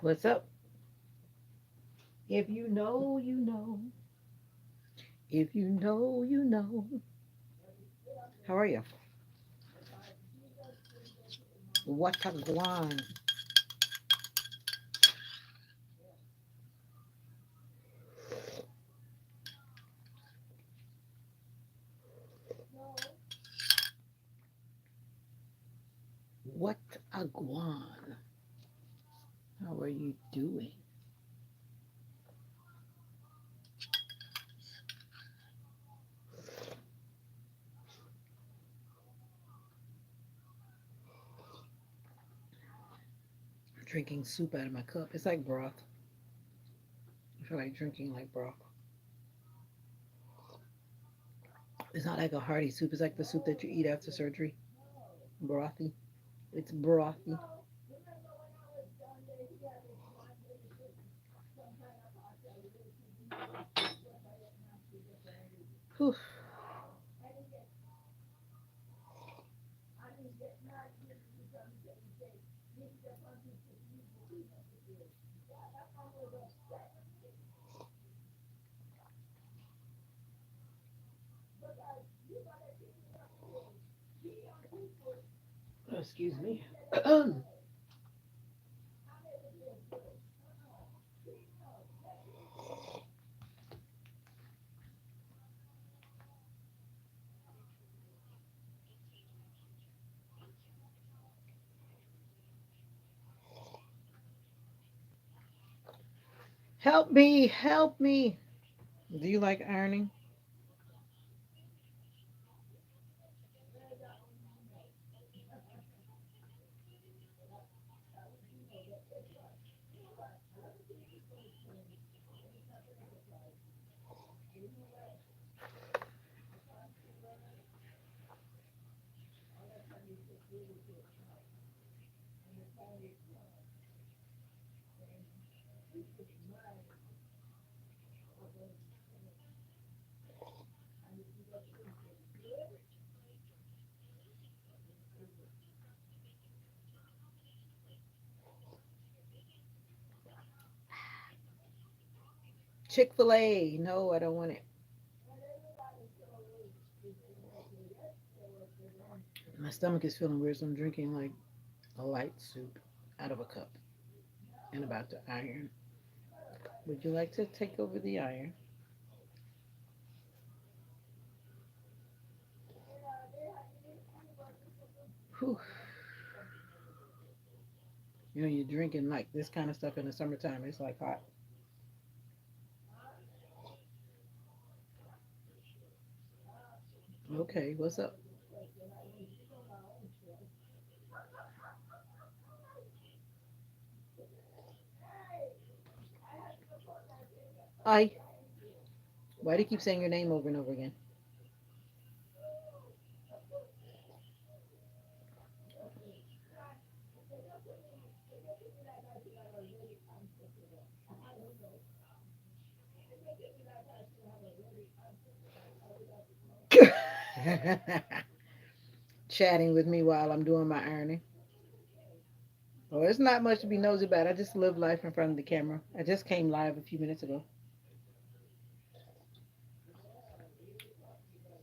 What's up? If you know, you know. If you know, you know. How are you? What a guan? What a guan? How are you doing? Drinking soup out of my cup. It's like broth. I feel like drinking like broth. It's not like a hearty soup. It's like the soup that you eat after surgery. Brothy. It's brothy. Whew. Oh, excuse me. Help me. Help me. Do you like ironing? Chick-fil-A. No, I don't want it. My stomach is feeling weird, so I'm drinking like a light soup out of a cup and about to iron. Would you like to take over the iron? Whew. You know, you're drinking like this kind of stuff in the summertime. It's like hot. Okay, what's up? I. Why do you keep saying your name over and over again? Chatting with me while I'm doing my ironing. Oh, it's not much to be nosy about. I just live life in front of the camera. I just came live a few minutes ago.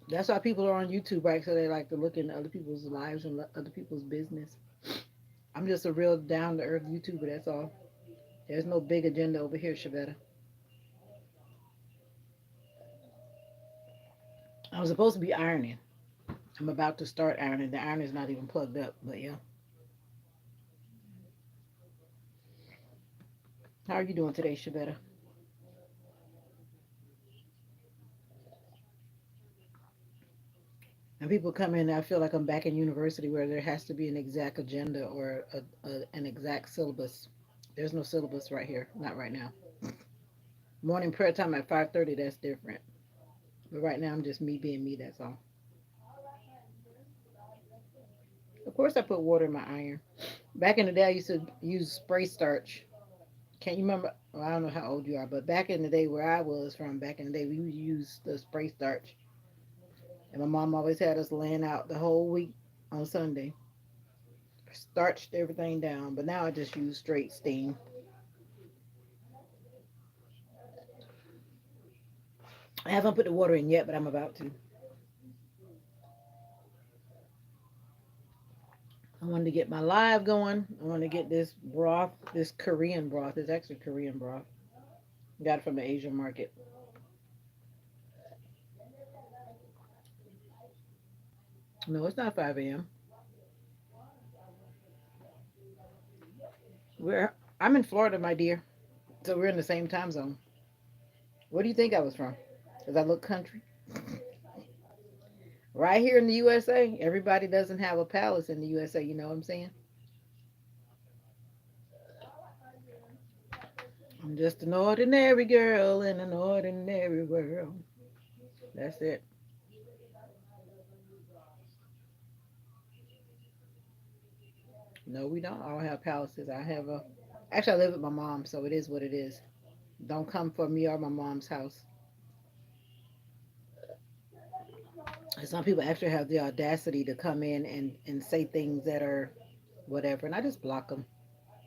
That's why people are on YouTube, right? So they like to look into other people's lives and other people's business. I'm just a real down to earth YouTuber. That's all. There's no big agenda over here, Shavetta. I was supposed to be ironing. I'm about to start ironing. The iron is not even plugged up, but yeah. How are you doing today, Shavetta? And people come in, I feel like I'm back in university where there has to be an exact agenda or an exact syllabus. There's no syllabus right here, not right now. Morning prayer time at 5:30. That's different. But right now, I'm just me being me. That's all. Of course, I put water in my iron. Back in the day, I used to use spray starch. Can't you remember? Well, I don't know how old you are, but back in the day where I was from, back in the day, we used the spray starch, and my mom always had us laying out the whole week on Sunday. Starched everything down, but now I just use straight steam. I haven't put the water in yet, but I'm about to. I wanted to get my live going. I want to get this broth, this Korean broth. It's actually Korean broth. Got it from the Asian market. No, it's not 5 a.m. We're I'm in Florida, my dear. So we're in the same time zone. Where do you think I was from? Because I look country. Right here in the USA, everybody doesn't have a palace in the USA. You know what I'm saying? I'm just an ordinary girl in an ordinary world. That's it. No, we don't all have palaces. I have a. Actually, I live with my mom, so it is what it is. Don't come for me or my mom's house. And some people actually have the audacity to come in and say things that are whatever, and I just block them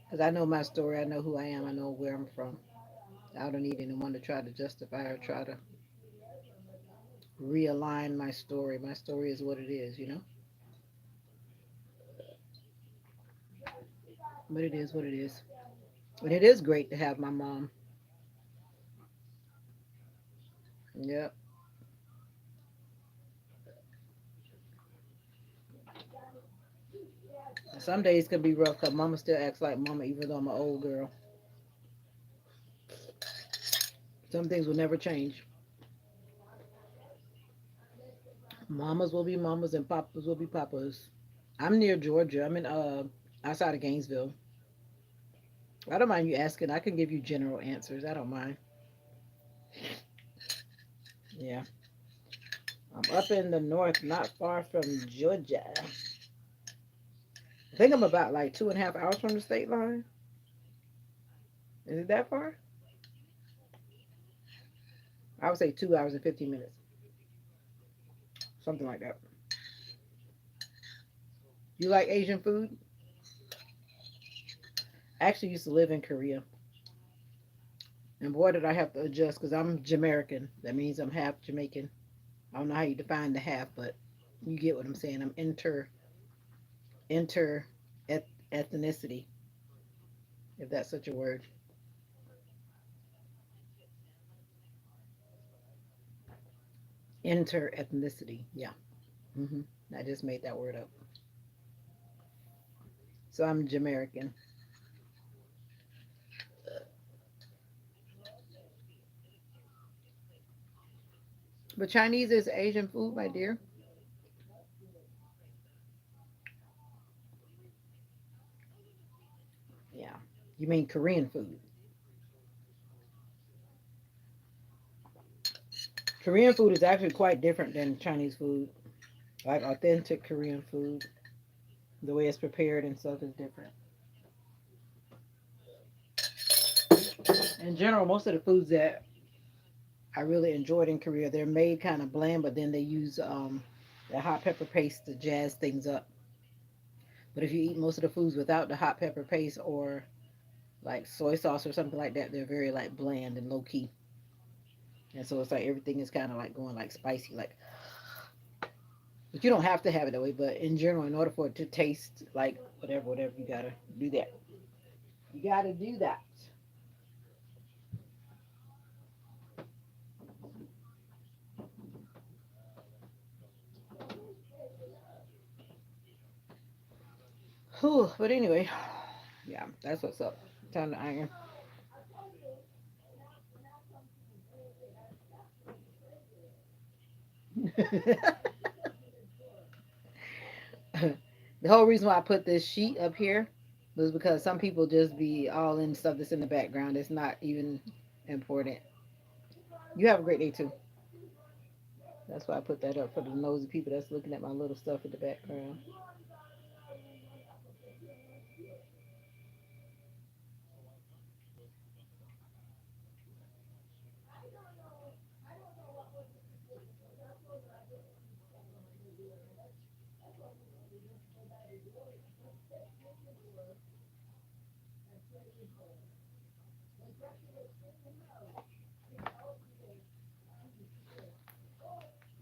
because I know my story. I know who I am. I know where I'm from. I don't need anyone to try to justify or try to realign my story. My story is what it is, you know. But it is what it is. And it is great to have my mom. Yep. Some days can be rough because mama still acts like mama, even though I'm an old girl. Some things will never change. Mamas will be mamas and papas will be papas. I'm near Georgia. I'm in outside of Gainesville. I don't mind you asking. I can give you general answers. I don't mind. Yeah. I'm up in the north, not far from Georgia. I think I'm about like 2.5 hours from the state line. Is it that far? I would say 2 hours and 15 minutes. Something like that. You like Asian food? I actually used to live in Korea. And boy, did I have to adjust because I'm Jamaican. That means I'm half Jamaican. I don't know how you define the half, but you get what I'm saying. I'm inter ethnicity, if that's such a word. Inter ethnicity. Yeah. I just made that word up. So I'm Jamaican. But Chinese is Asian food, my dear. Yeah. You mean Korean food? Korean food is actually quite different than Chinese food. Like authentic Korean food, the way it's prepared and stuff is different. In general, most of the foods that I really enjoyed in Korea, they're made kind of bland, but then they use the hot pepper paste to jazz things up. But if you eat most of the foods without the hot pepper paste or like soy sauce or something like that, they're very like bland and low key. And so it's like everything is kind of like going like spicy, like. But you don't have to have it that way. But in general, in order for it to taste like whatever, you gotta do that. You gotta do that. Whew, but anyway, yeah, that's what's up. Time to iron. The whole reason why I put this sheet up here was because some people just be all in stuff that's in the background. It's not even important. You have a great day too. That's why I put that up for the nosy people that's looking at my little stuff in the background.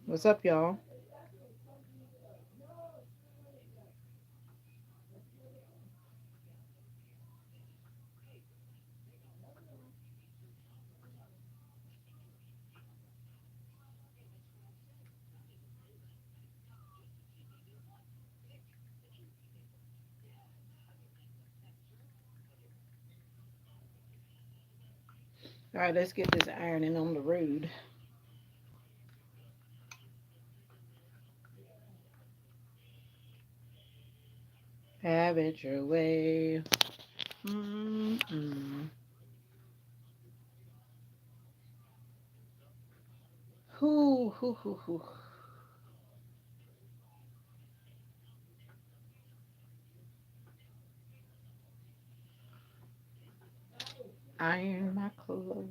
What's up, y'all? All right, let's get this ironing on the road. Have it your way. Mm-mm. Hoo, hoo, hoo, hoo. Iron my clothes.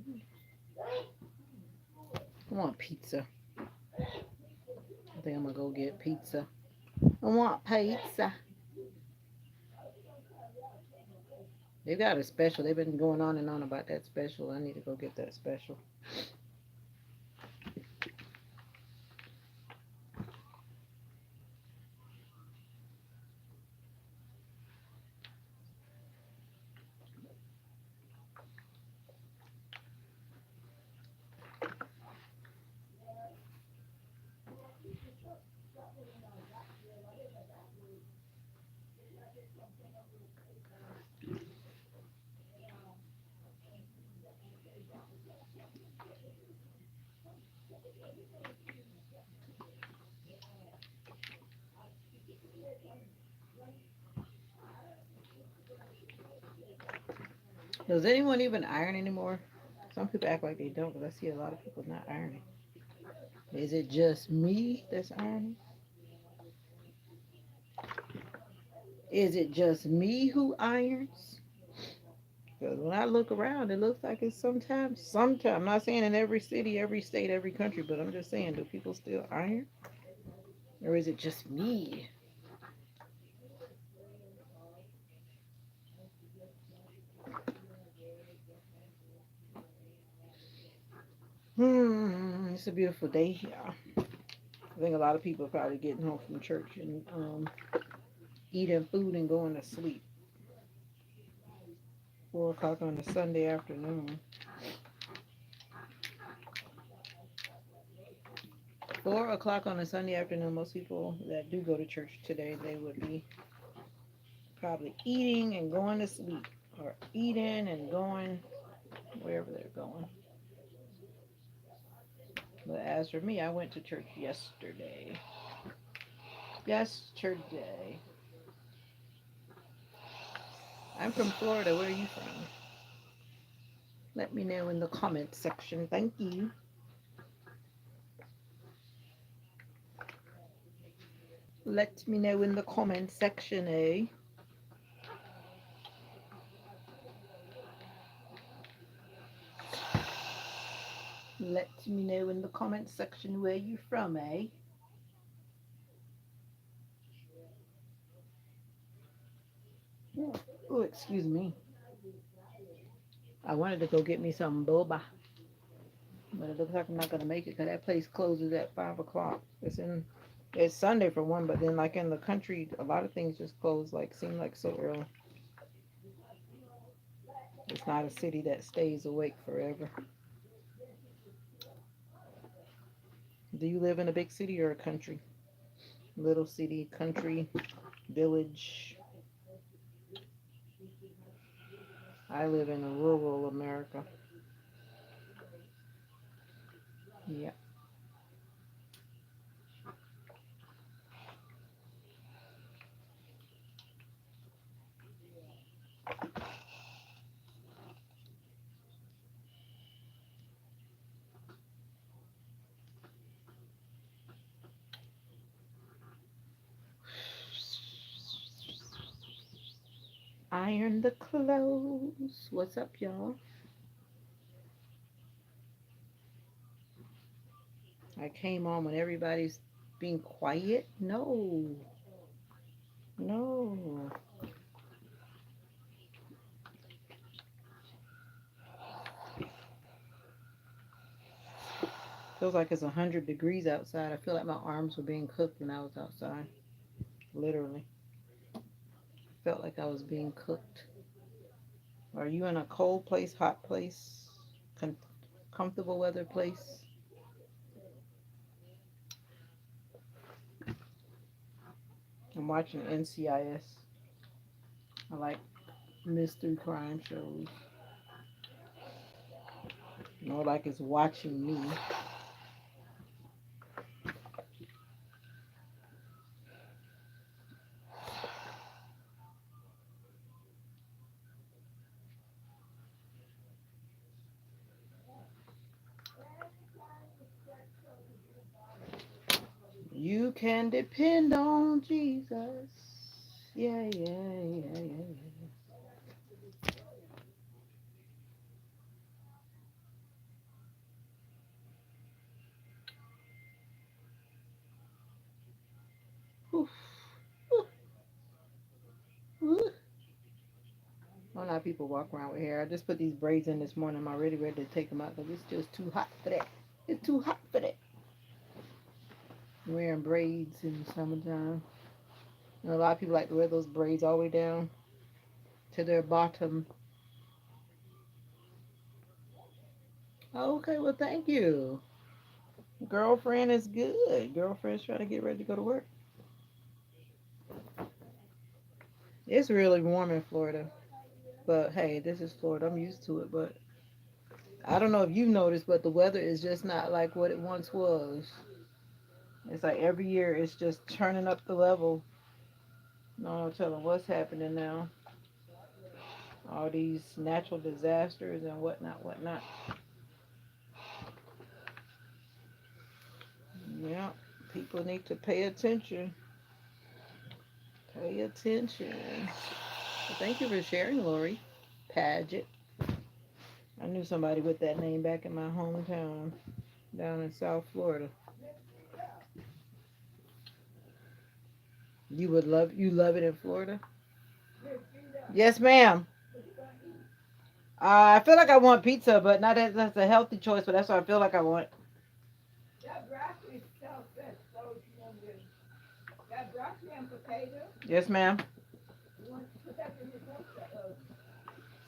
I want pizza. I think I'm gonna go get pizza. I want pizza. They got a special. They've been going on and on about that special. I need to go get that special. Does anyone even iron anymore? Some people act like they don't, but I see a lot of people not ironing. Is it just me that's ironing? Is it just me who irons? Because when I look around, it looks like it's sometimes. I'm not saying in every city, every state, every country, but I'm just saying, do people still iron? Or is it just me? It's a beautiful day here. I think a lot of people are probably getting home from church and eating food and going to sleep. 4 o'clock on a Sunday afternoon. 4 o'clock on a Sunday afternoon. Most people that do go to church today, they would be probably eating and going to sleep, or eating and going wherever they're going. But as for me, I went to church yesterday. Yesterday. I'm from Florida. Where are you from? Let me know in the comments section. Thank you. Let me know in the comments section, eh? Let me know in the comments section where you from, eh? Oh, excuse me. I wanted to go get me some boba, but it looks like I'm not gonna make it because that place closes at 5 o'clock. It's Sunday for one, but then like in the country, a lot of things just close like seem like so early. It's not a city that stays awake forever. Do you live in a big city or a country? Little city, country, village. I live in a rural America. Yeah. Iron the clothes. What's up, y'all? I came on when everybody's being quiet. No, no. Feels like it's 100 degrees outside. I feel like my arms were being cooked when I was outside. Literally. Felt like I was being cooked. Are you in a cold place, hot place, com- comfortable weather place? I'm watching NCIS. I like mystery crime shows. More like it's watching me. You can depend on Jesus. Yeah, yeah, yeah, yeah, yeah. Oof. Oof. Oof. I don't know how people walk around with hair. I just put these braids in this morning. I'm already ready to take them out because it's just too hot for that. It's too hot for that. Wearing braids in the summertime. And a lot of people like to wear those braids all the way down to their bottom. Okay, well, thank you. Girlfriend is good. Girlfriend's trying to get ready to go to work. It's really warm in Florida. But hey, this is Florida. I'm used to it. But I don't know if you've noticed, but the weather is just not like what it once was. It's like every year it's just turning up the level. No telling what's happening now. All these natural disasters and whatnot, whatnot. Yeah, people need to pay attention. Pay attention. Well, thank you for sharing, Lori. Paget. I knew somebody with that name back in my hometown down in South Florida. You love it in Florida? Yes, ma'am. I feel like I want pizza, but not that that's a healthy choice, but that's what I feel like I want. Yes, ma'am.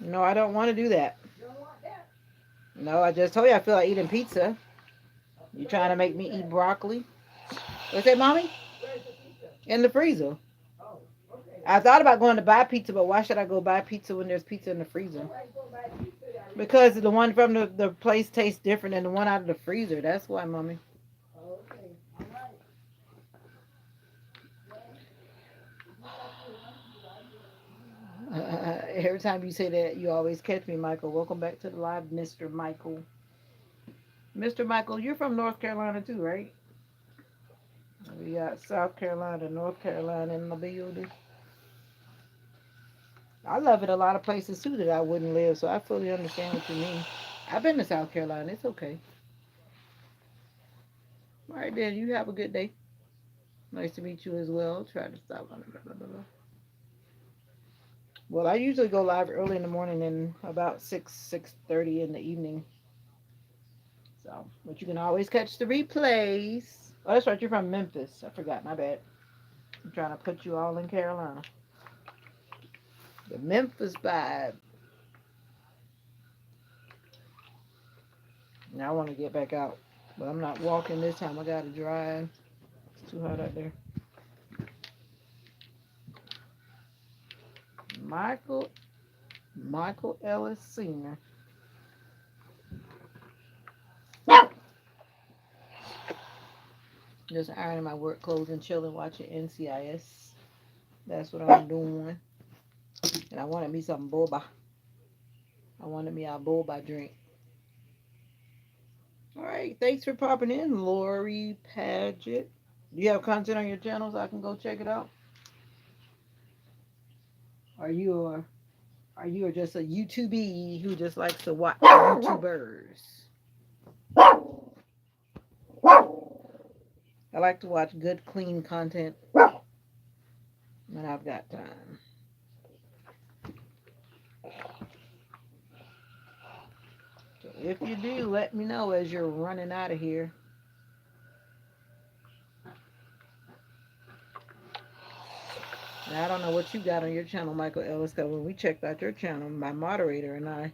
No, I don't want to do that. No, I just told you I feel like eating pizza. You trying to make me eat broccoli? What's that, mommy? In the freezer. I thought about going to buy pizza, but why should I go buy pizza when there's pizza in the freezer? Because the one from the place tastes different than the one out of the freezer. That's why, mommy. Every time you say that, you always catch me, Michael. Welcome back to the live, Mr. Michael. Mr. Michael, you're from North Carolina too, right? We got South Carolina, North Carolina in the building. I love it a lot of places too that I wouldn't live, so I fully understand what you mean. I've been to South Carolina. It's okay. All right, then. You have a good day. Nice to meet you as well. Try to stop. Blah, blah, blah, blah. Well, I usually go live early in the morning and about 6:30 in the evening. So, but you can always catch the replays. Oh, that's right. You're from Memphis. I forgot. My bad. I'm trying to put you all in Carolina. The Memphis vibe. Now I want to get back out, but I'm not walking this time. I got to drive. It's too hot out there. Michael Michael Ellis Sr. Just ironing my work clothes and chilling, watching NCIS. That's what I'm doing. And I wanted me some boba. I wanted me a boba drink. All right. Thanks for popping in, Lori Paget. Do you have content on your channel so I can go check it out? Are you a are you just a YouTubee who just likes to watch YouTubers? I like to watch good, clean content when I've got time. So if you do, let me know as you're running out of here. Now, I don't know what you got on your channel, Michael Ellis, because when we checked out your channel, my moderator and I,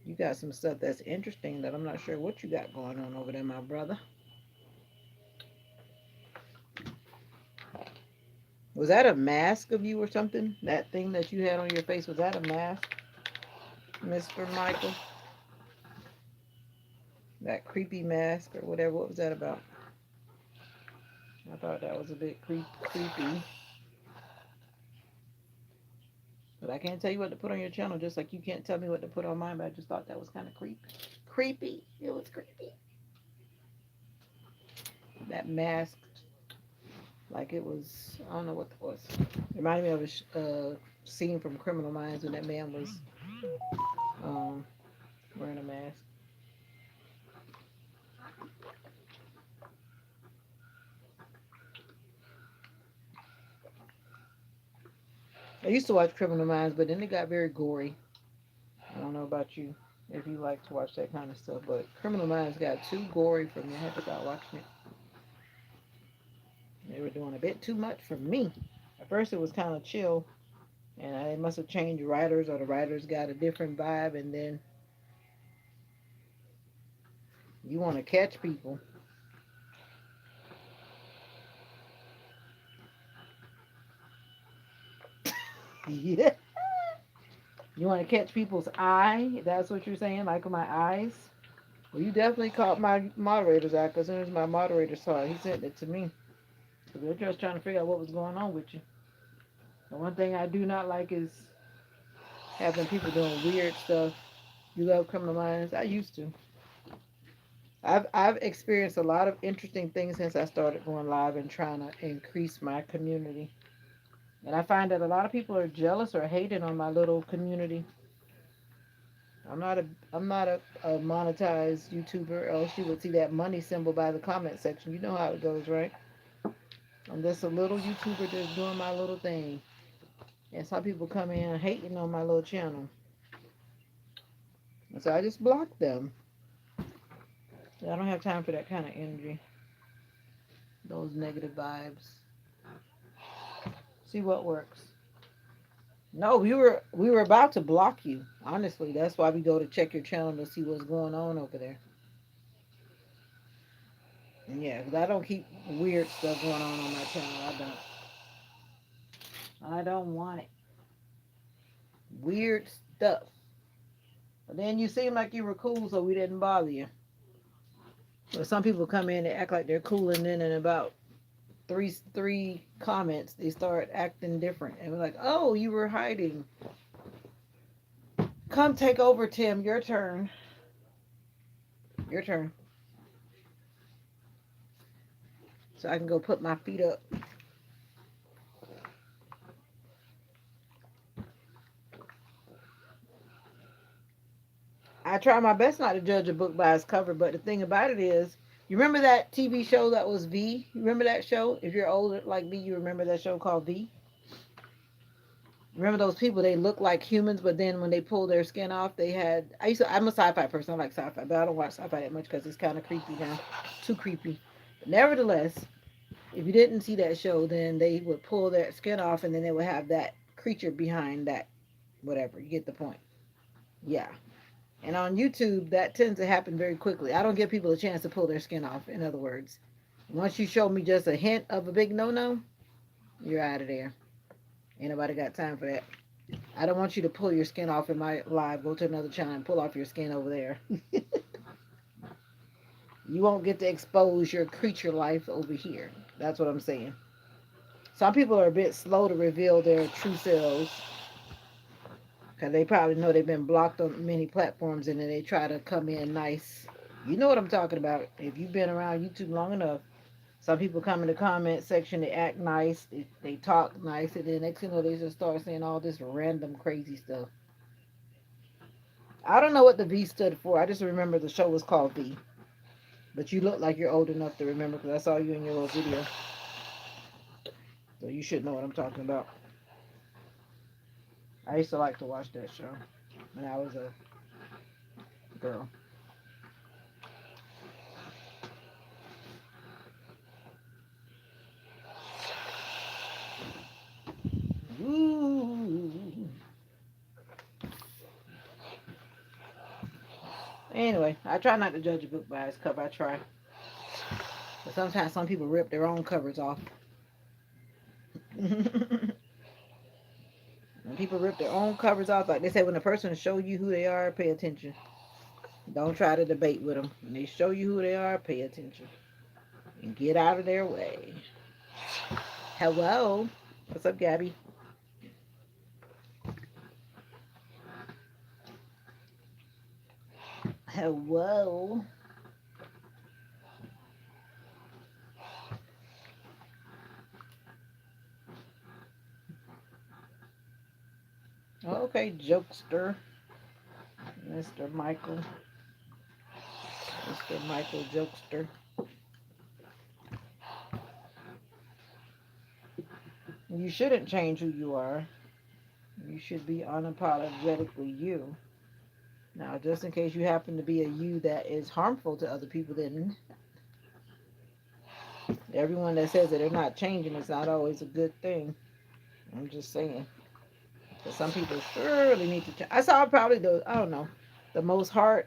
you got some stuff that's interesting that I'm not sure what you got going on over there, my brother. Was that a mask of you or something? That thing that you had on your face, was that a mask, Mr. Michael? That creepy mask or whatever. What was that about? I thought that was a bit creepy. But I can't tell you what to put on your channel, just like you can't tell me what to put on mine. But I just thought that was kind of creepy. Creepy. It was creepy. That mask, like it was, I don't know what it was. It reminded me of a scene from Criminal Minds when that man was um, wearing a mask. I used to watch Criminal Minds, but then it got very gory. I don't know about you if you like to watch that kind of stuff, but Criminal Minds got too gory for me. I had to stop watching it. They were doing a bit too much for me. At first, it was kind of chill, and I must have changed writers, or the writers got a different vibe, and then you want to catch people. Yeah. You want to catch people's eye? That's what you're saying, like my eyes? Well, you definitely caught my moderator's eye, because as soon as my moderator saw it, he sent it to me. So they're just trying to figure out what was going on with you. The one thing I do not like is having people doing weird stuff. You love Criminal Minds? I used to. I've experienced a lot of interesting things since I started going live and trying to increase my community. And I find that a lot of people are jealous or hating on my little community. I'm not a I'm not a monetized YouTuber, else you would see that money symbol by the comment section. You know how it goes, right? I'm just a little YouTuber just doing my little thing. And some people come in hating on my little channel. And so I just block them. I don't have time for that kind of energy. Those negative vibes. See what works. No, we were about to block you. Honestly, that's why we go to check your channel to see what's going on over there. And yeah, 'cause I don't keep weird stuff going on my channel. I don't. I don't want it. Weird stuff. But then you seem like you were cool, so we didn't bother you. But some people come in and act like they're cool, and then in about three comments, they start acting different, and we're like, "Oh, you were hiding. Come take over, Tim. Your turn. Your turn." So I can go put my feet up. I try my best not to judge a book by its cover, but the thing about it is, you remember that TV show that was V? You remember that show? If you're older like me, you remember that show called V? Remember those people? They look like humans, but then when they pull their skin off, they had. I'm a sci-fi person. I like sci-fi, but I don't watch sci-fi that much because it's kind of creepy now, too creepy. But nevertheless, if you didn't see that show, then they would pull their skin off, and then they would have that creature behind that, whatever. You get the point. Yeah. And on YouTube, that tends to happen very quickly. I don't give people a chance to pull their skin off, in other words. Once you show me just a hint of a big no no, you're out of there. Ain't nobody got time for that. I don't want you to pull your skin off in my live. Go to another channel and pull off your skin over there. You won't get to expose your creature life over here. That's what I'm saying. Some people are a bit slow to reveal their true selves because they probably know they've been blocked on many platforms, and then they try to come in nice. You know what I'm talking about. If you've been around YouTube long enough, some people come in the comment section, they act nice, they talk nice, and then next thing you know, they just start saying all this random crazy stuff. I don't know what the V stood for. I just remember the show was called V. But you look like you're old enough to remember because I saw you in your little video. So you should know what I'm talking about. I used to like to watch that show when I was a girl. Anyway, I try not to judge a book by its cover. I try. But sometimes some people rip their own covers off. When people rip their own covers off, like they say, when a person show you who they are, pay attention. Don't try to debate with them. When they show you who they are, pay attention and get out of their way. Hello, what's up, Gabby? Hello. Okay, jokester, Mr. Michael, Mr. Michael jokester. You shouldn't change who you are. You should be unapologetically you. Now, just in case you happen to be a you that is harmful to other people, then everyone that says that they're not changing is not always a good thing. I'm just saying. Because some people surely need to change. I saw probably I don't know, the most I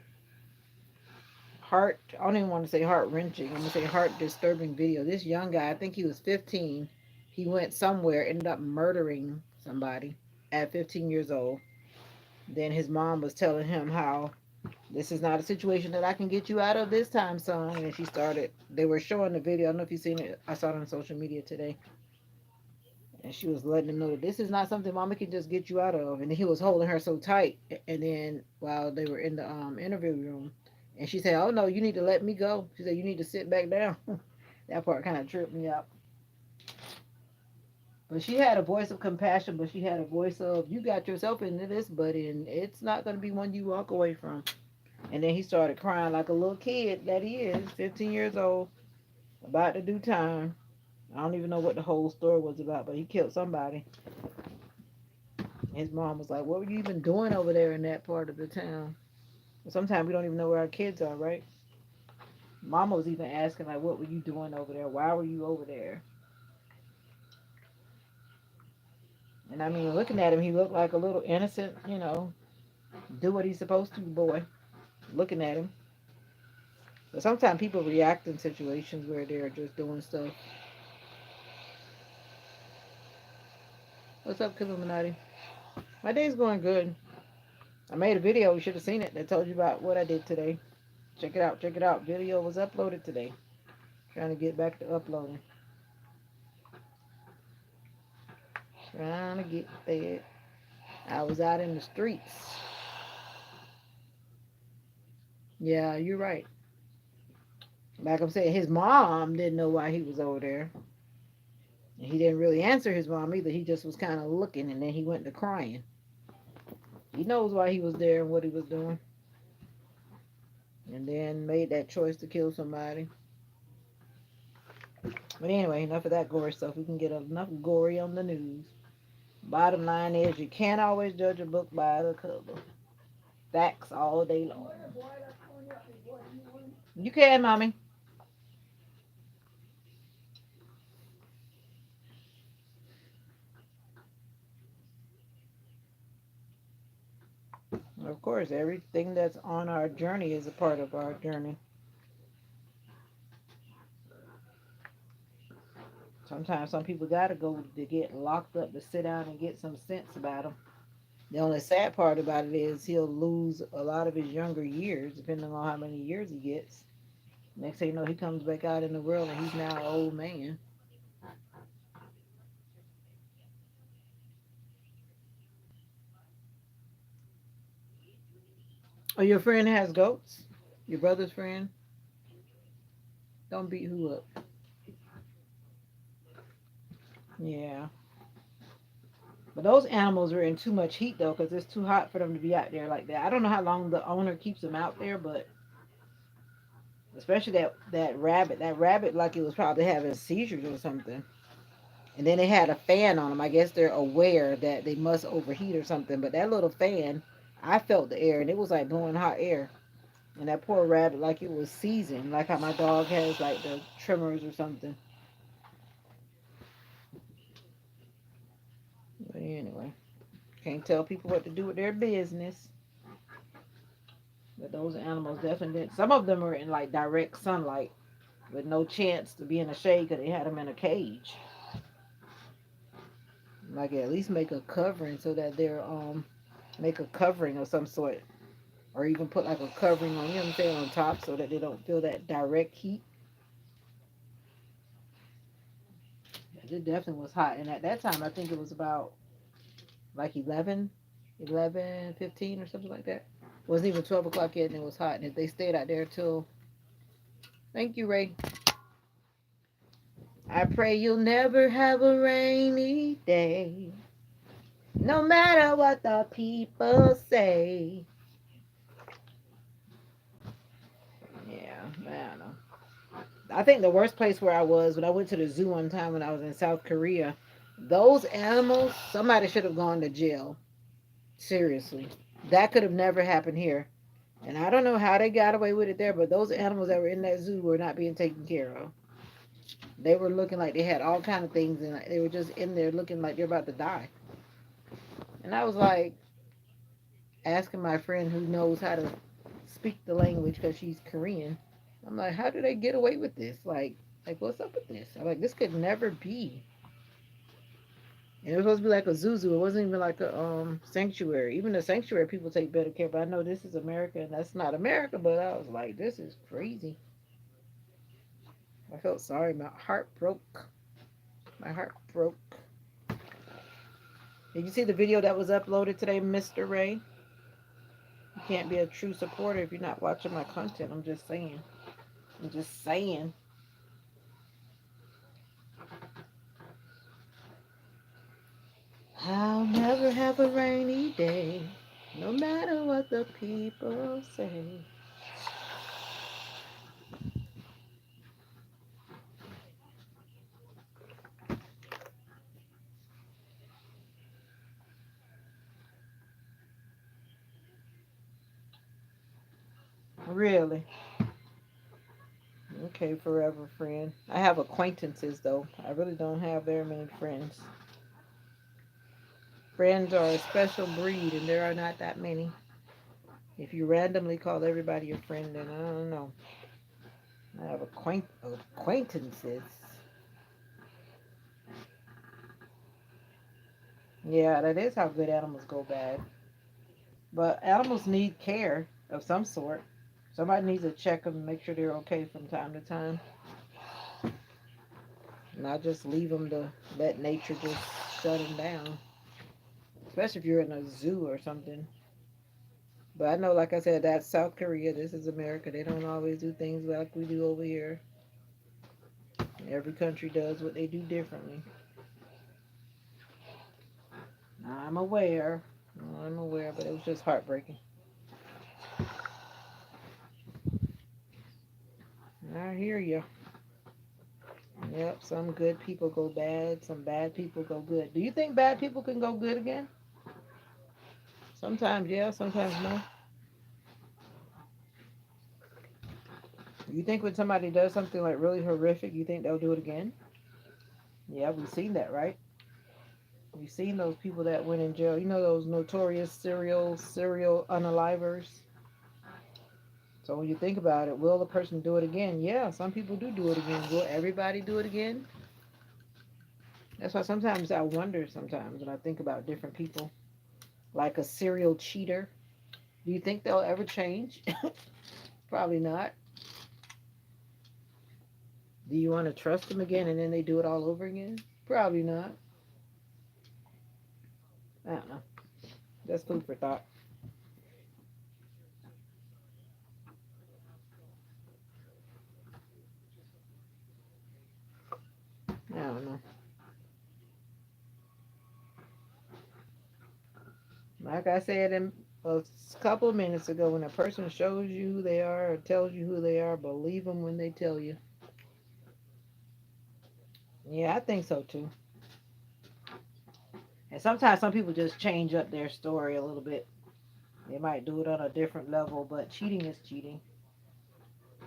don't even want to say heart wrenching. I'm going to say heart disturbing video. This young guy, I think he was 15, he went somewhere, ended up murdering somebody at 15 years old. Then his mom was telling him how this is not a situation that I can get you out of this time, son. And they were showing the video. I don't know if you've seen it. I saw it on social media today. And she was letting him know that this is not something mama can just get you out of. And he was holding her so tight. And then while they were in the interview room, and she said, "Oh no, you need to let me go." She said, "You need to sit back down." That part kind of tripped me up. But she had a voice of compassion, but she had a voice of, "You got yourself into this, buddy, and it's not going to be one you walk away from." And then he started crying like a little kid that he is, 15 years old, about to do time. I don't even know what the whole story was about, but he killed somebody. His mom was like, "What were you even doing over there in that part of the town?" Sometimes we don't even know where our kids are, right? Mama was even asking, like, "What were you doing over there? Why were you over there?" And I mean, looking at him, he looked like a little innocent, do what he's supposed to, boy. Looking at him. But sometimes people react in situations where they're just doing stuff. What's up, Illuminati? My day's going good. I made a video. You should have seen it. That told you about what I did today. Check it out. Check it out. Video was uploaded today. Trying to get back to uploading. Trying to get there. I was out in the streets. Yeah, you're right. Like I'm saying, his mom didn't know why he was over there. And he didn't really answer his mom either. He just was kind of looking and then he went to crying. He knows why he was there and what he was doing. And then made that choice to kill somebody. But anyway, enough of that gory stuff. We can get enough gory on the news. Bottom line is, you can't always judge a book by the cover. Facts all day long. You can, mommy. Of course, everything that's on our journey is a part of our journey. Sometimes some people got to go to get locked up to sit down and get some sense about them. The only sad part about it is he'll lose a lot of his younger years, depending on how many years he gets. Next thing you know, he comes back out in the world and he's now an old man. Oh, your friend has goats? Your brother's friend? Don't beat who up. Yeah. But those animals are in too much heat though, because it's too hot for them to be out there like that. I don't know how long the owner keeps them out there, but especially that rabbit. That rabbit, like it was probably having seizures or something. And then they had a fan on them. I guess they're aware that they must overheat or something. But that little fan, I felt the air, and it was like blowing hot air. And that poor rabbit, like it was seizing, like how my dog has like the tremors or something. But anyway, can't tell people what to do with their business. But those animals definitely did. Some of them were in like direct sunlight with no chance to be in the shade because they had them in a cage. Like at least make a covering so that they're make a covering of some sort, or even put like a covering on, you know what I'm saying, on top so that they don't feel that direct heat. It definitely was hot, and at that time I think it was about like 11, 15 or something like that. It wasn't even 12 o'clock yet, and it was hot. And if they stayed out there till, thank you, Ray. I pray you'll never have a rainy day, no matter what the people say. Yeah, I don't know. I think the worst place where I was when I went to the zoo one time when I was in South Korea, those animals, somebody should have gone to jail. Seriously. That could have never happened here. And I don't know how they got away with it there, but those animals that were in that zoo were not being taken care of. They were looking like they had all kind of things, and they were just in there looking like they're about to die. And I was like asking my friend who knows how to speak the language because she's Korean. I'm like, how do they get away with this? Like what's up with this? I'm like, this could never be. And it was supposed to be like a zoo. It wasn't even like a sanctuary. Even the sanctuary people take better care. But I know this is America, and that's not America. But I was like, this is crazy. I felt sorry. My heart broke. My heart broke. Did you see the video that was uploaded today, Mr. Ray? You can't be a true supporter if you're not watching my content. I'm just saying. I'm just saying. I'll never have a rainy day, no matter what the people say. Really? Okay, forever friend. I have acquaintances though. I really don't have very many friends. Friends are a special breed, and there are not that many. If you randomly call everybody your friend, then I don't know. I have acquaintances. Yeah, that is how good animals go bad. But animals need care of some sort. Somebody needs to check them and make sure they're okay from time to time. Not just leave them to let nature just shut them down. Especially if you're in a zoo or something. But I know, like I said, that's South Korea. This is America. They don't always do things like we do over here. Every country does what they do differently. I'm aware. I'm aware, but it was just heartbreaking. I hear you. Yep, some good people go bad, some bad people go good. Do you think bad people can go good again? Sometimes, yeah, sometimes no. You think when somebody does something like really horrific, you think they'll do it again? Yeah, we've seen that, right? We've seen those people that went in jail. You know those notorious serial unalivers. So when you think about it, will the person do it again? Yeah, some people do it again. Will everybody do it again? That's why sometimes I wonder sometimes when I think about different people, like a serial cheater. Do you think they'll ever change? Probably not. Do you want to trust them again and then they do it all over again? Probably not. I don't know. That's food for thought. I don't know. Like I said a couple of minutes ago, when a person shows you who they are or tells you who they are, believe them when they tell you. Yeah, I think so too. And sometimes some people just change up their story a little bit. They might do it on a different level, but cheating is cheating.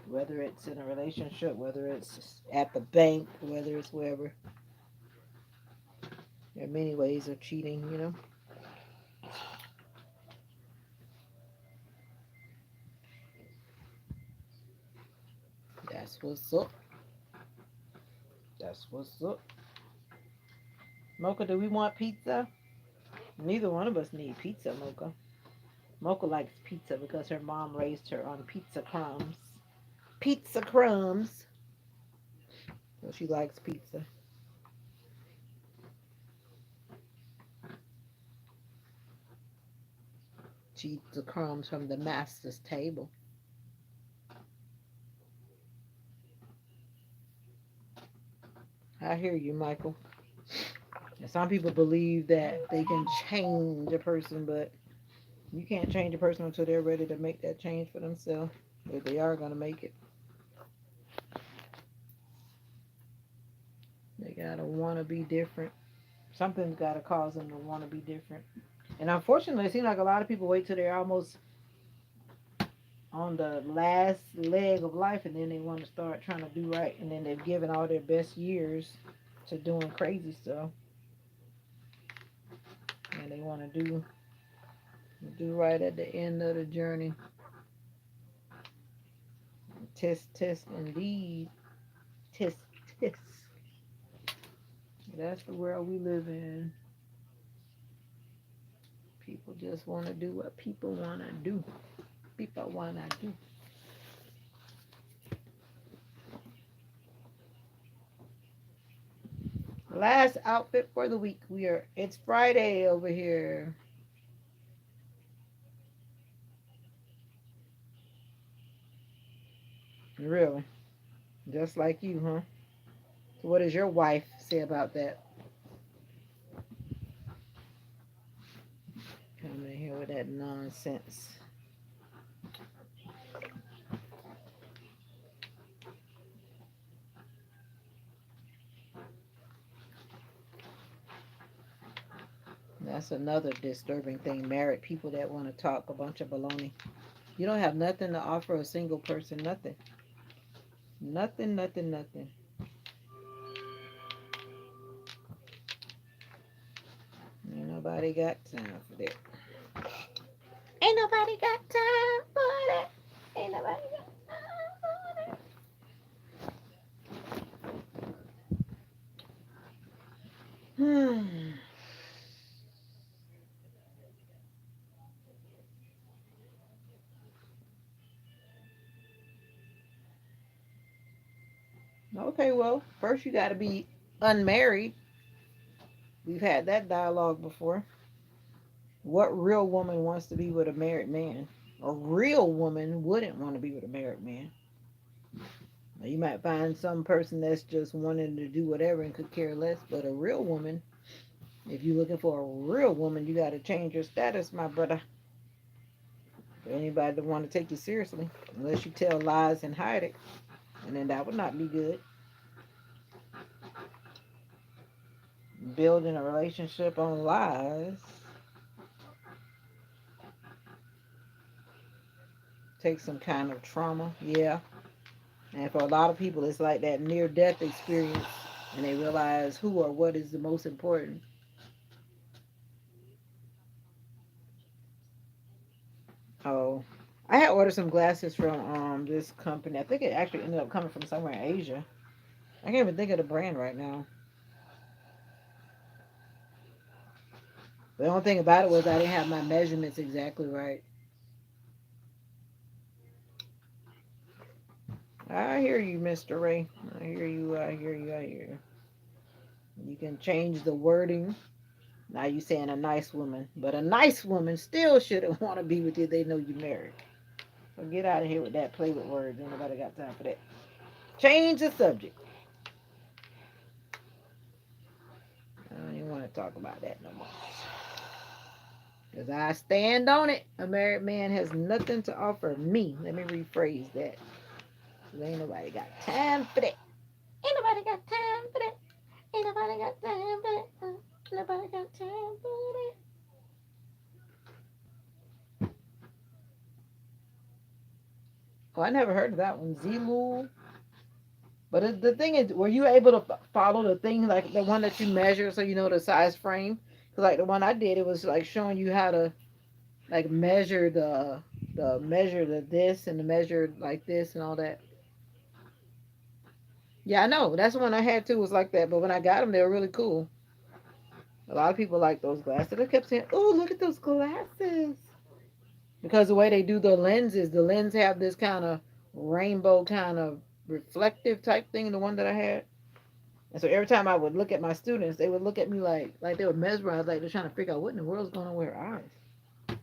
Whether it's in a relationship, whether it's at the bank, whether it's wherever. There are many ways of cheating. That's what's up. That's what's up. Mocha, do we want pizza? Neither one of us need pizza, Mocha. Mocha likes pizza because her mom raised her on pizza crumbs. Pizza crumbs. So she likes pizza. She eats the crumbs from the master's table. I hear you, Michael. And some people believe that they can change a person, but you can't change a person until they're ready to make that change for themselves. If they are going to make it, they got to want to be different. Something's got to cause them to want to be different. And unfortunately, it seems like a lot of people wait till they're almost on the last leg of life and then they want to start trying to do right. And then they've given all their best years to doing crazy stuff. And they want to do right at the end of the journey. Test, test, indeed. Test, test. That's the world we live in. People just want to do what people want to do. People want to do. Last outfit for the week. It's Friday over here. Really? Just like you, huh? So what does your wife say about that? Coming in here with that nonsense. That's another disturbing thing. Married people that want to talk a bunch of baloney. You don't have nothing to offer a single person. Nothing. Nothing, nothing, nothing. Ain't nobody got time for that. Ain't nobody got time for that. Ain't nobody got time for that. Okay, well, first you got to be unmarried. We've had that dialogue before. What real woman wants to be with a married man? A real woman wouldn't want to be with a married man. Now, you might find some person that's just wanting to do whatever and could care less, but a real woman, if you're looking for a real woman, you got to change your status, my brother. For anybody that want to take you seriously, unless you tell lies and hide it, and then that would not be good. Building a relationship on lies takes some kind of trauma, yeah. And for a lot of people, it's like that near death experience, and they realize who or what is the most important. Oh, I had ordered some glasses from this company. I think it actually ended up coming from somewhere in Asia. I can't even think of the brand right now. The only thing about it was I didn't have my measurements exactly right. I hear you, Mr. Ray. I hear you. I hear you. I hear you. You can change the wording. Now you saying a nice woman, but a nice woman still shouldn't want to be with you. They know you married. So get out of here with that play with words. Ain't nobody got time for that. Change the subject. I don't even want to talk about that no more. Because I stand on it. A married man has nothing to offer me. Let me rephrase that. Because ain't nobody got time for that. Ain't nobody got time for that. Ain't nobody got time for that. Nobody got time for that. Oh, I never heard of that one. Zulu. But the thing is, were you able to follow the thing, like the one that you measure so you know the size frame? Because like the one I did, it was like showing you how to like measure the this and the measure like this and all that. Yeah, I know. That's the one I had too. Was like that. But when I got them, they were really cool. A lot of people like those glasses. I kept saying, "Oh, look at those glasses," because the way they do the lenses, the lens have this kind of rainbow kind of reflective type thing. The one that I had, and so every time I would look at my students, they would look at me like they were mesmerized, like they're trying to figure out what in the world's going on with her eyes.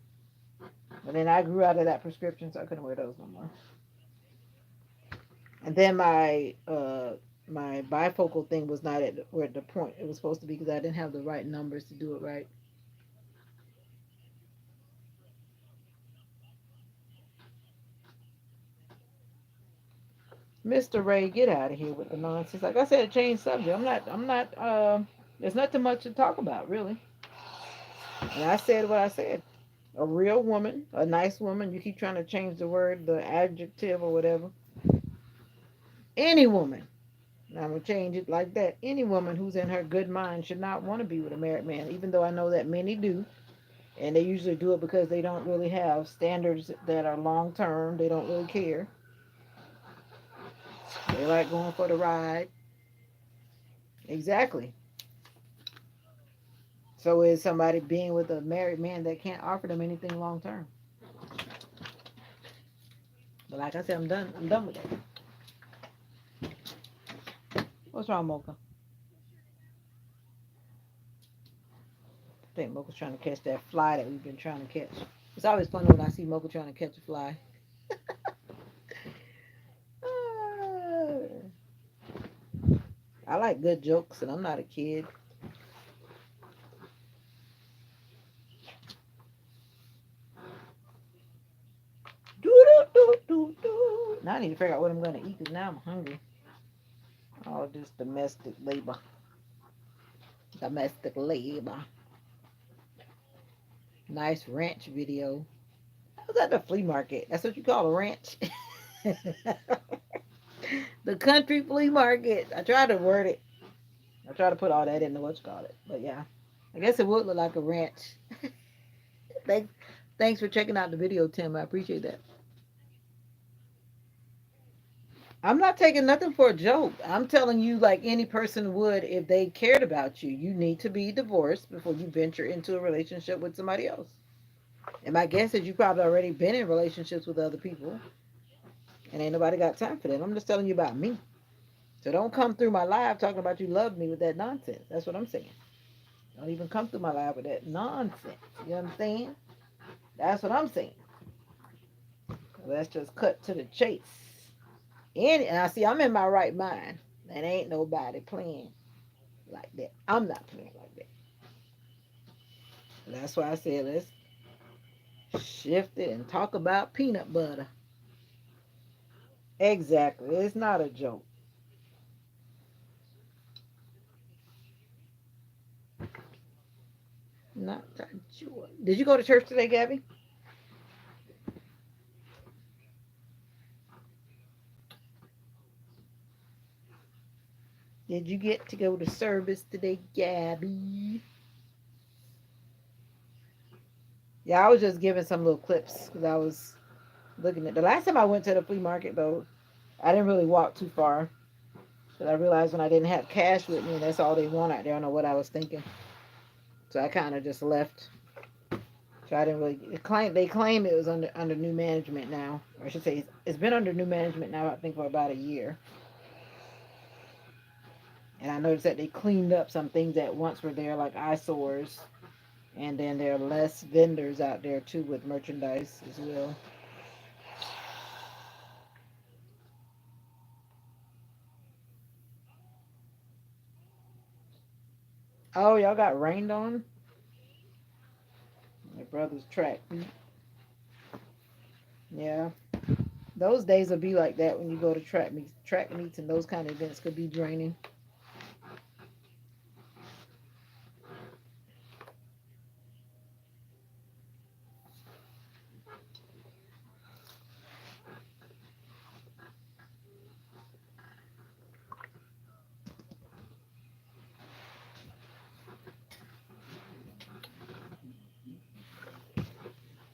But then I grew out of that prescription, so I couldn't wear those no more. And then my bifocal thing was not at where the point it was supposed to be because I didn't have the right numbers to do it right. Mr. Ray, get out of here with the nonsense. Like I said, change subject. I'm not there's nothing much to talk about really. And I said what I said. A real woman, a nice woman, you keep trying to change the word, the adjective or whatever. Any woman. I'm gonna change it like that. Any woman who's in her good mind should not want to be with a married man, even though I know that many do. And they usually do it because they don't really have standards that are long term. They don't really care. They like going for the ride. Exactly. So is somebody being with a married man that can't offer them anything long term. But like I said, I'm done. I'm done with that. What's wrong, Mocha? I think Mocha's trying to catch that fly that we've been trying to catch. It's always fun when I see Mocha trying to catch a fly. Ah, I like good jokes, and I'm not a kid. Now I need to figure out what I'm going to eat because now I'm hungry. All this domestic labor. Domestic labor. Nice ranch video. I was at the flea market. That's what you call a ranch. The country flea market. I tried to word it. I tried to put all that in the what's called it. But yeah. I guess it would look like a ranch. thanks thanks for checking out the video, Tim. I appreciate that. I'm not taking nothing for a joke. I'm telling you, like any person would if they cared about you, you need to be divorced before you venture into a relationship with somebody else. And my guess is you probably already been in relationships with other people, and ain't nobody got time for that. I'm just telling you about me. So don't come through my live talking about you love me with that nonsense. That's what I'm saying. Don't even come through my live with that nonsense. You know what I'm saying? That's what I'm saying. Let's just cut to the chase. And I see I'm in my right mind. And ain't nobody playing like that. I'm not playing like that. That's why I said let's shift it and talk about peanut butter. Exactly. It's not a joke. Not a joke. Did you go to church today, Gabby? Did you get to go to service today, Gabby? Yeah, I was just giving some little clips because I was looking at the last time I went to the flea market though. I didn't really walk too far because I realized when I didn't have cash with me, that's all they want out there. I don't know what I was thinking, so I kind of just left. So I didn't really claim. They claim it was under new management now, or I should say it's been under new management now. I think for about a year, and I noticed that they cleaned up some things that once were there, like eyesores, and then there are less vendors out there too with merchandise as well. Oh, y'all got rained on? My brother's track. Yeah. Those days will be like that when you go to track meets. Track meets and those kind of events could be draining.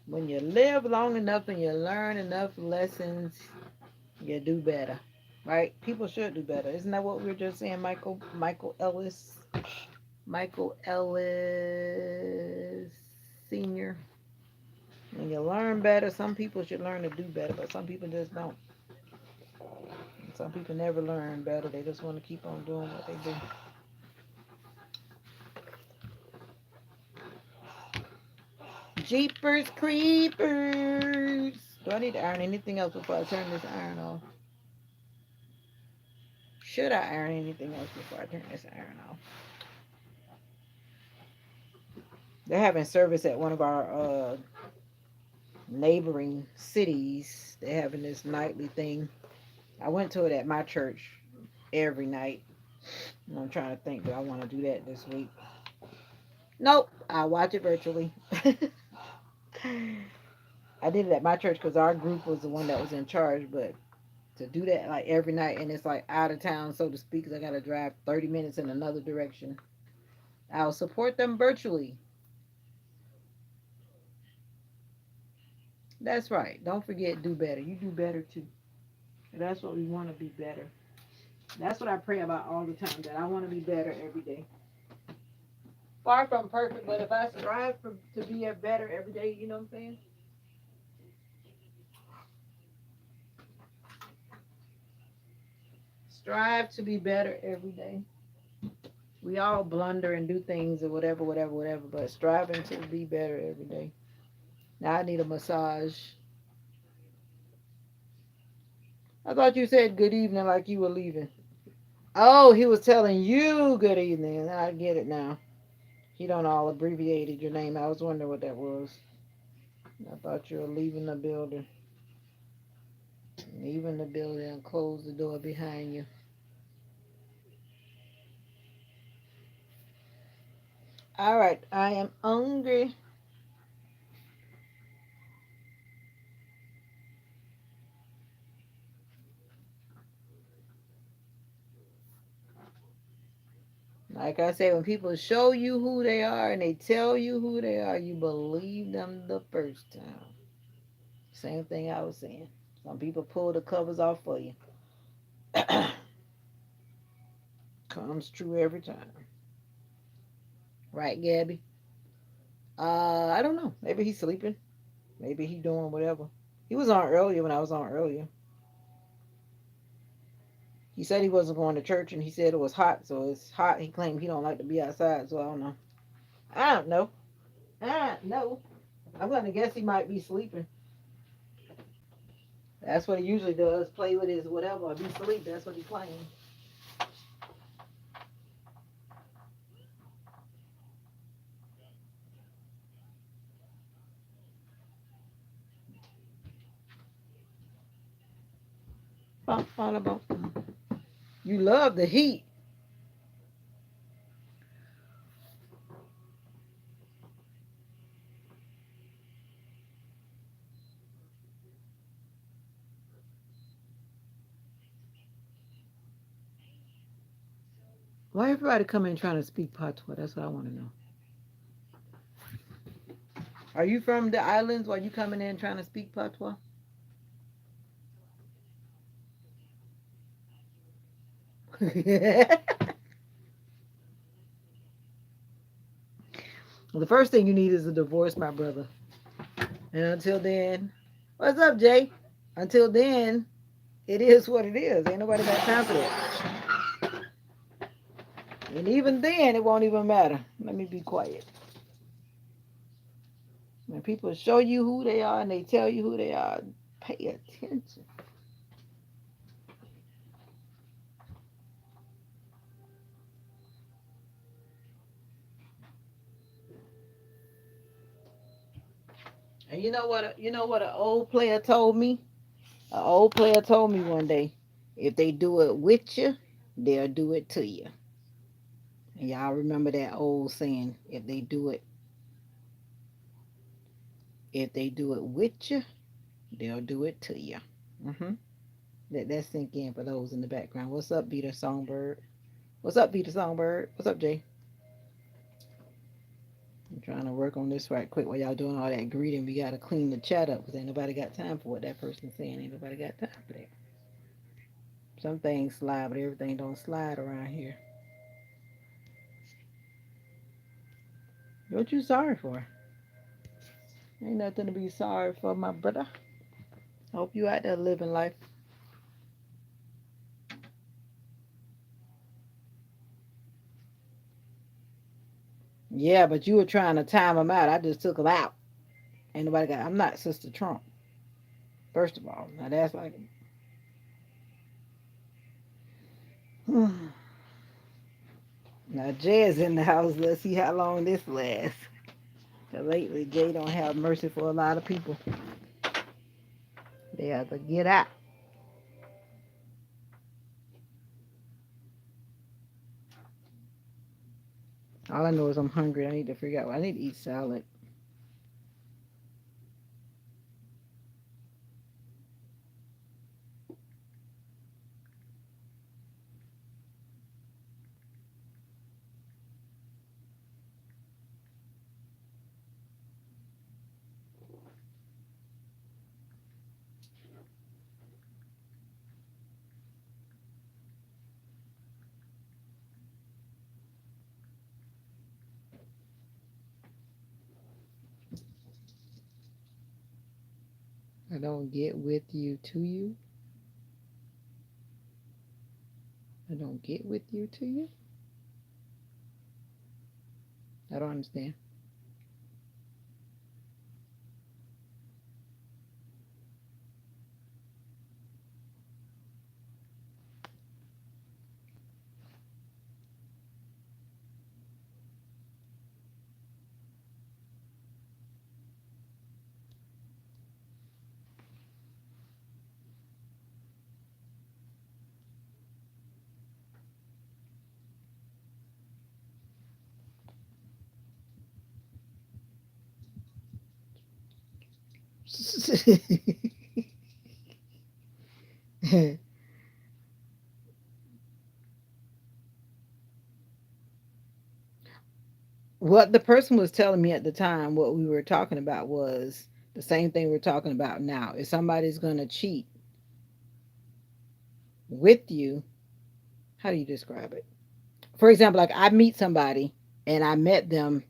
When you live long enough and you learn enough lessons, you do better. right? People should do better. Isn't that what we were just saying, Michael Ellis? Michael Ellis Senior. When you learn better, some people should learn to do better, but some people just don't. And some people never learn better. They just want to keep on doing what they do. Jeepers creepers. Do I need to iron anything else before I turn this iron off? Should I iron anything else before I turn this iron off? They're having service at one of our neighboring cities. They're having this nightly thing. I went to it at my church every night. And I'm trying to think, do I want to do that this week? Nope, I'll watch it virtually. I did it at my church because our group was the one that was in charge, but to do that like every night and it's like out of town, so to speak, 'cause I got to drive 30 minutes in another direction. I'll support them virtually. That's right. Don't forget, do better. You do better too. That's what we want to be better. That's what I pray about all the time, that I want to be better every day. Far from perfect, but if I strive to be a better every day, you know what I'm saying? Strive to be better every day. We all blunder and do things or whatever, whatever, whatever, but striving to be better every day. Now I need a massage. I thought you said good evening like you were leaving. Oh, he was telling you good evening. I get it now. He don't all abbreviated your name. I was wondering what that was. I thought you were leaving the building. Leaving the building and close the door behind you. All right, I am hungry. Like I said, when people show you who they are and they tell you who they are, you believe them the first time. Same thing I was saying. Some people pull the covers off for you. Comes true every time. Right, Gabby? I don't know. Maybe he's sleeping. Maybe he doing whatever. He was on earlier when I was on earlier. He said he wasn't going to church and he said it was hot, so it's hot. He claimed he don't like to be outside, so I don't know. I don't know. I don't know. I'm gonna guess he might be sleeping. That's what he usually does. Play with his whatever or be asleep. That's what he's playing. You love the heat. Why everybody come in trying to speak patois? That's what I want to know. Are you from the islands? Why you coming in trying to speak patois? The first thing you need is a divorce, my brother. And until then, what's up, Jay? Until then, it is what it is. Ain't nobody got time for that. And even then, it won't even matter. Let me be quiet. When people show you who they are and they tell you who they are, pay attention. And you know what? You know what an old player told me. An old player told me one day, if they do it with you, they'll do it to you. And y'all remember that old saying, if they do it with you, they'll do it to you. Mm-hmm. Let that sink in for those in the background. What's up, Veda-Song Bird? What's up, Veda-Song Bird? What's up, Jay? I'm trying to work on this right quick while y'all doing all that greeting. We gotta clean the chat up because ain't nobody got time for what that person's saying. Ain't nobody got time for that. Some things slide, but everything don't slide around here. What you sorry for? Ain't nothing to be sorry for, my brother. Hope you out there living life. Yeah, but you were trying to time them out. I just took them out. Ain't nobody got. I'm not Sister Trump. First of all, now that's like. Now Jay's in the house. Let's see how long this lasts. 'Cause lately Jay don't have mercy for a lot of people. They have to get out. All I know is I'm hungry. I need to figure out. I need to eat salad. I don't get with you to you. I don't get with you to you. I don't understand. What the person was telling me at the time, what we were talking about was the same thing we're talking about now. If somebody's going to cheat with you, how do you describe it? For example, like I meet somebody and I met them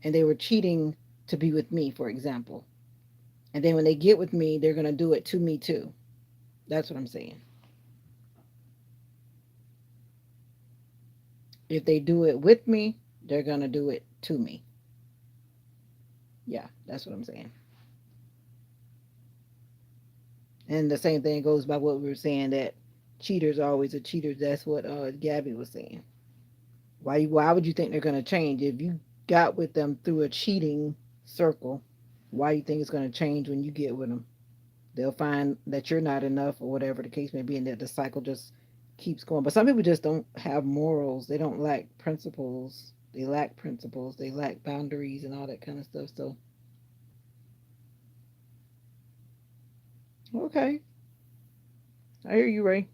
and they were cheating to be with me, for example. And then when they get with me, they're going to do it to me too. That's what I'm saying. If they do it with me, they're going to do it to me. Yeah, that's what I'm saying. And the same thing goes by what we were saying that cheaters are always a cheater. That's what Gabby was saying. Why would you think they're gonna change if you got with them through a cheating circle? Why do you think it's gonna change when you get with them? They'll find that you're not enough or whatever the case may be, and that the cycle just keeps going. But some people just don't have morals. They don't lack principles. They lack principles. They lack boundaries and all that kind of stuff. So okay, I hear you, Ray.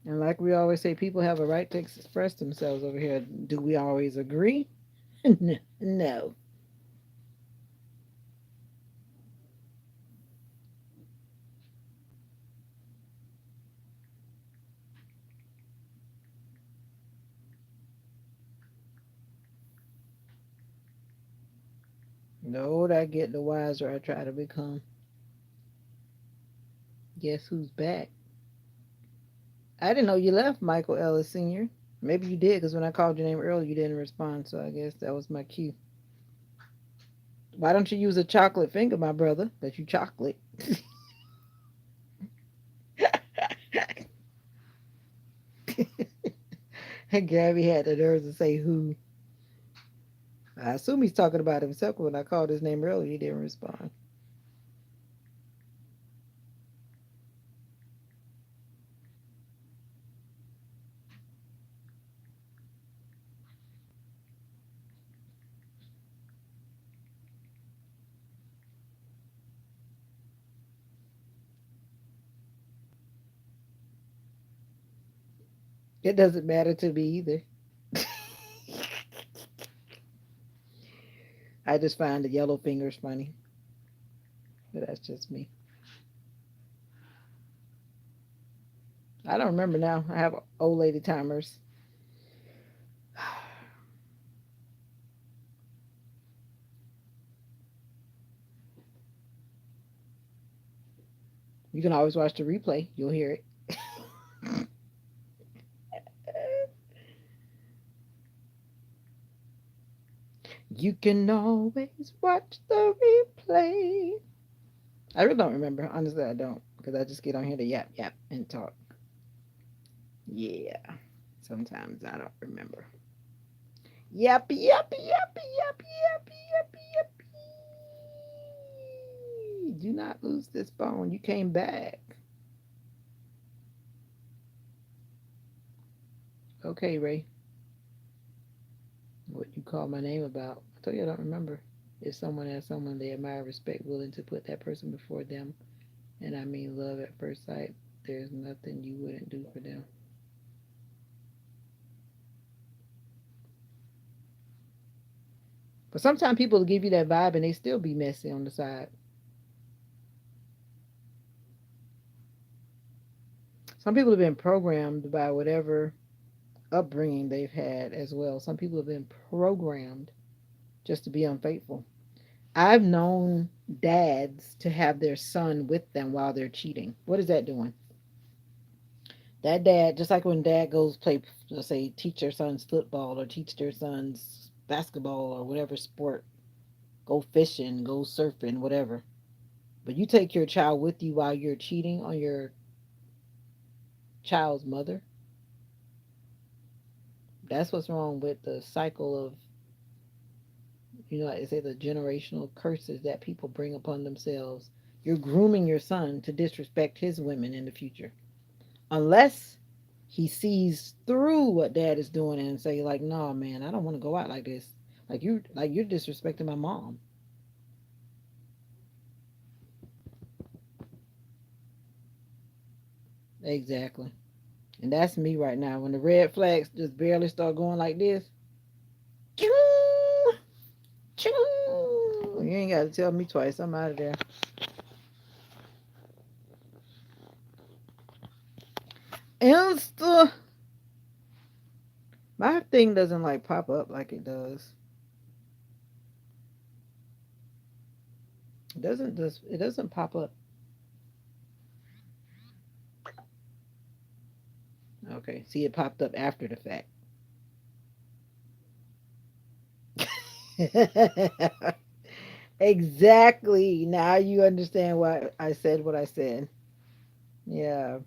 And like we always say, people have a right to express themselves over here. Do we always agree? No. The older I get, the wiser I try to become. Guess who's back? I didn't know you left, Michael Ellis Sr. Maybe you did, because when I called your name earlier, you didn't respond, so I guess that was my cue. Why don't you use a chocolate finger, my brother, that you chocolate? And Gabby had the nerve to say who. I assume he's talking about himself. When I called his name earlier, he didn't respond. It doesn't matter to me either. I just find the yellow fingers funny, but that's just me. I don't remember now. I have old lady timers. You can always watch the replay. You'll hear it. You can always watch the replay. I really don't remember. Honestly, I don't. Because I just get on here to yap, yap, and talk. Yeah. Sometimes I don't remember. Yap, yap, yap, yap, yap, yap, yap. Do not lose this phone. You came back. Okay, Ray. What you call my name about? I told you I don't remember. If someone has someone they admire, respect, willing to put that person before them, and I mean love at first sight, there's nothing you wouldn't do for them. But sometimes people will give you that vibe and they still be messy on the side. Some people have been programmed by whatever upbringing they've had as well. Some people have been programmed just to be unfaithful. I've known dads to have their son with them while they're cheating. What is that doing? That dad, just like when dad goes play, let's say, teach their sons football or teach their sons basketball or whatever sport, go fishing, go surfing, whatever. But you take your child with you while you're cheating on your child's mother. That's what's wrong with the cycle of, like they say, the generational curses that people bring upon themselves. You're grooming your son to disrespect his women in the future. Unless he sees through what dad is doing and say, like, no, man, I don't want to go out like this. You're disrespecting my mom. Exactly. And that's me right now. When the red flags just barely start going like this, choo, choo, you ain't got to tell me twice. I'm out of there. Insta. My thing doesn't like pop up like it does. It doesn't pop up. Okay. See, it popped up after the fact. Exactly. Now you understand why I said what I said. Yeah.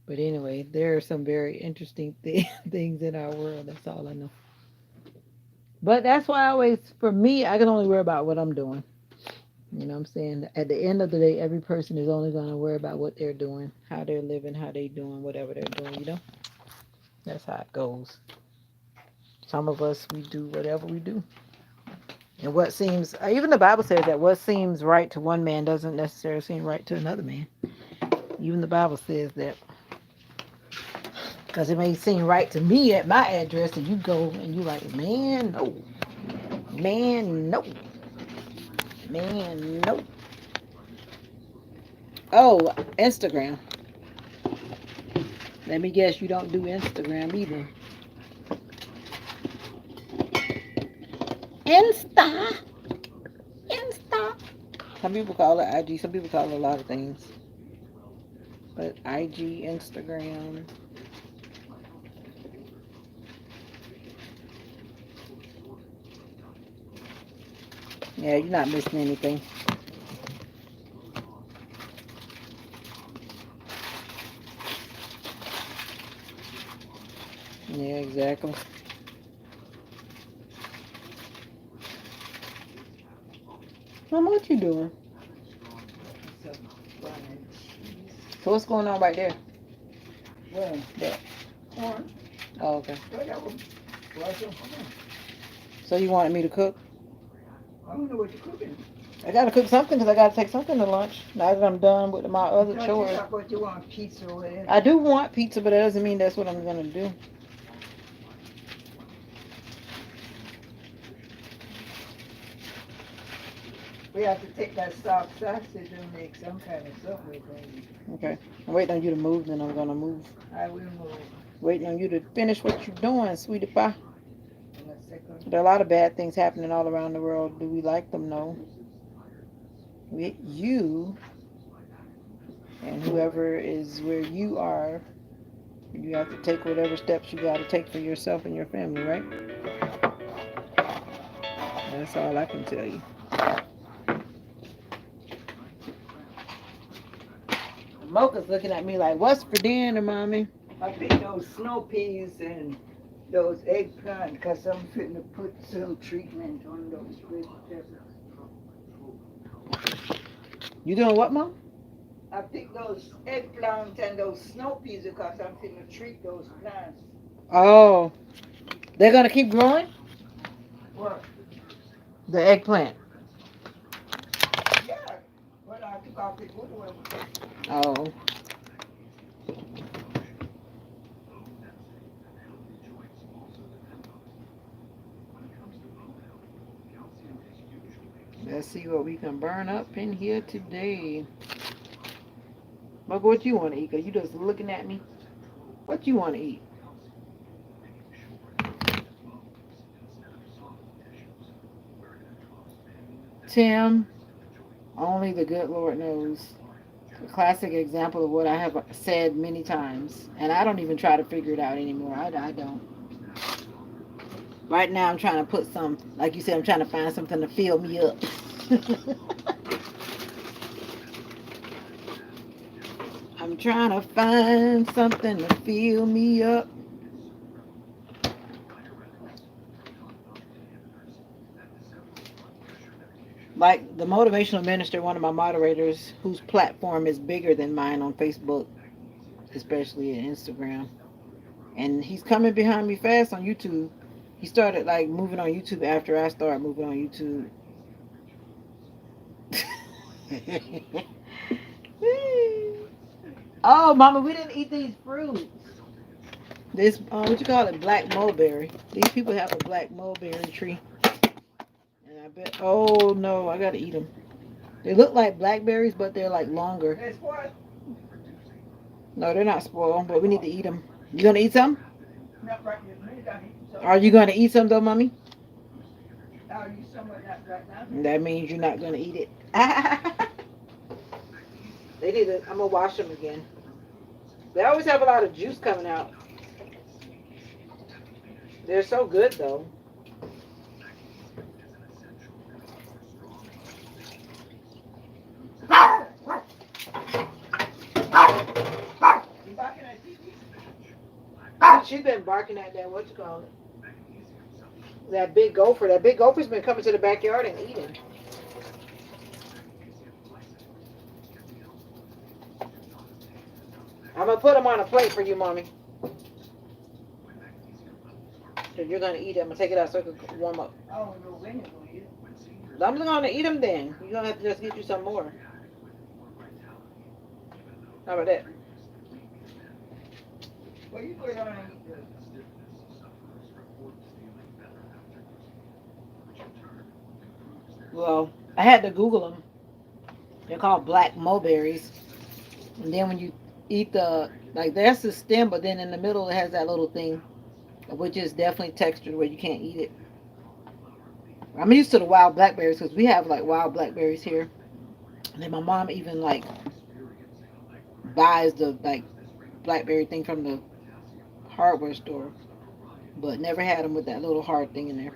But anyway, there are some very interesting things in our world. That's all I know. But that's why I always, for me, I can only worry about what I'm doing. You know what I'm saying? At the end of the day, every person is only going to worry about what they're doing, how they're living, how they're doing, whatever they're doing. That's how it goes. Some of us, we do whatever we do. And what seems, even the Bible says that what seems right to one man doesn't necessarily seem right to another man. Even the Bible says that. Because it may seem right to me at my address, and you go and you like, man, no. Man, no. Man, no. Oh, Instagram. Let me guess you don't do Instagram either. Insta. Insta. Some people call it IG. Some people call it a lot of things. But IG, Instagram. Yeah, you're not missing anything. Yeah, exactly. Mom, what you doing? So what's going on right there? Where? There. Oh, okay. So you wanted me to cook? don't know what you're cooking. I gotta cook something because I gotta take something to lunch. Now that I'm done with my I other thought you chores. talked about you want pizza or I whatever. do want pizza, but that doesn't mean that's what I'm gonna do. We have to take that soft sausage and make some kind of Subway thing. Okay. I'm waiting on you to move, then I'm gonna move. I will move Waiting on you to finish what you're doing, sweetie pie. in a second. There are a lot of bad things happening all around the world. Do we like them? No. You and whoever is where you are, you have to take whatever steps you got to take for yourself and your family, right? That's all I can tell you. Mocha's looking at me like, "What's for dinner, mommy?" I picked those snow peas and those eggplant because I'm fitting to put some treatment on those vegetables. You doing what, mom? I picked those eggplant and those snow peas because I'm fitting to treat those plants. Oh, they're gonna keep growing What? the eggplant. Yeah. Well, I took off the good one. Oh, let's see what we can burn up in here today. Mocha, what you want to eat? Cause you just looking at me. What you want to eat? Tim, only the good Lord knows. A classic example of what I have said many times. And I don't even try to figure it out anymore. I don't. Right now, I'm trying to put some, like you said, I'm trying to find something to fill me up. I'm trying to find something to fill me up. Like the motivational minister, one of my moderators, whose platform is bigger than mine on Facebook, especially in Instagram. And he's coming behind me fast on YouTube. He started like moving on YouTube after I started moving on YouTube. Oh, Mama, we didn't eat these fruits. This, what you call it, black mulberry. These people have a black mulberry tree, and I bet. Oh no, I gotta eat them. They look like blackberries, but they're like longer. That's what? No, they're not spoiled, but we need to eat them. You gonna eat some? Not right this minute. I need some. Are you gonna eat some though, Mommy? I'll use some of that right now. That means you're not gonna eat it. They need to. I'm gonna wash them again. They always have a lot of juice coming out. They're so good though. You barking at TV? She's been barking at that. What you call it? That big gopher. That big gopher's been coming to the backyard and eating. I'm gonna put them on a plate for you, Mommy. Cause you're gonna eat it. I'm gonna take it out so it can warm up. I don't know when you're going to eat it. I'm gonna eat them then. You're gonna have to just get you some more. How about that? Well, you go down and eat this. Well, I had to Google them. They're called black mulberries. And then when you eat the, like, that's the stem, but then in the middle it has that little thing, which is definitely textured where you can't eat it. I'm used to the wild blackberries because we have like wild blackberries here. And then my mom even like buys the like blackberry thing from the hardware store, but never had them with that little hard thing in there.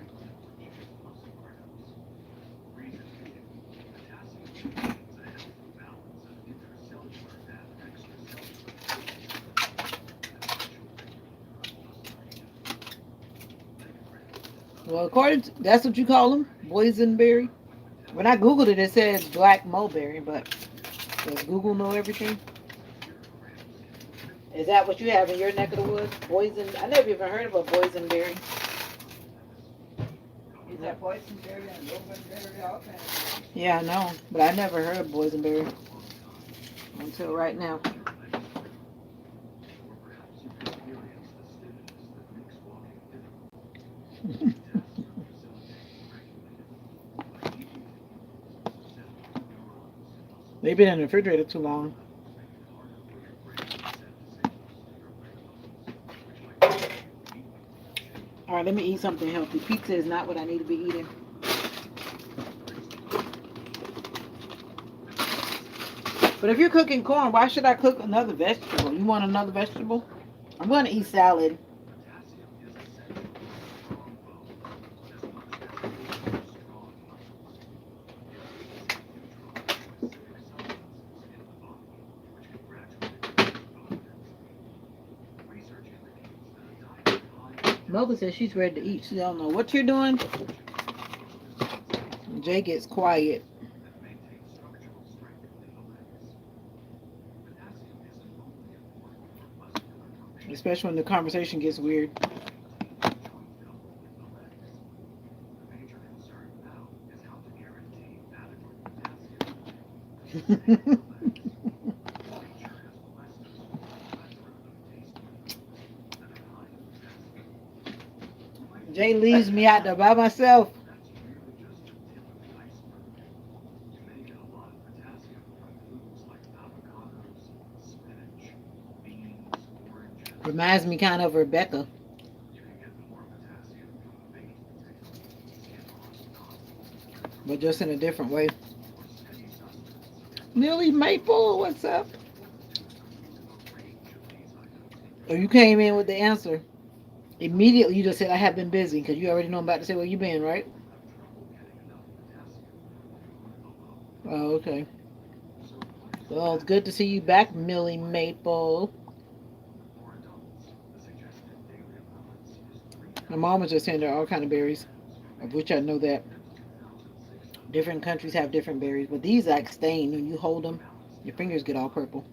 Well, according to, that's what you call them, boysenberry. When I googled it, it says black mulberry, but does Google know everything? Is that what you have in your neck of the woods? Boysen? I never even heard of a boysenberry. Is got boysenberry and loganberry, all kinds of. Yeah, I know, but I never heard of boysenberry until right now. They've been in the refrigerator too long. All right, let me eat something healthy. Pizza is not what I need to be eating. But if you're cooking corn, why should I cook another vegetable? You want another vegetable? I'm going to eat salad. Mother says she's ready to eat. She don't know what you're doing. Jay gets quiet, especially when the conversation gets weird. Jay leaves me out there by myself. Reminds me kind of Rebecca, but just in a different way. Millie Maple, what's up? Oh, you came in with the answer. Immediately you just said, I have been busy, because you already know I'm about to say where you been, right? Oh, okay. Well, it's good to see you back, Millie Maple. My mom was just saying there are all kind of berries, of which I know that different countries have different berries, but these like stain when you hold them, your fingers get all purple.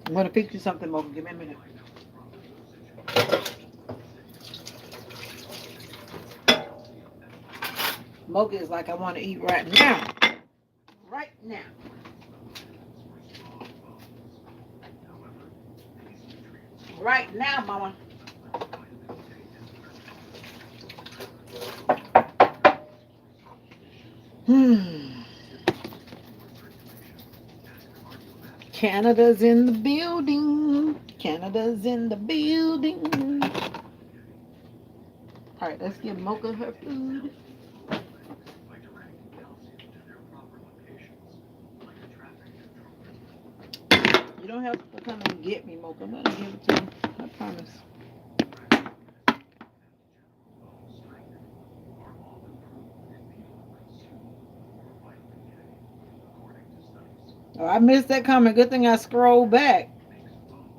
I'm gonna fix you something, Mocha. Give me a minute. Mocha is like I want to eat right now, right now. Right now, Mama. Hmm. Canada's in the building. Canada's in the building. All right, let's give Mocha her food. You don't have to come and get me, Mocha. I'm gonna give it to you. I promise. Oh, I missed that comment. Good thing I scrolled back.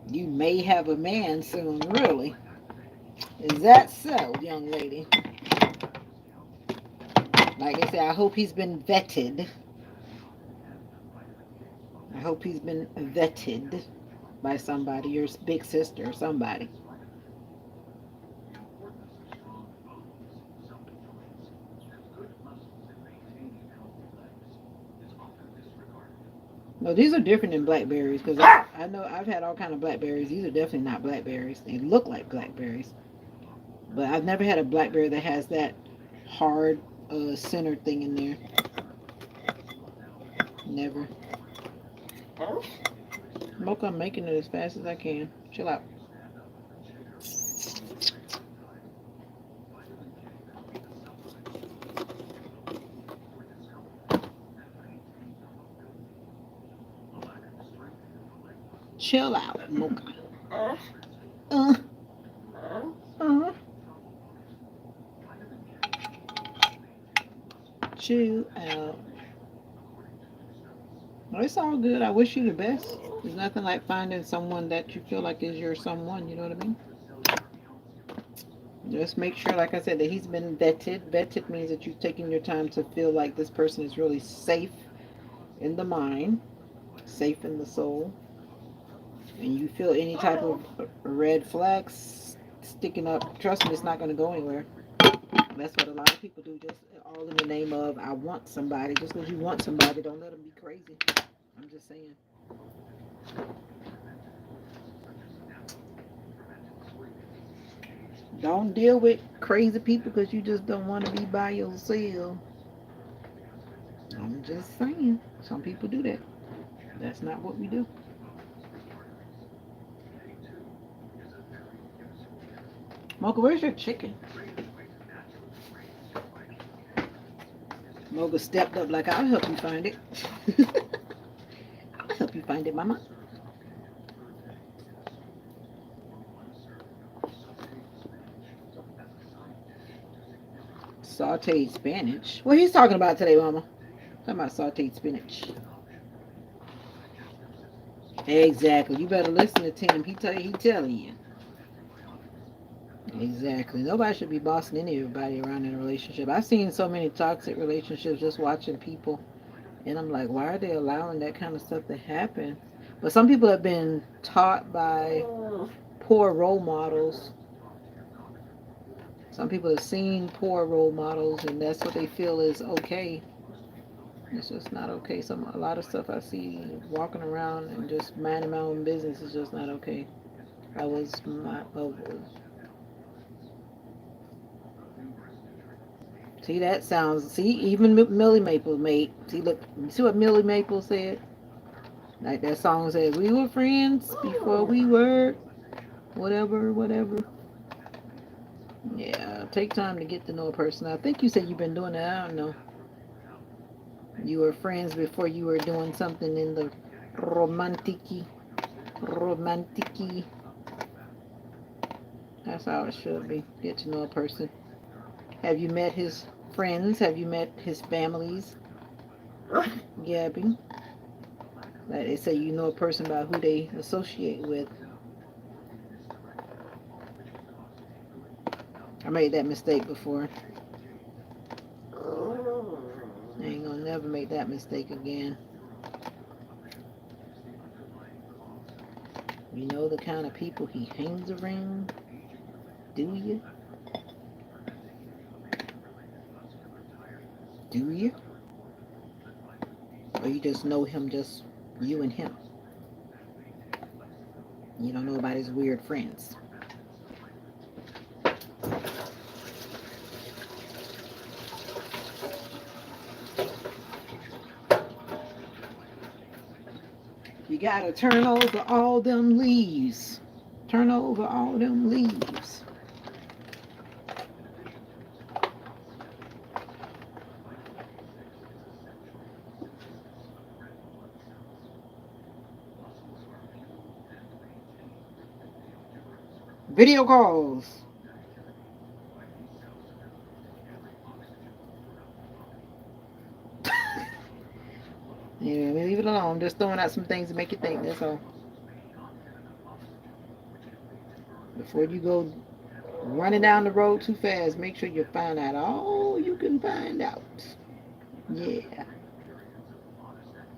You may have a man soon, really. Is that so, young lady? Like I said, I hope he's been vetted. I hope he's been vetted by somebody, your big sister or somebody. No, these are different than blackberries because I know I've had all kind of blackberries. These are definitely not blackberries. They look like blackberries, but I've never had a blackberry that has that hard center thing in there. Never. Mocha, I'm making it as fast as I can. Chill out. Chill out, Mocha. Uh, uh, chill out. No, it's all good. I wish you the best. There's nothing like finding someone that you feel like is your someone. You know what I mean? Just make sure, like I said, that he's been vetted. Vetted means that you've taken your time to feel like this person is really safe in the mind. safe in the soul, and you feel any type of red flags sticking up, trust me, it's not going to go anywhere. That's what a lot of people do, just all in the name of I want somebody. Just because you want somebody, don't let them be crazy. I'm just saying. Don't deal with crazy people because you just don't want to be by yourself. I'm just saying. Some people do that. That's not what we do. Mocha, where's your chicken? Mocha stepped up like I'll help you find it. I'll help you find it, mama. Sauteed spinach. What he's talking about today, mama? Talking about sauteed spinach. Exactly. You better listen to Tim. He telling you. Exactly. Nobody should be bossing anybody around in a relationship. I've seen so many toxic relationships just watching people, and I'm like, why are they allowing that kind of stuff to happen? But some people have been taught by poor role models. Some people have seen poor role models, and that's what they feel is okay. It's just not okay. A lot of stuff I see walking around and just minding my own business is just not okay. I was my See that sounds. See even Millie Maple made. See look. See what Millie Maple said. Like that song says, we were friends before we were whatever, whatever. Yeah, take time to get to know a person. I think you said you've been doing that. I don't know. You were friends before you were doing something in the romanticy. That's how it should be. Get to know a person. Have you met his friends? Have you met his families? Gabby. Like they say, you know a person by who they associate with. I made that mistake before. I ain't gonna never make that mistake again. You know the kind of people he hangs around? Do you? Do you? Or you just know him, just you and him? You don't know about his weird friends. You gotta turn over all them leaves. Turn over all them leaves. Video calls. Yeah, leave it alone. Just throwing out some things to make you think. That's all. Before you go running down the road too fast, make sure you find out all you can find out. Yeah.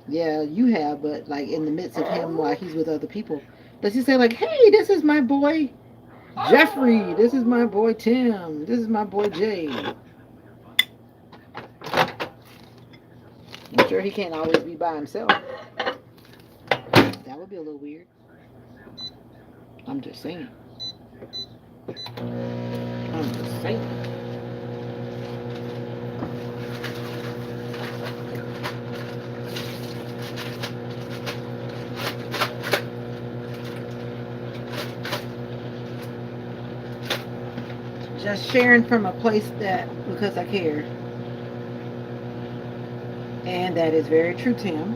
Yeah, you have, but like in the midst of him while he's with other people, does he say like, "Hey, this is my boy Jeffrey. This is my boy Tim. This is my boy Jay." I'm sure he can't always be by himself. That would be a little weird. I'm just saying. I'm just saying. Just sharing from a place that because I care, and that is very true, Tim.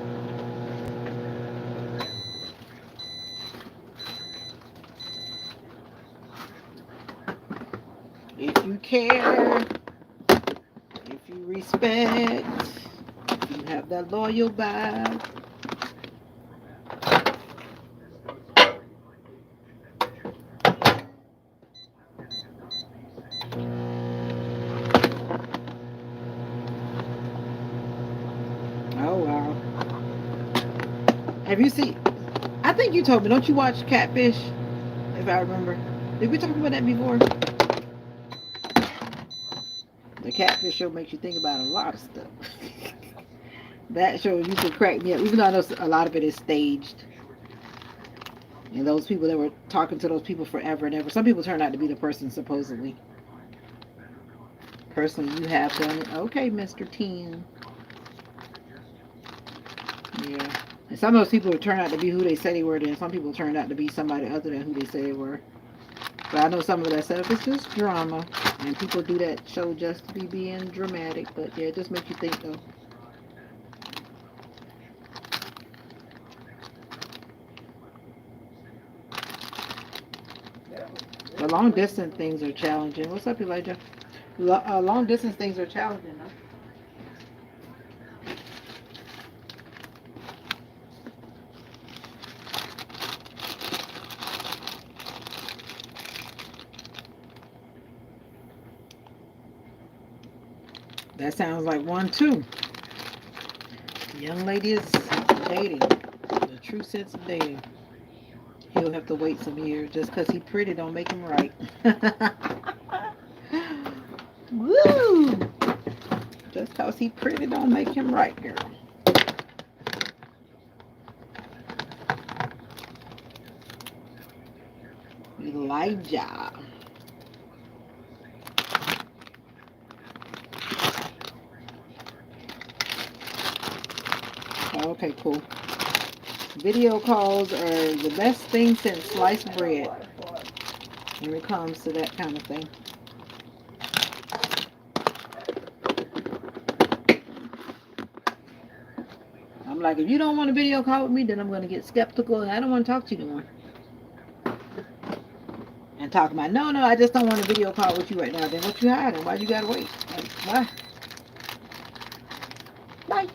If you care, if you respect, if you have that loyal vibe. Oh wow. Have you seen? I think you told me. Don't you watch Catfish? If I remember. Did we talk about that before? The Catfish show makes you think about a lot of stuff. That show used to crack me up, even though I know a lot of it is staged. And those people that were talking to those people forever and ever. Some people turn out to be the person supposedly. Personally, you have done it. Okay, Mr. Teen. Yeah. And some of those people turn out to be who they say they were, then some people turned out to be somebody other than who they say they were. But I know some of that stuff is just drama. And people do that show just to be being dramatic. But yeah, it just makes you think though. The long distance things are challenging. What's up, Elijah? Long distance things are challenging though. That sounds like one too. The young lady is dating. The true sense of dating. He'll have to wait some years just because he pretty don't make him right. Woo! Just because he pretty don't make him right, girl. Elijah. Okay, cool. Video calls are the best thing since sliced bread when it comes to that kind of thing. I'm like, if you don't want a video call with me, then I'm going to get skeptical and I don't want to talk to you anymore. And talk about, no, I just don't want a video call with you right now. Then what you hiding? Why you got to wait? Like, why? Why?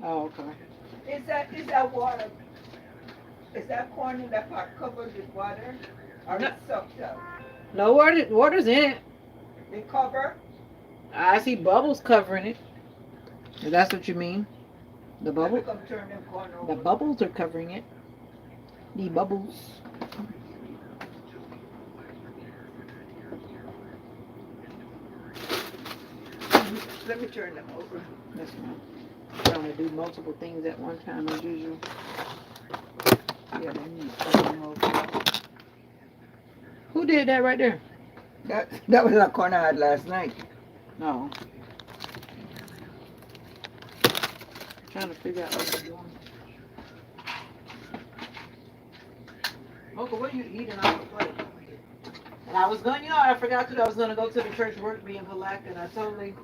Oh, okay. Is that water? Is that corn in that pot covered with water, or No, it's soaked up? no water's in it. They cover. I see bubbles covering it. If that's what you mean. The Let me bubble, come turn them corn the over. bubbles are covering it. The bubbles. Let me turn them over. That's fine. Trying to do multiple things at one time as usual. Yeah, let me turn them over. Who did that right there? That was a corn I had last night. No. Trying to figure out what you're doing. Mocha, what are you eating off the plate? And I was going, I forgot to. I was going to go to the church work me in Palatka, and I totally,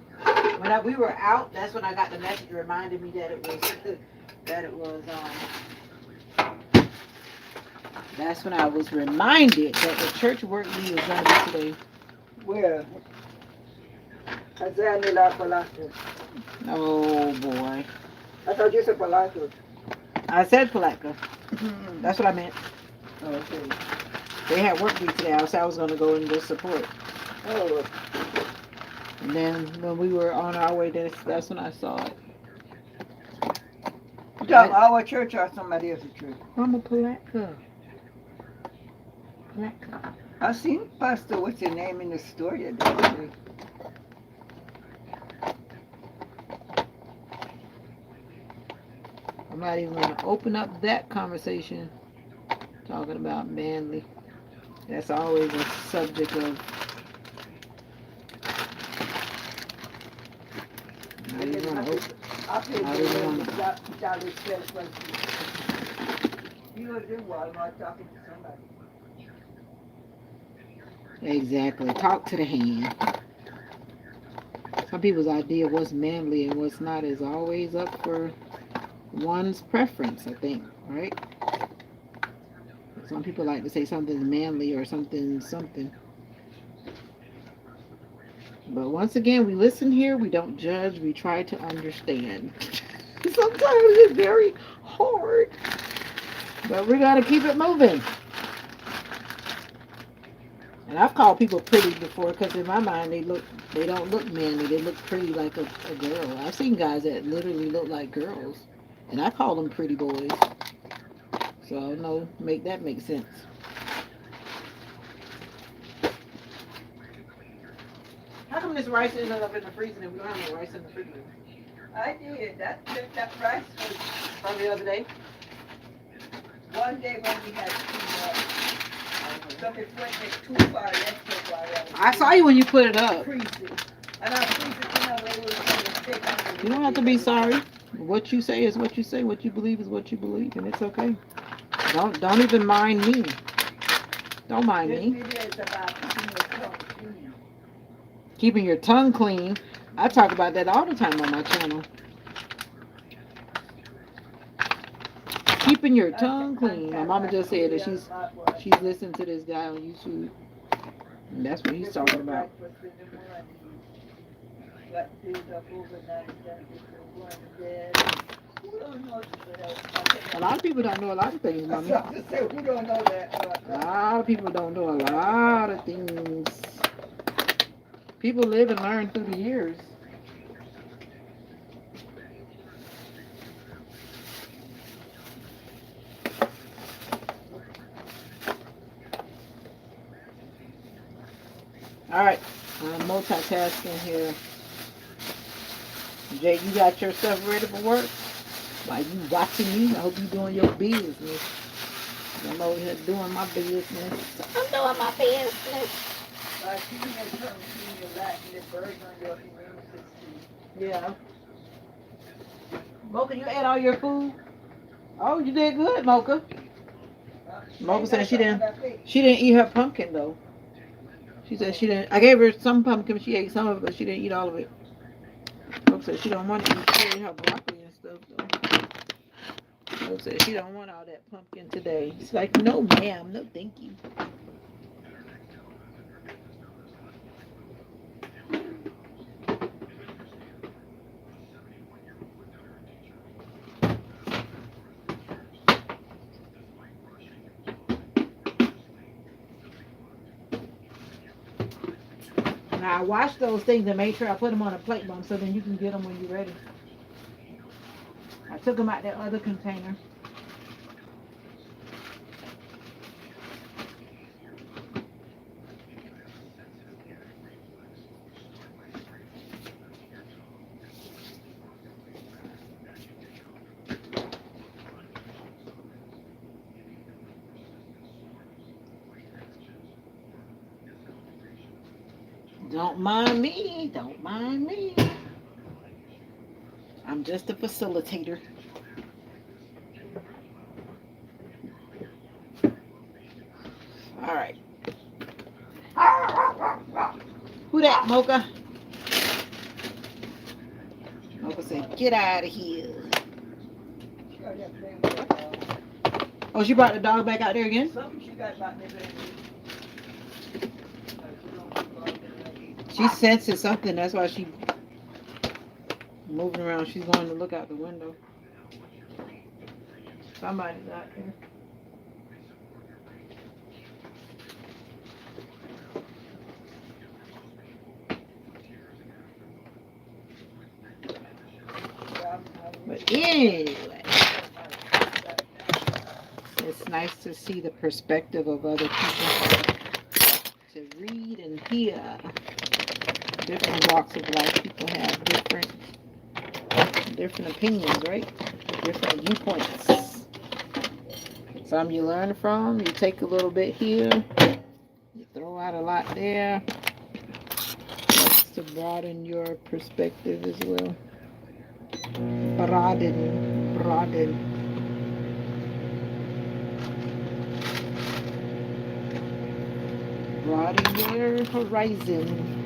we were out, that's when I got the message reminding me that it was, that it was, that's when I was reminded that the church work me was going to be today. Where? Isaiah nila Palacios. Oh boy. I thought you said Palacios. I said Palatka. That's what I meant. Okay. They had work week today. I said I was going to go and just support. Oh, And then when we were on our way, that's when I saw it. Down our church or somebody else's church? I'm a Palatka. Palatka. I seen Pastor, what's your name, in the store the other day. I'm not even going to open up that conversation talking about manly. That's always a subject of. Not even going to open. I paid Not even the gonna- dollar salesperson. You was in Walmart talking to somebody. Exactly. Talk to the hand. Some people's idea of what's manly and what's not is always up for one's preference, I think, right? Some people like to say something's manly or something. But once again, we listen here, we don't judge, we try to understand. Sometimes it's very hard, but we gotta keep it moving. And I've called people pretty before because in my mind they don't look manly. They look pretty like a girl. I've seen guys that literally look like girls, and I call them pretty boys. So no, make that make sense. How come this rice ended up in the freezer and we don't have no rice in the freezer? I did. That rice was From the other day? one day when we had too much. So if it went too far, that's why I saw you when you put it up. freeze it. And I freeze it in a way where it's going to stick on. You don't have to be sorry. What you say is what you say. What you believe is what you believe, and it's okay. Don't even mind me. Don't mind This me. video is about keeping your tongue clean. Keeping your tongue clean. I talk about that all the time on my channel. Keeping your tongue clean. My mama just said that she's listening to this guy on YouTube, and that's what he's talking about. A lot of people don't know a lot of things, mommy. A lot of people don't know a lot of things. People live and learn through the years. All right, I'm multitasking here. Jay, you got your stuff ready for work? While you watching me, I hope you doing your business. I'm over here doing my business. I'm doing my business. Yeah. Mocha, you ate all your food? Oh, you did good, Mocha. Mocha said she didn't eat her pumpkin though. She said she didn't. I gave her some pumpkin. She ate some of it, but she didn't eat all of it. Mocha said she don't want to eat. She ate her broccoli and stuff though. Mocha said she don't want all that pumpkin today. She's like, no, ma'am, no, thank you. Now I wash those things and make sure I put them on a plate, Mom, so then you can get them when you're ready. I took them out that other container. Don't mind me. Don't mind me. I'm just a facilitator. All right. Who that, Mocha? Mocha said, get out of here. Oh, she brought the dog back out there again? She senses something. That's why she moving around. She's going to look out the window. Somebody's out there. But anyway, it's nice to see the perspective of other people, to read and hear different walks of life. People have different opinions, right? Different viewpoints. Some you learn from, you take a little bit here, you throw out a lot there. That's to broaden your perspective as well. Broaden. Broaden your horizon.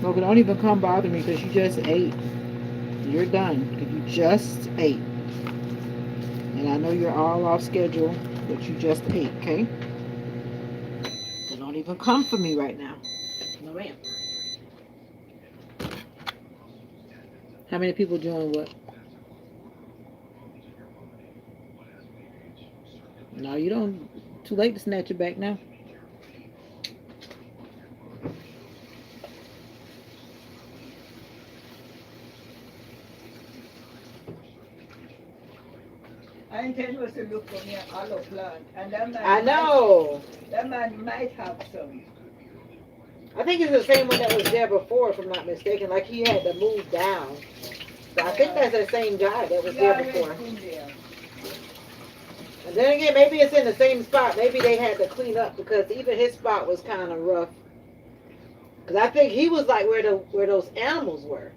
Logan, don't even come bother me because you just ate. You're done because you just ate. And I know you're all off schedule, but you just ate, okay? So don't even come for me right now. No, ma'am. How many people doing what? No, you don't. Too late to snatch it back now. I intend was to look for me an olive plant, and I know. that man might have some. I think it's the same one that was there before, if I'm not mistaken. Like he had to move down. So I think Yeah, that's the same guy that was he there always before. been there. And then again, maybe it's in the same spot. Maybe they had to clean up because even his spot was kind of rough. Because I think he was like where those animals were.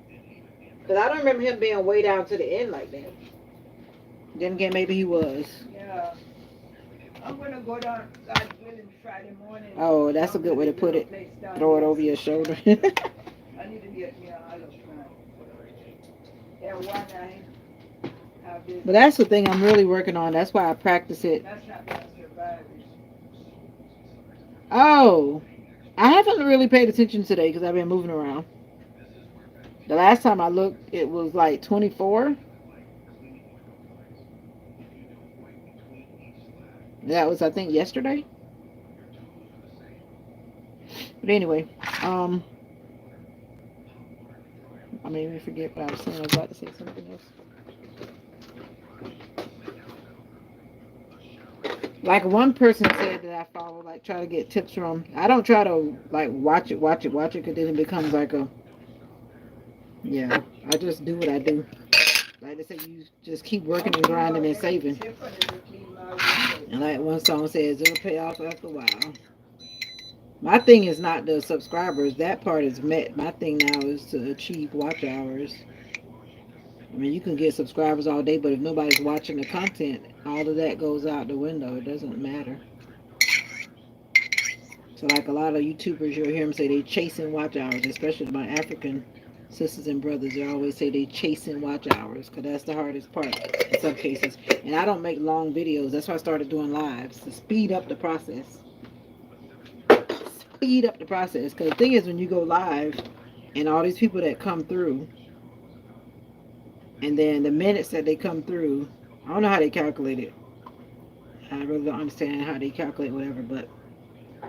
Because I don't remember him being way down to the end like that. Then again, maybe he was. Yeah. I'm gonna go down, God willing, Friday morning. Oh, that's a Down to good way the to put little it. place down Throw it there. over your shoulder. I need to get me an olive plant. Yeah, one I have this. But that's the thing I'm really working on. That's why I practice it. That's not gonna survive it. Oh, I haven't really paid attention today because I've been moving around. The last time I looked, it was like 24. That was, I think, yesterday. But anyway, um, I made me forget what I was saying. I was about to say something else. Like one person said that I follow, like try to get tips from. I don't try to like watch it, because then it becomes like a yeah. I just do what I do. Like they say, you just keep working and grinding and saving. And like one song says, it'll pay off after a while. My thing is not the subscribers. That part is met. My thing now is to achieve watch hours. I mean, you can get subscribers all day, but if nobody's watching the content, all of that goes out the window. It doesn't matter. So, like a lot of YouTubers, you'll hear them say they chasing watch hours, especially my African sisters and brothers. They always say they chasing watch hours because that's the hardest part in some cases. And I don't make long videos. That's why I started doing lives to speed up the process. Speed up the process. Because the thing is, when you go live and all these people that come through, and then the minutes that they come through, I don't know how they calculate it. I really don't understand how they calculate whatever, but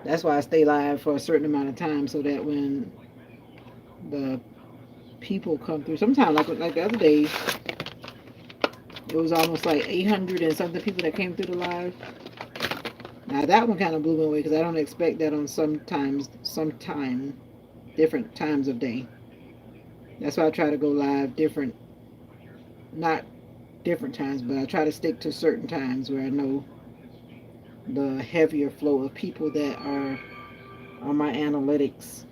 that's why I stay live for a certain amount of time so that when the people come through, sometimes like the other day, it was almost like 800 and something people that came through the live. Now that one kind of blew me away because I don't expect that on sometime different times of day. That's why I try to go live different, not different times, but I try to stick to certain times where I know the heavier flow of people that are on my analytics,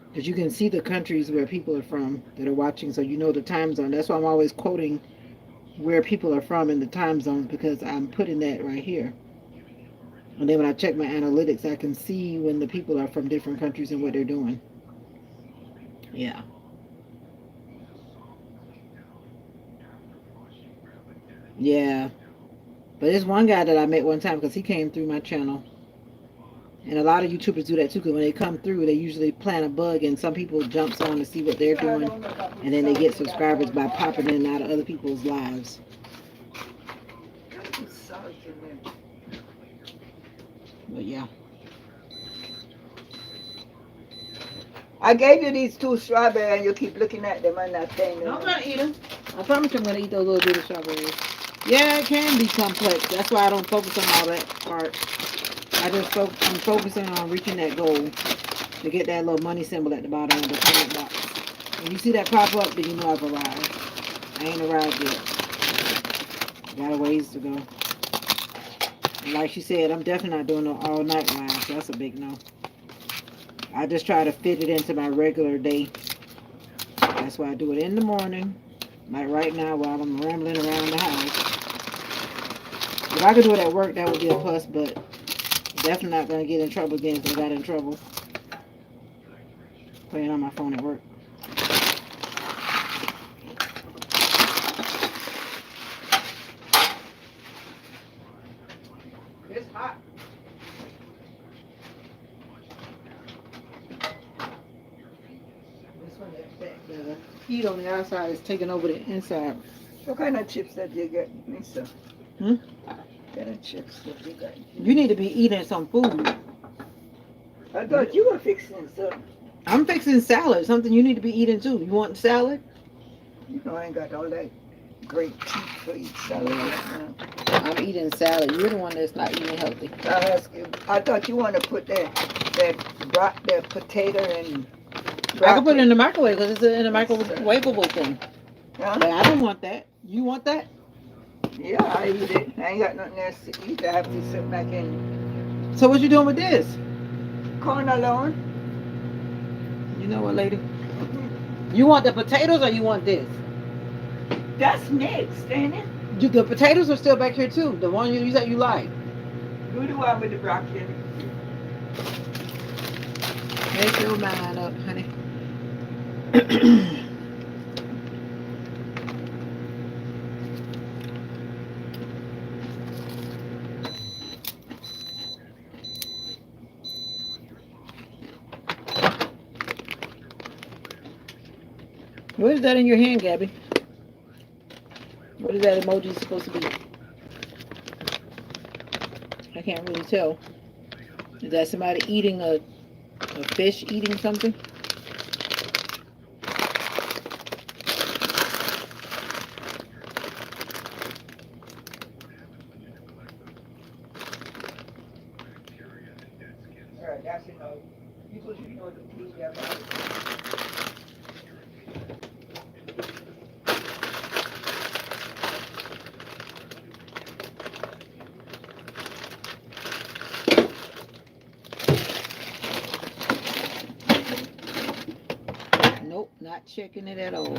because you can see the countries where people are from that are watching, so you know the time zone. That's why I'm always quoting where people are from in the time zones, because I'm putting that right here. And then when I check my analytics, I can see when the people are from different countries and what they're doing. Yeah. Yeah. But there's one guy that I met one time because he came through my channel. And a lot of YouTubers do that too, because when they come through, they usually plant a bug and some people jumps on to see what they're doing. And then they get subscribers by popping in and out of other people's lives. But yeah. I gave you these two strawberries and you keep looking at them and not saying No, I'm them. gonna eat them. I promise you I'm gonna eat those little bitty strawberries. Yeah, it can be complex. That's why I don't focus on all that part. I'm focusing on reaching that goal to get that little money symbol at the bottom of the comment box. When you see that pop up, then you know I've arrived. I ain't arrived yet. Got a ways to go. And like she said, I'm definitely not doing no all night live. So that's a big no. I just try to fit it into my regular day. That's why I do it in the morning. Like right now while I'm rambling around the house. If I could do it at work, that would be a plus, but definitely not going to get in trouble again because I got in trouble playing on my phone at work. It's hot. This one, the heat on the outside is taking over the inside. What kind of chips that you get, Mister? Hmm? Then chips that you got. You need to be eating some food. I thought you were fixing some. I'm fixing salad, something you need to be eating too. You want salad? You know I ain't got all that great teeth for eat salad Yeah, right now. I'm eating salad. You're the one that's not eating healthy. I thought you want to put that potato and I can put it broccoli. in the microwave because it's in a Yes, sir. microwavable thing. Huh? But I don't want that. You want that? Yeah, I eat it. I ain't got nothing else to eat. I have to sit back and So what you doing with this? corn alone. You know what, lady? Hmm. You want the potatoes or you want this? That's mixed, ain't it? The potatoes are still back here too. The one you said you like. Do the one with the broccoli. Make your mind up, honey. What is that in your hand, Gabby? What is that emoji supposed to be? I can't really tell. Is that somebody eating a fish eating something? All right, that's enough. People should know to clean their mouth. Nope, not checking it at all.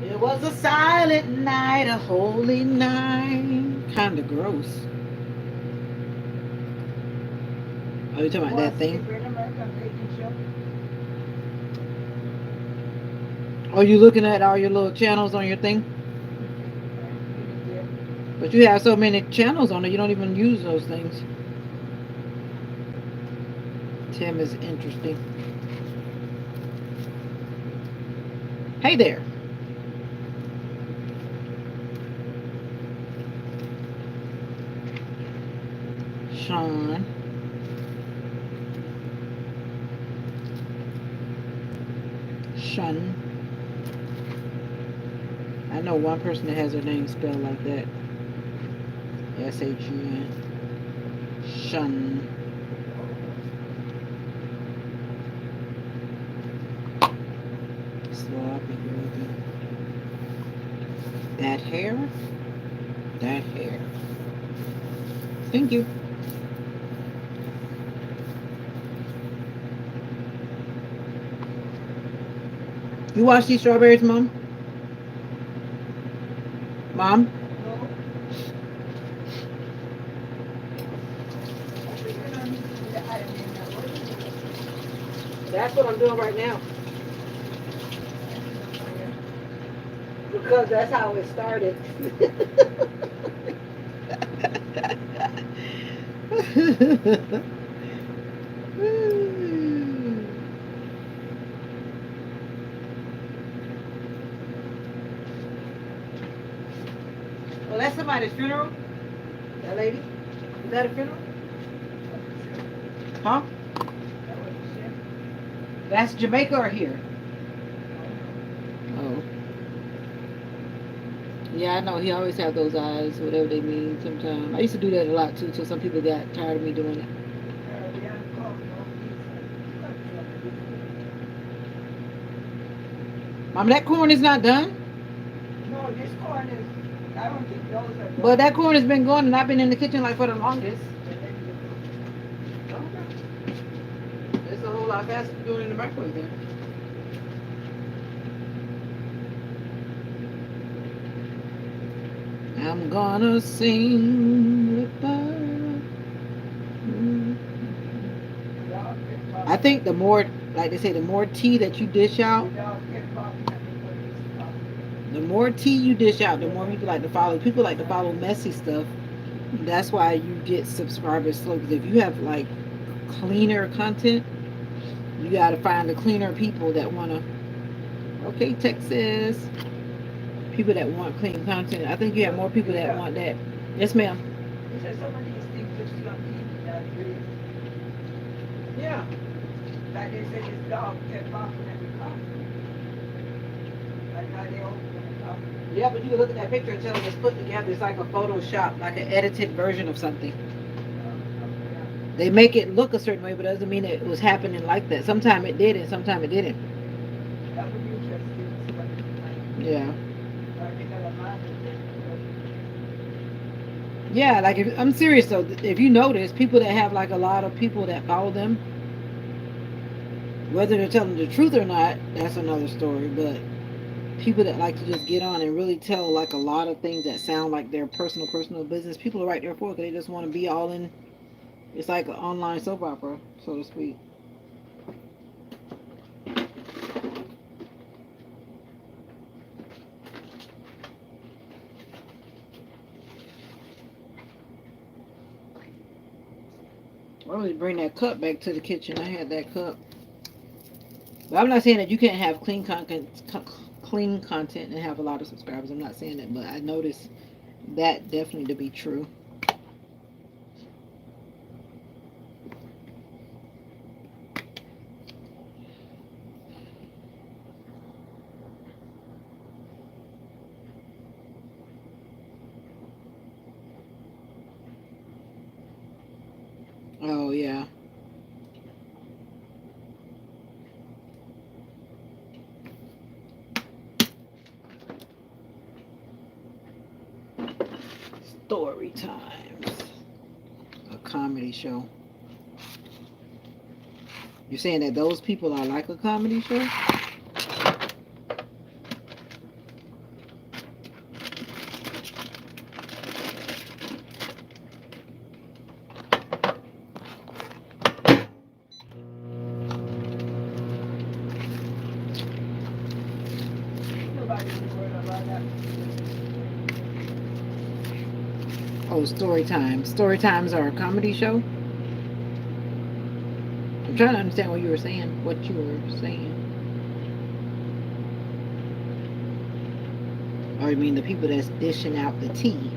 It was a silent night, a holy night. Kinda gross. Are you talking You about want that to see the thing? Great American Baking Show? Are you looking at all your little channels on your thing? I put it there. But you have so many channels on it, you don't even use those things. Tim is interesting. Hey there, Sean. Shun. I know one person that has her name spelled like that. Shun. Shun. Sloppy Grogan. That hair? That hair. Thank you. You watch these strawberries, Mom? Mom? No, I think you don't need to do the ironing now. What are you doing? That's what I'm doing right now. I ain't no fire. Because that's how it started. Well, that's somebody's funeral. That lady. Is that a funeral? What you say? Huh? That what you say? That's Jamaica or here? I don't know. Oh. Yeah, I know. He always have those eyes, whatever they mean sometimes. I used to do that a lot too, till some people got tired of me doing it. Caribbean come, no visa. What trouble you for? Mom, that corn is not done. No, this corn is, I don't think those are But done. that corn has been going and I've been in the kitchen like for the longest. They're ready to go. Okay. It's a whole lot faster to do it in the microwave then. I'm gonna sing with the. Without get I coffee think on the it. more, like they say, the more tea that you dish out, Without get coffee on it, but it's coffee. the more tea you dish out, the more people like to follow. People like to follow messy stuff. That's why you get subscribers slow. Because if you have like cleaner content, you got to find the cleaner people that want to. Okay, Texas. People that want clean content. I think you have But more people that Vita, want that. Yes, ma'am. he said some of these things you see on TV not real. Yeah. Like they said this dog kept barking at the car. Like how they open the car. Yeah, but you can look at that picture and tell them it's put together. It's like a Photoshop, like an edited version of something. Okay. They make it look a certain way, but doesn't mean it was happening like that. Sometimes it did, and sometimes it didn't. That would be interesting to see what they find. Yeah. Or they got a mind of it. Yeah, like if, I'm serious though. If you notice, people that have like a lot of people that follow them, whether they're telling the truth or not, that's another story. But people that like to just get on and really tell like a lot of things that sound like their personal business, people are right there for it because they just want to be all in. It's like an online soap opera, so to speak. I always bring that cup back to the kitchen. I had that cup. But I'm not saying that you can't have clean content and have a lot of subscribers. I'm not saying that, but I noticed that definitely to be true. Oh yeah, story times, a comedy show. You're saying that those people are like a comedy show? Nobody was worried about that. Oh, story times. Story times are a comedy show. I'm trying to understand what you were saying. What you were saying. Or you mean the people that's dishing out the tea?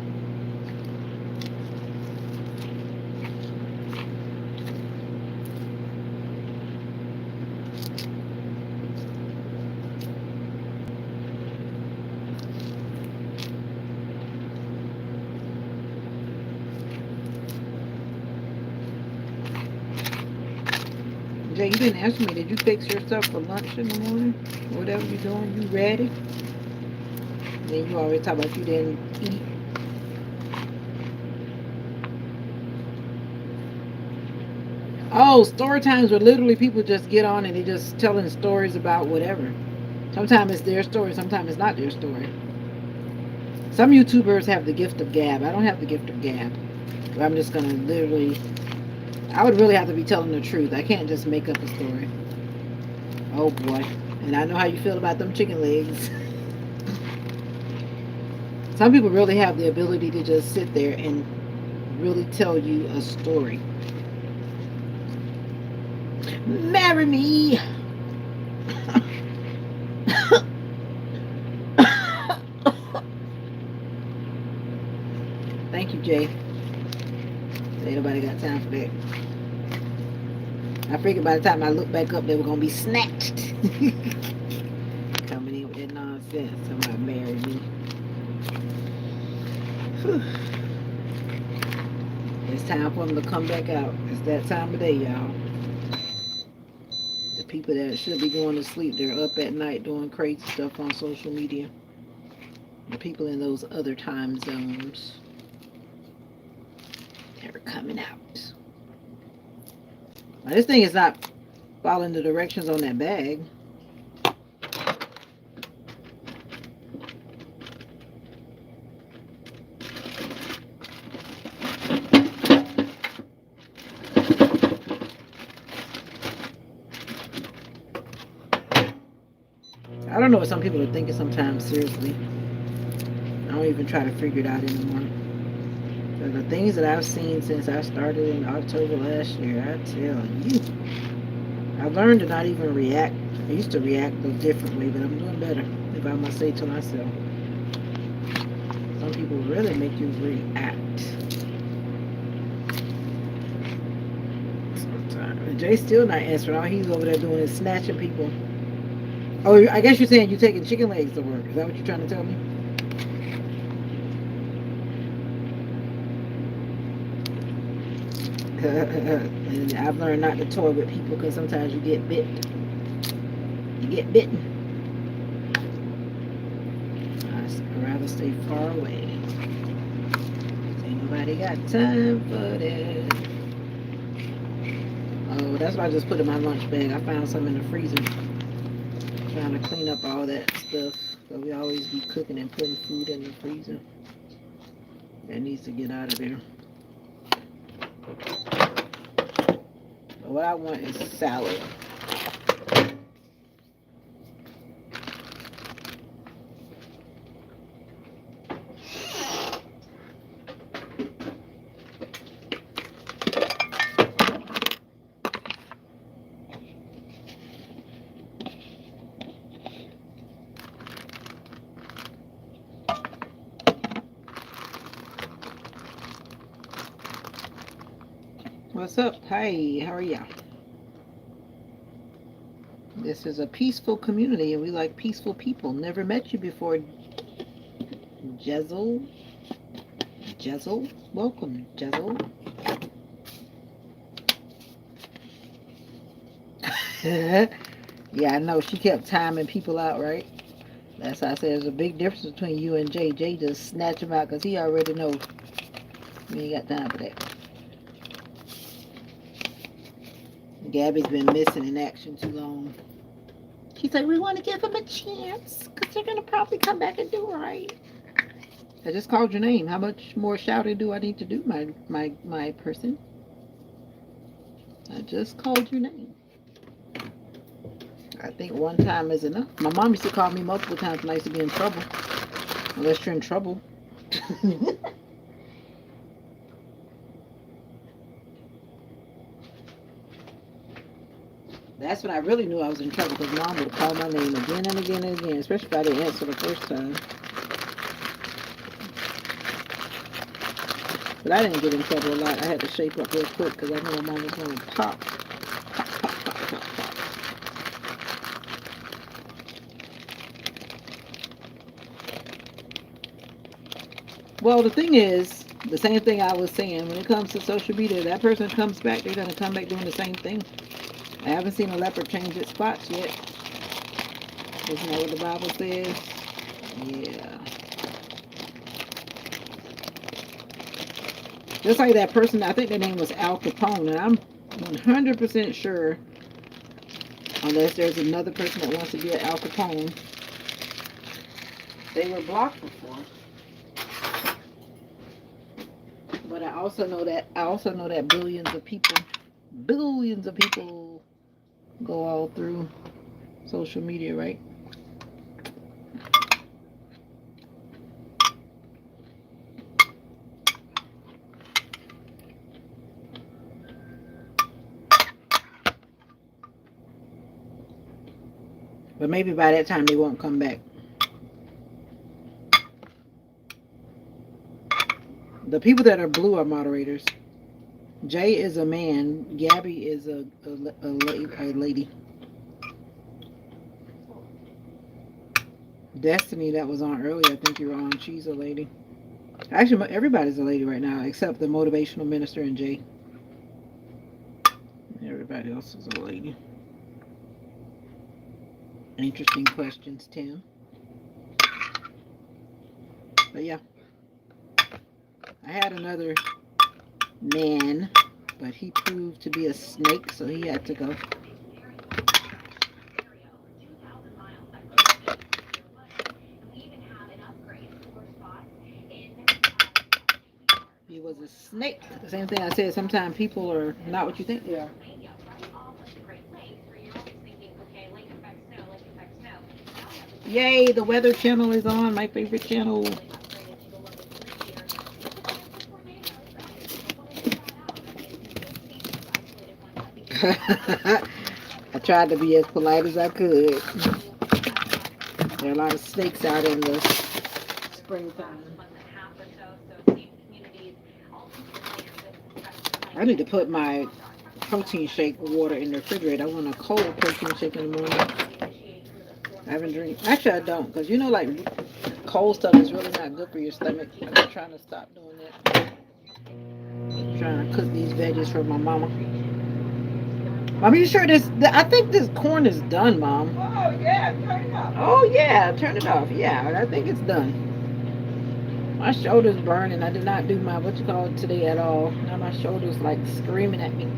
Jay, you didn't answer me. Did you fix yourself for lunch in the morning? Whatever you're doing, you ready? Then you always talk about you didn't eat. Oh, story times where literally people just get on and they just telling stories about whatever. Sometimes it's their story, sometimes it's not their story. Some YouTubers have the gift of gab. I don't have the gift of gab. I'm just gonna literally. I would really have to be telling the truth. I can't just make up a story. Oh boy. And I know how you feel about them chicken legs. Some people really have the ability to just sit there and really tell you a story. Marry me. Thank you, Jay. Ain't nobody got time for that. I figured by the time I look back up, they were gonna be snatched. Coming in with that nonsense. Somebody marry me. Whew. It's time for them to come back out. It's that time of day, y'all. The people that should be going to sleep, they're up at night doing crazy stuff on social media. The people in those other time zones, they're coming out. Now, this thing is not following the directions on that bag. I don't know what some people are thinking sometimes, seriously. I don't even try to figure it out anymore. The things that I've seen since I started in October last year, I tell you, I've learned to not even react. I used to react a different way, but I'm doing better. If I must say to myself, some people really make you react. Sometimes. Jay's still not answering. All he's over there doing is snatching people. Oh, I guess you're saying you're taking chicken legs to work. Is that what you're trying to tell me? And I've learned not to toy with people because sometimes you get bit. You get bitten. I'd rather stay far away. Ain't nobody got time for that. Oh, that's what I just put in my lunch bag. I found some in the freezer. Trying to clean up all that stuff. So we always be cooking and putting food in the freezer. That needs to get out of there. But what I want is salad. What's up? Hi, how are ya? This is a peaceful community and we like peaceful people. Never met you before, Jezel. Jezel? Welcome, Jezel. Yeah, I know. She kept timing people out, right? That's how I said there's a big difference between you and Jay. Jay just snatch him out because he already know we ain't got time for that. Gabby's been missing in action too long. She's like, we want to give him a chance because they're going to probably come back and do right. I just called your name. How much more shouting do I need to do, my person? I just called your name. I think one time is enough. My mom used to call me multiple times when I used to be in trouble. Unless you're in trouble. That's when I really knew I was in trouble because mom would call my name again and again and again, especially if I didn't answer the first time. But I didn't get in trouble a lot. I had to shape up real quick because I know mom was going to pop, pop, pop, pop, pop, pop. Well, the thing is, the same thing I was saying, when it comes to social media, that person comes back, they're going to come back doing the same thing. I haven't seen a leopard change its spots yet. Isn't that what the Bible says? Yeah. Just like that person, I think their name was Al Capone, and I'm 100% sure, unless there's another person that wants to be an Al Capone, they were blocked before. But I also know that billions of people go all through social media, right? But maybe by that time they won't come back. The people that are blue are moderators. Jay is a man. Gabby is a lady. Destiny that was on earlier, I think you're on. She's a lady. Actually, everybody's a lady right now except the motivational minister and Jay. Everybody else is a lady. Interesting questions, Tim. But yeah, I had another man, but he proved to be a snake, so he had to go. He was a snake. The same thing I said. Sometimes people are not what you think they are. Yay, the weather channel is on. My favorite channel. I tried to be as polite as I could. There are a lot of snakes out in the springtime. I need to put my protein shake water in the refrigerator. I want a cold protein shake in the morning. I haven't drank. Actually, I don't, because like cold stuff is really not good for your stomach. I've been trying to stop doing that. Trying to cook these veggies for my mama. Mom, you sure this? I think this corn is done, Mom. Oh, yeah, turn it up. Oh yeah, turn it off. Yeah, I think it's done. My shoulder's burning. I did not do my what you call it today at all. Now my shoulder's like screaming at me.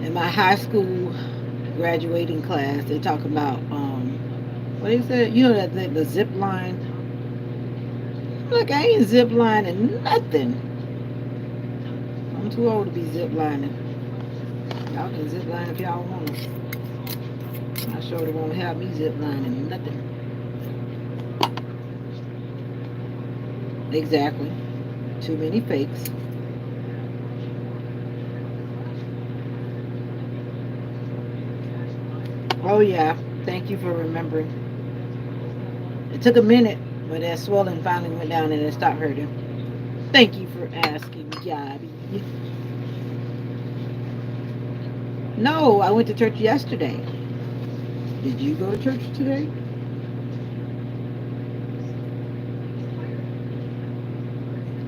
In my high school graduating class, they talk about what is it? That the zip line. Look, I ain't zip lining nothing. I'm too old to be zip lining. Y'all can zip line if y'all want to. My shoulder won't have me zip lining nothing. Exactly. Too many fakes. Oh yeah. Thank you for remembering. It took a minute, but that swelling finally went down and it stopped hurting. Thank you for asking, Gabby. No, I went to church yesterday. Did you go to church today?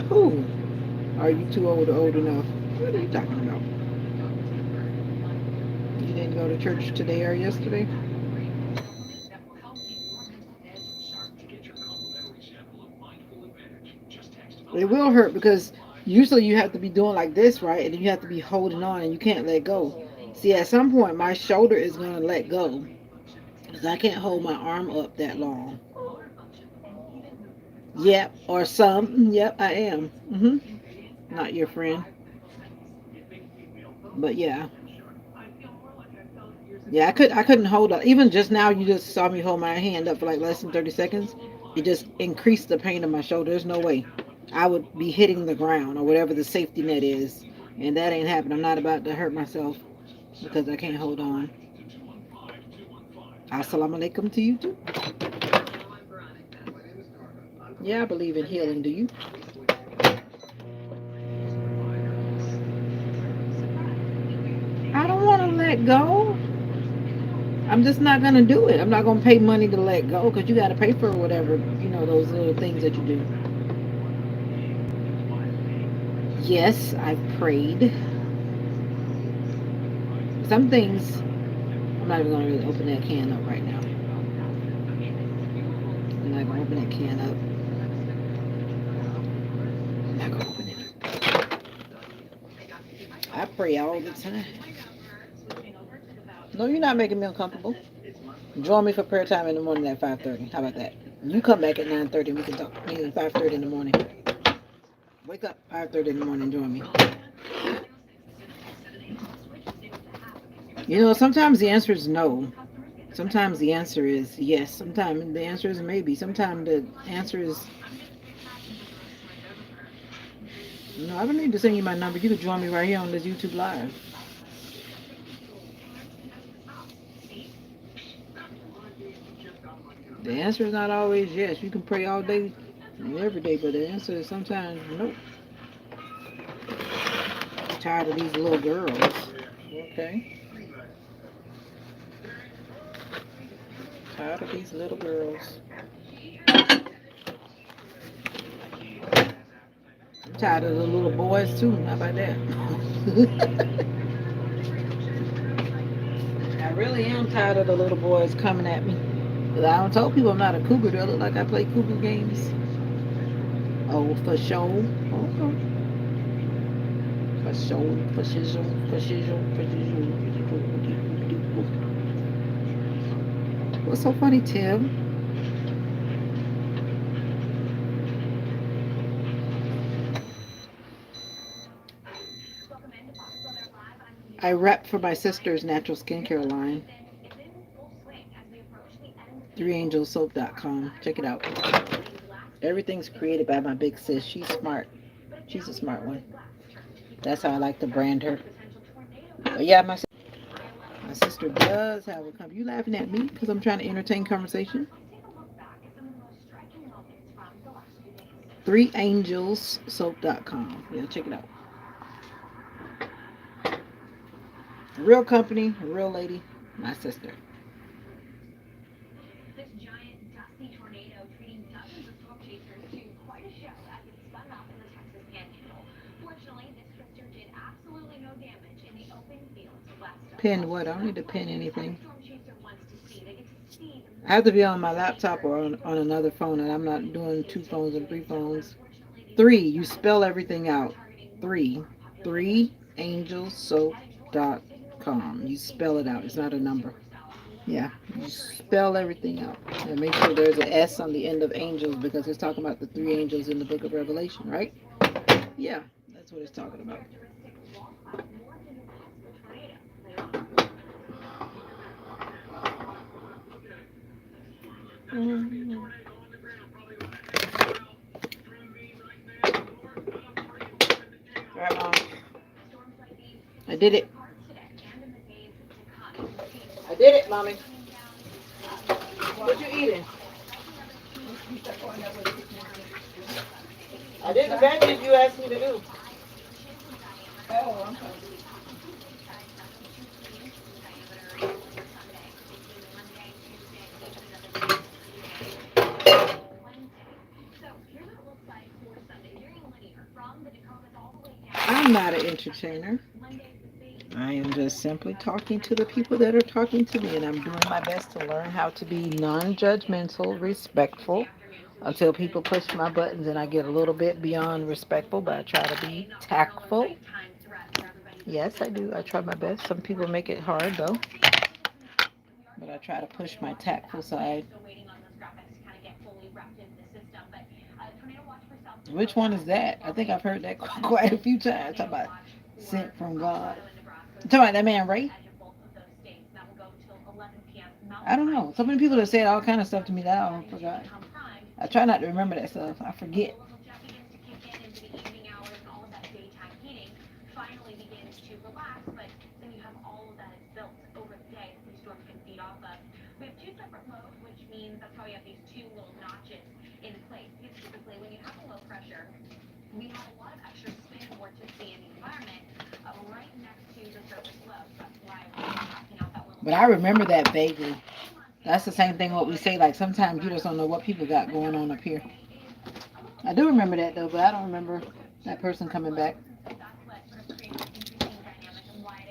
Who? Are you too old or old enough? What are you talking about? You didn't go to church today or yesterday? It will hurt because usually you have to be doing like this, right? And then you have to be holding on and you can't let go. See, at some point, my shoulder is going to let go because I can't hold my arm up that long. Yep, or some. Yep, I am. Not your friend, but yeah, yeah. I couldn't hold up. Even just now, you just saw me hold my hand up for like less than 30 seconds. It just increased the pain in my shoulder. There's no way I would be hitting the ground or whatever the safety net is, and that ain't happening. I'm not about to hurt myself because I can't hold on. Assalamu alaikum to you too. Yeah, I believe in healing. Do you? I don't want to let go. I'm just not gonna do it. I'm not gonna pay money to let go because you got to pay for whatever those little things that you do. Yes, I've prayed. Some things I'm not even gonna really open that can up right now. I'm not gonna open that can up. I'm not gonna open it. I pray all the time. No, you're not making me uncomfortable. Join me for prayer time in the morning at 5:30. How about that? You come back at 9:30 and we can talk. Maybe 5:30 in the morning. Wake up 5:30 in the morning and join me. Sometimes the answer is no. Sometimes the answer is yes. Sometimes the answer is maybe. Sometimes the answer is no. I don't need to send you my number. You can join me right here on this YouTube live. The answer is not always yes. You can pray all day, every day, but the answer is sometimes no. I'm tired of these little girls. Okay, tired of these little girls. I'm tired of the little boys too. How about that? I really am tired of the little boys coming at me. Cause I don't tell people I'm not a cougar. Do I look like I play cougar games? Oh, for sure. Okay. For sure. For sure. For sure. For sure. What's so funny, Tim? I rep for my sister's natural skincare line. 3angelsoap.com. Check it out. Everything's created by my big sis. She's smart. She's a smart one. That's how I like to brand her. But yeah, my sister does have a company. You laughing at me because I'm trying to entertain conversation? ThreeAngelsSoap.com. Yeah, check it out. Real company, real lady, my sister. Pin what? I don't need to pin anything. I have to be on my laptop or on another phone, and I'm not doing two phones and three phones. Three, you spell everything out. Three. ThreeAngelsSoap.com. You spell it out. It's not a number. Yeah, you spell everything out. And make sure there's an S on the end of angels because it's talking about the three angels in the book of Revelation, right? Yeah, that's what it's talking about. Mm-hmm. All right, Mom. I did it. I did it, Mommy. What you eating? I did the veggies you asked me to do. Oh, I'm hungry. I'm not an entertainer. I am just simply talking to the people that are talking to me, and I'm doing my best to learn how to be non judgmental, respectful, until people push my buttons and I get a little bit beyond respectful, but I try to be tactful. Yes, I do. I try my best. Some people make it hard, though, but I try to push my tactful side. Which one is that? I think I've heard that quite a few times. Talk about sent from God. Talk about that man Ray. I don't know. So many people have said all kind of stuff to me that I forgot. I try not to remember that stuff. I forget. But I remember that vaguely. That's the same thing what we say. Like sometimes you just don't know what people got going on up here. I do remember that though, but I don't remember that person coming back.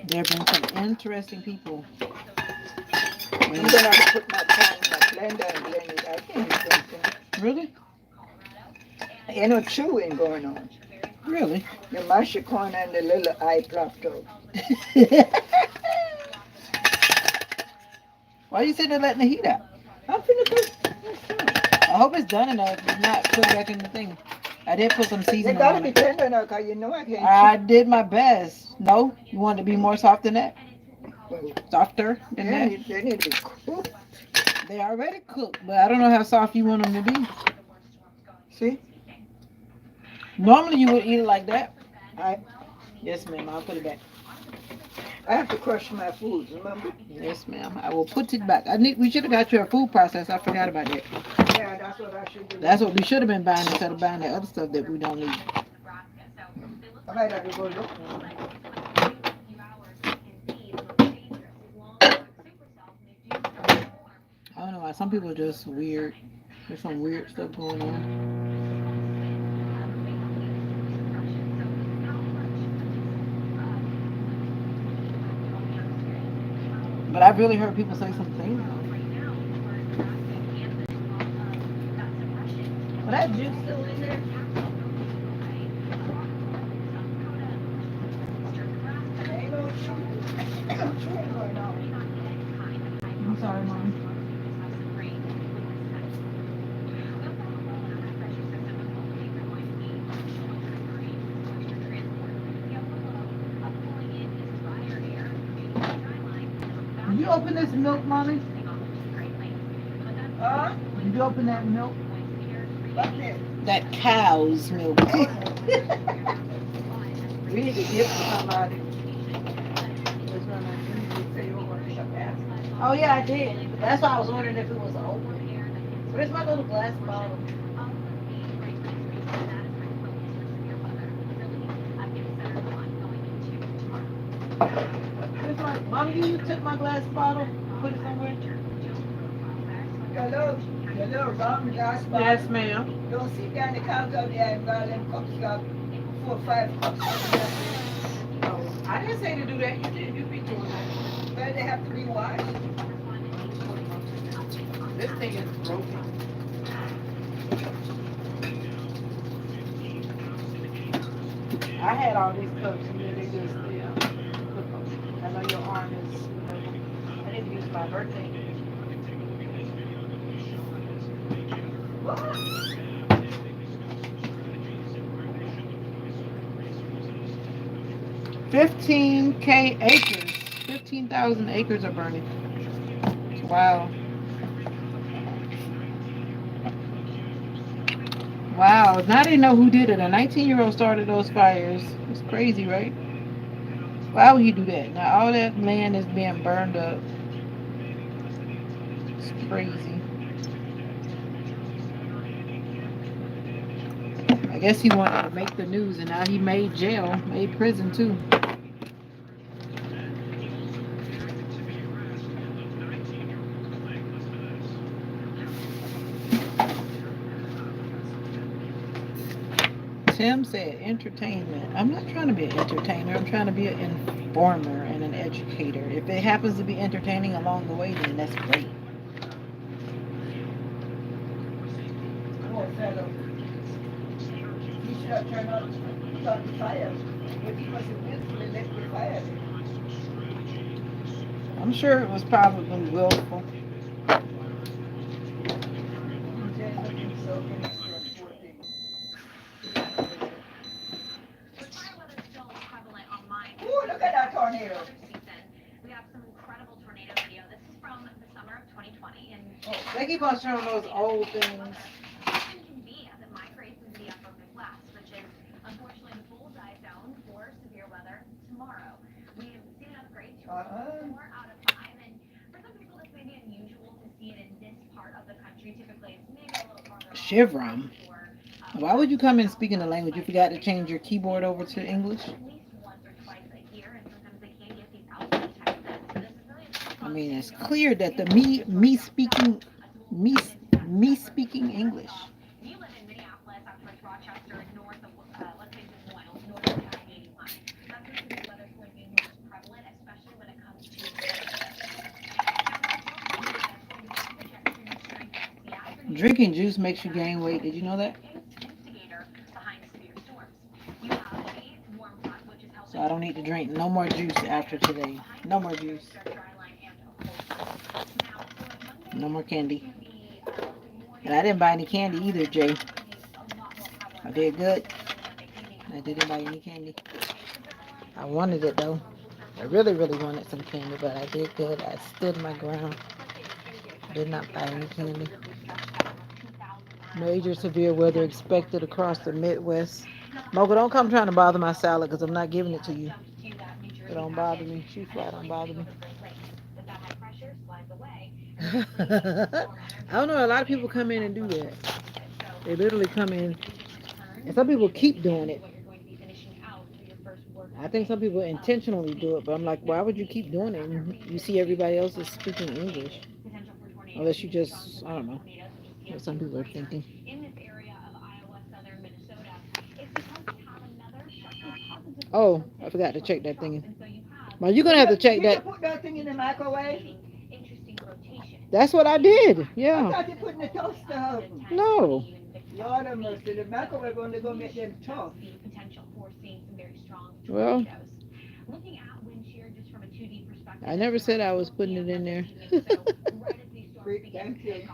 There have been some interesting people. I'm gonna have to put my tongue in my blender and blend it. I can't do something. Really? Ain't no chewing going on. Really? The mashed corn and the little eye plopped out. Why you sitting there letting the heat out? I'm finna put. I hope it's done enough. If not, put it back in the thing. I did put some They seasoning gotta on be it. tender now, 'cause you know I can't chew. I did my best. No? You want it to be more soft than that? Well, Softer than that? they need to be cooked. They already cooked, but I don't know how soft you want them to be. See? Normally you would eat it like that. I Yes, ma'am. I'll put it back. I have to crush my foods, remember? Yes, ma'am. I will put it back. We should have got you a food processor. I forgot about that. Yeah, that's what I should do. That's what we should have been buying instead of buying that other stuff that we don't need. I might have to go look. I don't know why some people are just weird. There's some weird stuff going on. But I've really heard people say some things. Well, that juice still in there. Ain't no chewing going on. I'm sorry, mom. Did you open this milk, mommy? Huh? Did you open that milk? What milk? That cow's milk. Oh no. We need to give to somebody. What's wrong with You say you were going to take a bath. Oh yeah, I did. That's why I was wondering if it was open. Where's my little glass bottle? Where's my Mom? You took my glass bottle, put it somewhere. Your little round glass Yes, bottle. ma'am. Don't sit down the counter there and buy them cups. You got 4 or 5 cups sitting down there. Oh, I didn't say to do that. You did. You be doing that. Well, they have to be washed. This thing is broken. I had all these cups and then they just I know your arm is. I didn't use my birthday. What? 15K acres. 15,000 acres are burning. Wow. Wow. Now they know who did it. A 19-year-old started those fires. It's crazy, right? Why would he do that? Now all that land is being burned up. It's crazy. I guess he wanted to make the news and now he made jail, made prison too. Tim said entertainment. I'm not trying to be an entertainer. I'm trying to be an informer and an educator. If it happens to be entertaining along the way, then that's great. Poor fellow. He should have turned out, put out the fire. But he wasn't willfully let the fire. I'm sure it was probably willful. He just looking so innocent, poor thing. Ooh, look at that tornado. Oh, They keep on showing those old things. uh-uh. Chevron. Why would you come in speaking the language? You forgot to change your keyboard over to English? I mean, it's clear that the me me speaking English. Drinking juice makes you gain weight. Did you know that? So I don't need to drink no more juice after today. No more juice. No more candy. And I didn't buy any candy either, Jay. I did good. I didn't buy any candy. I wanted it though. I really, really wanted some candy, but I did good. I stood my ground. Did not buy any candy. Major severe weather expected across the Midwest. Mocha, don't come trying to bother my salad because I'm not giving it to you. It don't bother me. She flat don't bother me. I don't know. A lot of people come in and do that. They literally come in, and some people keep doing it. I think some people intentionally do it, but I'm like, why would you keep doing it? And you see everybody else is speaking English, unless you just, I don't know what some people are thinking. Oh, I forgot to check that thing. Well, you're gonna have to check Did you that. put that thing in the microwave? That's what I did. I Yeah. thought you put in the toaster oven. No. Lord have mercy, the microwave only gonna make them tough. Well, I never said I was putting it in there. Great, thank you.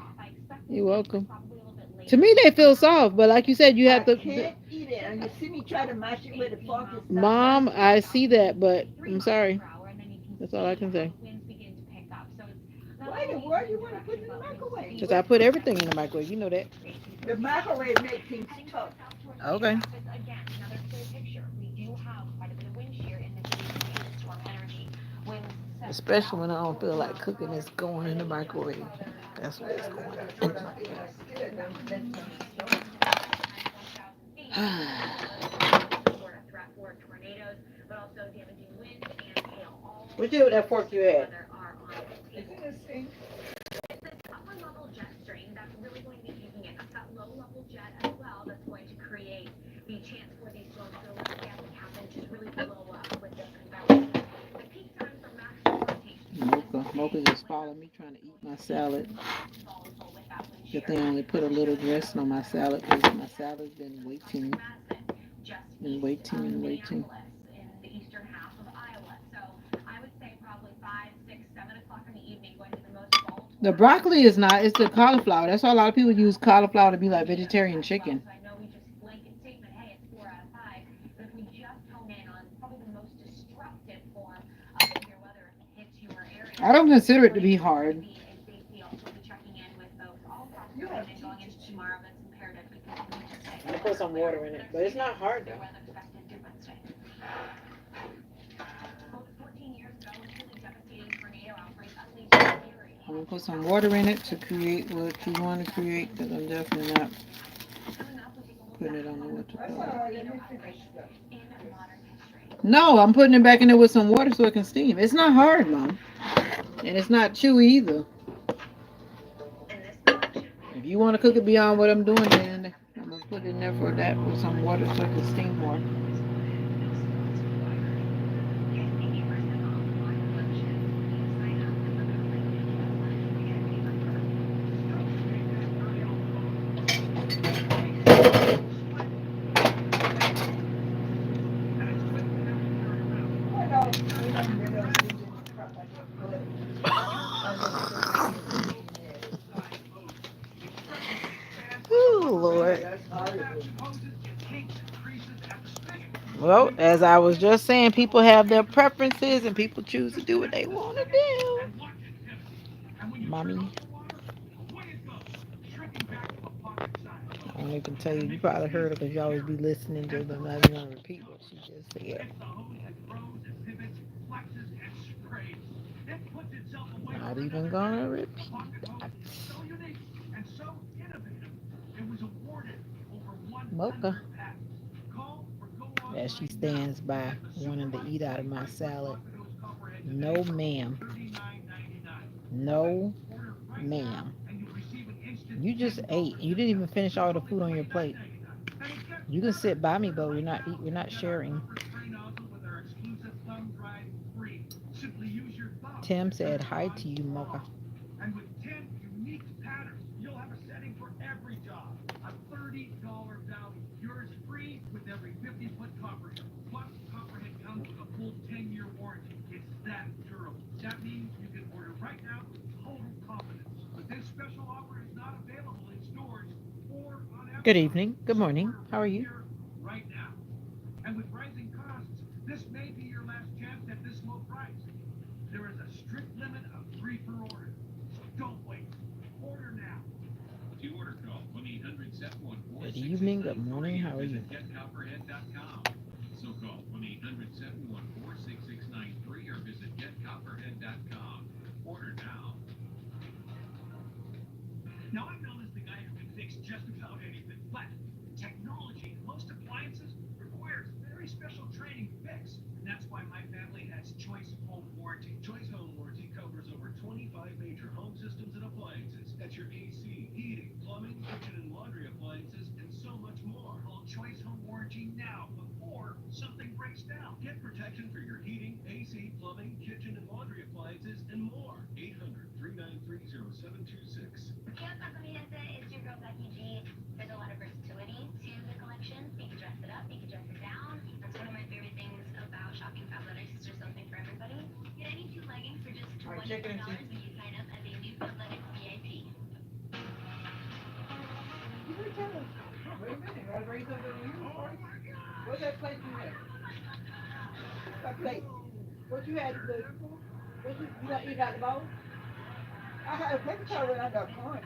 You're welcome. To me, they feel soft, but like you said, you I have to. can't eat it. And you see me try to mash it with a fork, it's not Mom, mashing. I see that, but I'm sorry. That's all I can say. Why Well, you want to put it in the microwave. Because I put everything in the microwave. You know that. The microwave make things tough. Okay. Especially when I don't feel like cooking, it's going in the microwave. That's what it's going in the Yeah, microwave. still let some stove. What you do with that fork you had? It's in the sink. Mocha just followed me trying to eat my salad. Good thing I only put a little dressing on my salad because my salad's been waiting and waiting. The broccoli is not, it's the cauliflower. That's why a lot of people use cauliflower to be like vegetarian chicken. I don't consider it to be hard. You have teachers too. I'm gonna put some water in it, but it's not hard though. I'm gonna put some water in it to create what you want to create because I'm definitely not putting it on the what to That's call all it. right. Let me finish that. No, I'm putting it back in there with some water so it can steam. It's not hard, Mom, and it's not chewy either. If you want to cook it beyond what I'm doing, then I'm gonna put it in there for that with some water so it can steam more. When I'm rid of using the crap I just put, I just put the seasoning in there. Oh Oh, Lord. that's horrible. Well, as I was just saying, people have their preferences and people choose to do what they want to do. Mommy, I don't even tell you. You probably heard her because you always be listening to them. I'm not even gonna repeat what she just said. Not even gonna repeat that. Mocha, as she stands by, wanting to eat out of my salad. No, ma'am. No, ma'am. You just ate. You didn't even finish all the food on your plate. You can sit by me, but we're not sharing. Tim said hi to you, Mocha. Good evening. Good morning. How are you? Good evening. Good morning. How are you? All right, check it and see. You were telling. Wait a minute. Gotta bring something to you first. What's that plate you had? That plate. What you had? You gonna eat out the bowl? I had a paper towel when I got corn.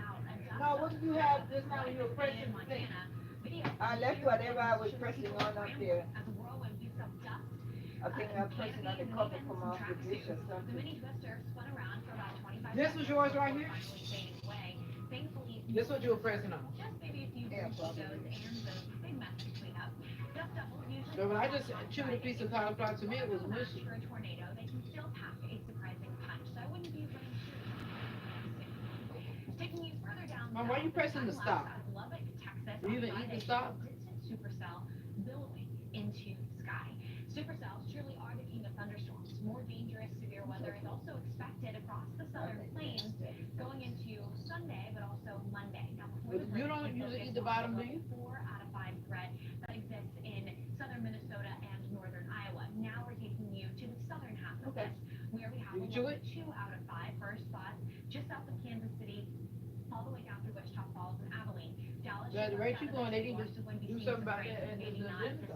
No, what did you have just now when you were pressing the thing? I left whatever I was pressing on up there. I think I'm pressing on the cover from off the dish or something. This was yours right here? This what you were pressing on. Yeah, probably. So when I just chewed a piece of cauliflower, to me it was mushy. Mom, why are you pressing the stop? You even eat the stop? Okay. I make mistakes. But you don't usually eat the bottom, do you? Okay. Do you chew it? The rate you going, they need to do something about that in the agenda.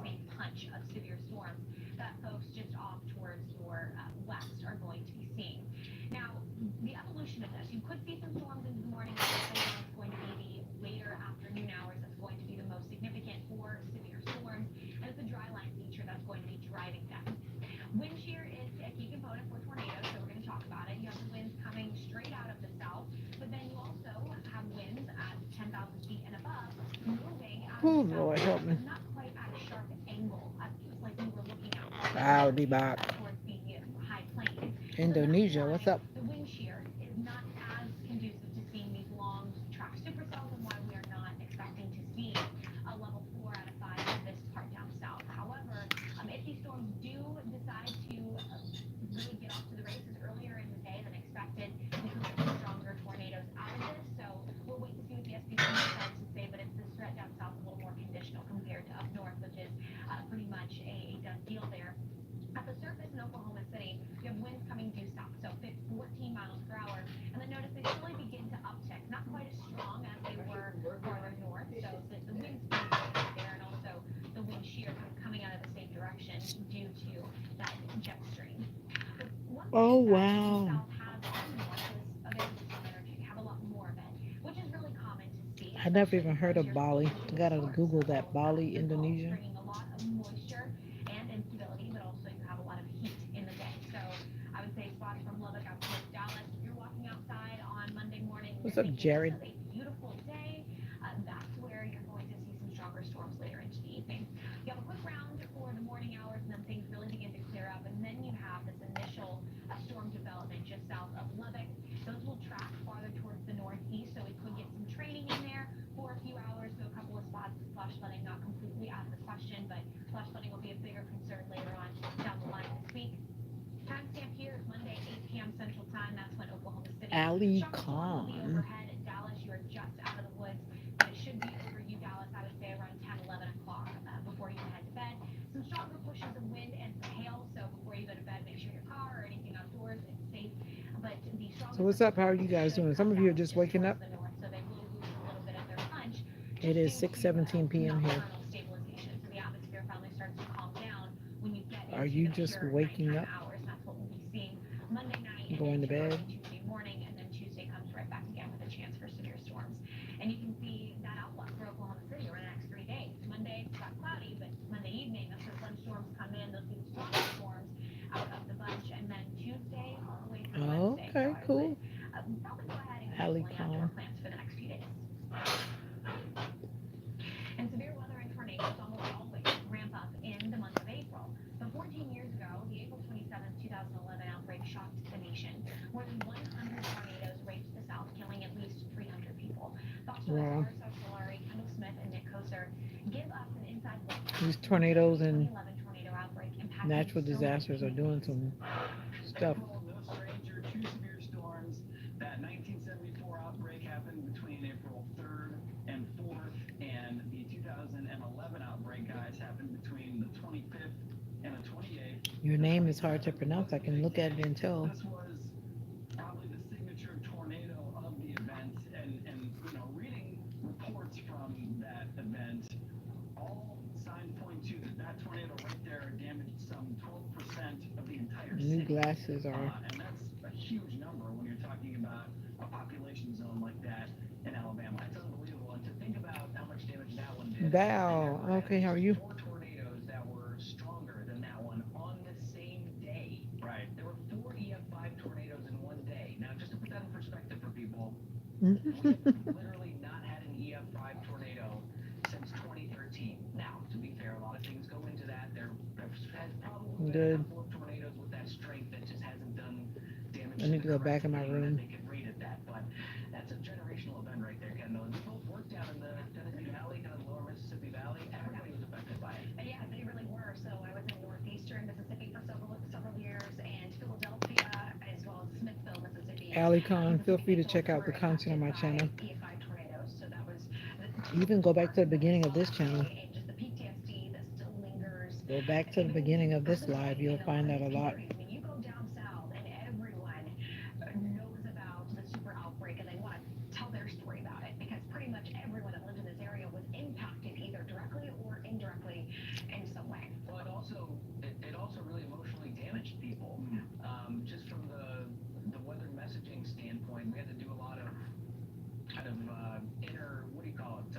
Oh, Lord, help me. Howdy, Bob. Indonesia, what's up? I should be working on dishes today. Oh, wow. I never even heard of Bali. Gotta Google that. Bali, Indonesia. What's up, Jared? Ali Khan. So what's up? How are you guys doing? Some of you are just waking up. It is 6:17 p.m. here. Are you just waking up, going to bed? Okay, cool. Ali Khan. Wow. These tornadoes and natural disasters are doing some stuff. Your name is hard to pronounce. I can look at it and tell. New glasses are Val. Okay, how are you? Four tornadoes that were stronger than that one on the same day. Right. There were four EF5 tornadoes in one day. Now, just to put that in perspective for people, we have literally not had an EF5 tornado since 2013. Now, to be fair, a lot of things go into that. There has probably been a Good. couple of tornadoes with that strength that just hasn't done I damage to need the to go back correct in my thing that room. they could rate it that. But that's a generational event right there, Kendall. And we both worked down in the Tennessee Valley, kind of the lower Mississippi Valley. Everybody was affected by it. Yeah, they really were. So I was in northeastern Mississippi for several years, and Philadelphia as well as Smithville, Mississippi. Ali Khan, feel free to Mississippi, check both out the were content on impacted my by channel. EF5 tornadoes. So that was the Even two go back to the parts of it beginning as of well this to channel. say, and just the PTSD that still lingers, Go back to the even beginning of to this this live. day You'll in a lot find of out a these lot. communities. I mean, you go down south, and everyone knows about the super outbreak, and they want to tell their story about it because pretty much everyone that lived in this area was impacted either directly or indirectly in some way. Well, it also really emotionally damaged people. Just from the weather messaging standpoint, we had to do a lot of kind of inner, what do you call it?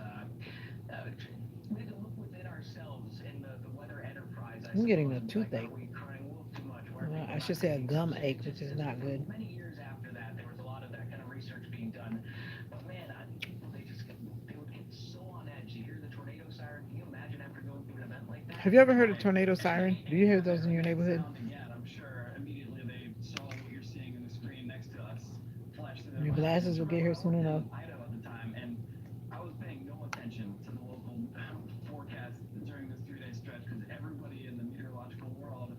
We had to look within ourselves in the weather enterprise, I I'm getting suppose, a and be like, are toothache. we crying wolf too much? Why are people I not should say a taking some gum ache, changes? which is Just not good. many years after that, there was a lot of that kind of research being done. But man, I think people they would get so on edge. You hear the tornado siren. Can you imagine after going through an event like that? Have you ever heard of Right. tornado siren? Do you hear Anytime those they in heard your that neighborhood? sound again, I'm sure immediately they saw what you're seeing on the screen next to us flash through their Your mind. I glasses just will get remember here I soon worked enough. in Idaho at the time, and I was paying no attention to the local forecast during this 3-day stretch because everybody in the meteorological world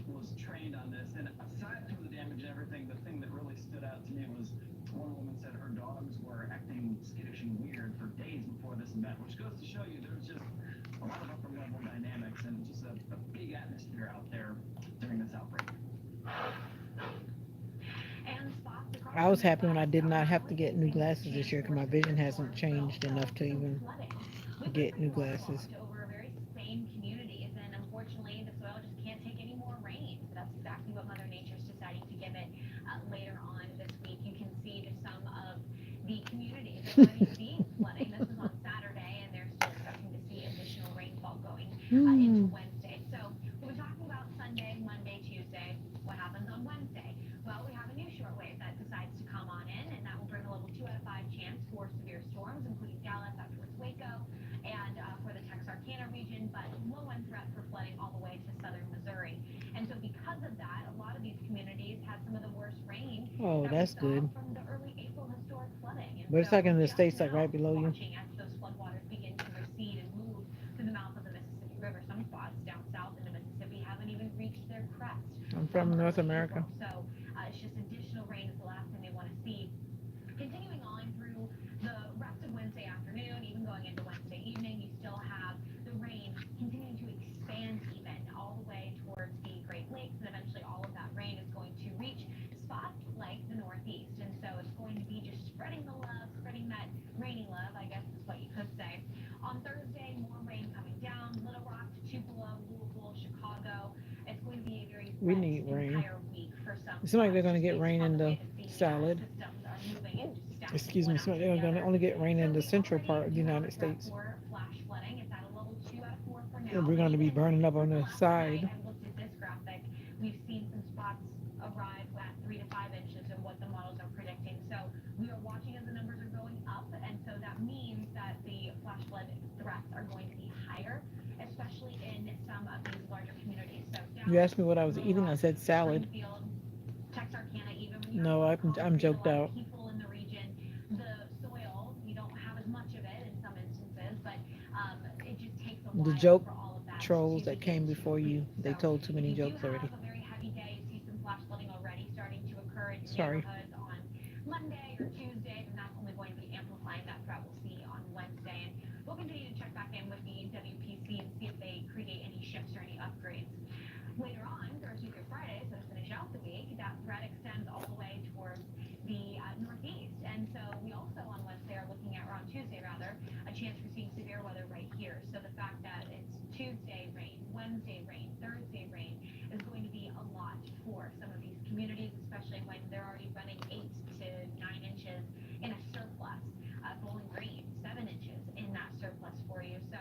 was trained on this. And aside from the damage and everything, the thing that really stood out to me was one woman said her dogs were acting skittish and weird for days before this event, which goes to show you there's just a lot of upper level dynamics and just a big atmosphere out there during this outbreak. And spots across I the was happy when I Midwest did are not now have to get new facing a glasses this chance year because for my vision severe hasn't storms, but changed enough also to some even flooding. We've been get pretty new glasses. waterlogged over very same communities, and unfortunately, the soil just can't take any more rain. So that's exactly what Mother Nature's deciding to give it later on this week. You can see just some of the communities that are already seeing flooding. This was on Saturday, and they're still expecting to see additional rainfall going into Hmm. Wednesday. So we've been talking about Sunday, Monday, Tuesday. What happens on Wednesday? Well, we have a new short wave that decides to come on in, and that will bring a level 2 out of 5 chance for severe storms, including Dallas out towards Waco and for the Texarkana region, but low end threat for flooding all the way to southern Missouri. And so, because of that, a lot of these communities had some of the worst rain Oh, that we that's saw good. from the early April historic flooding. And But it's so, like we're in the just states, like right now below you. watching as those floodwaters begin to recede and move through the mouth of the Mississippi River. Some spots down south into Mississippi haven't even reached their crest I'm from from North early America. April. So, it's just additional rain is the last thing they want to see. Continuing on through the rest of Wednesday afternoon, even going into Wednesday evening, you still have the rain continuing to expand even all the way towards the Great Lakes, and eventually all of that rain is going to reach spots like the Northeast. And so it's going to be just spreading the love, spreading that rainy love, I guess is what you could say. On Thursday, more rain coming down, Little Rock to Tupelo, Louisville, Chicago. It's going to be a very We wet need rain. entire week for some It seems like they're spots, going to just get based rain upon in the way the that the salad. systems are moving and just stacking Excuse me. one So after they're the going to other. only get rain in So the we central part already of the do have United a threat States. for flash flooding. It's at a level 2 out of 4 for And now, we're but going to even be in the burning up on Pacific, the last night side. I looked at this graphic. We've seen some spots arrive at 3 to 5 inches of what the models are predicting. So we are watching as the numbers are going up, and so that means that the flash flood threats are going to be higher, especially in some of these larger communities. So You Dallas, asked me what I was Little eating. I Rock, said salad. Springfield, Texarkana, even when you're No, above I'm concrete, a joked lot of out. people in the region, the soil, you don't have as much of it in some instances, but it just takes a The while joke for all of that to trolls that begin came to before freeze. you, they So told too if many you do jokes have already. a very heavy day, you see some flash flooding already starting to occur in your Sorry. neighborhoods on Monday or Tuesday, then that's only going to be amplifying that threat we'll see on Wednesday. And we'll continue to check back in with the WPC and see if they create any shifts or any upgrades. Later on, Thursday through Friday, so to finish out the week, that threat extends all the way towards the Northeast. And so we also on Wednesday are looking at, or on Tuesday rather, a chance for seeing severe weather right here. So the fact that it's Tuesday rain, Wednesday rain, Thursday rain is going to be a lot for some of these communities, especially when they're already running 8 to 9 inches in a surplus. Bowling Green, 7 inches in that surplus for you. So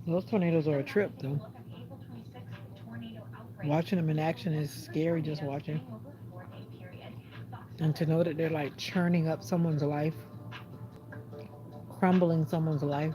Those tornadoes are a Coming up, trip, we'll take a though. look at the April 26th tornado outbreak. Watching them in Over action is one hundred scary just tornadoes watching. hitting over a 4-day period. Fox And to weather know that they're reports like churning up someone's life, crumbling someone's life.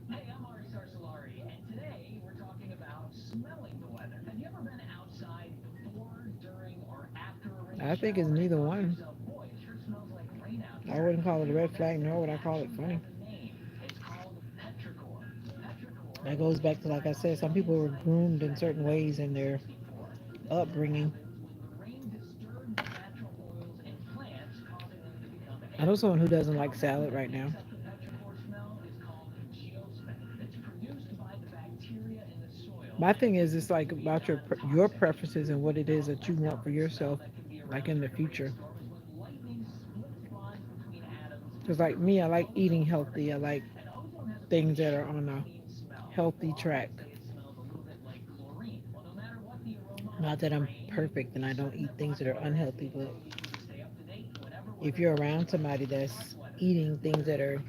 Hey, I'm Ari Sarsalari, and today we're talking about smelling the weather. Have you ever been outside before, during, or after a rain I think it's shower and neither thought to one. yourself, boy, it sure smells like rain out I here? wouldn't call it a red That's flag, nor because would it I call it actually funny. has a name. It's called petrichor. Petrichor That is goes an back to, like I enzyme said, some found people were inside the groomed in insect certain ways in their Veda-Song Bird. This upbringing. happens when the rain disturbs the natural oils in plants, causing them to become I know acrid. someone who The doesn't like compound salad that right now. makes up the petrichor smell is called geosmin. It's produced by the bacteria in the soil My and thing is, makes it's it like sweet, about your non-toxic. preferences and what it Now, is a that you less want for common smell yourself, that can be like around in the during a future. rainstorm is when lightning splits bonds between atoms, Because, like me, I releasing like eating ozone healthy. I particles. like And ozone has a pretty things that are sharp, on a clean smell. healthy Well, track. they say it smells a little bit like chlorine. Well, no matter what the aroma Not of the that I'm rain, you can perfect and be I don't certain eat that things Fox that are Weather has unhealthy, the but ability for you to stay up to date whenever if weather you're comes around your way. somebody Fox that's Weather. eating things that are,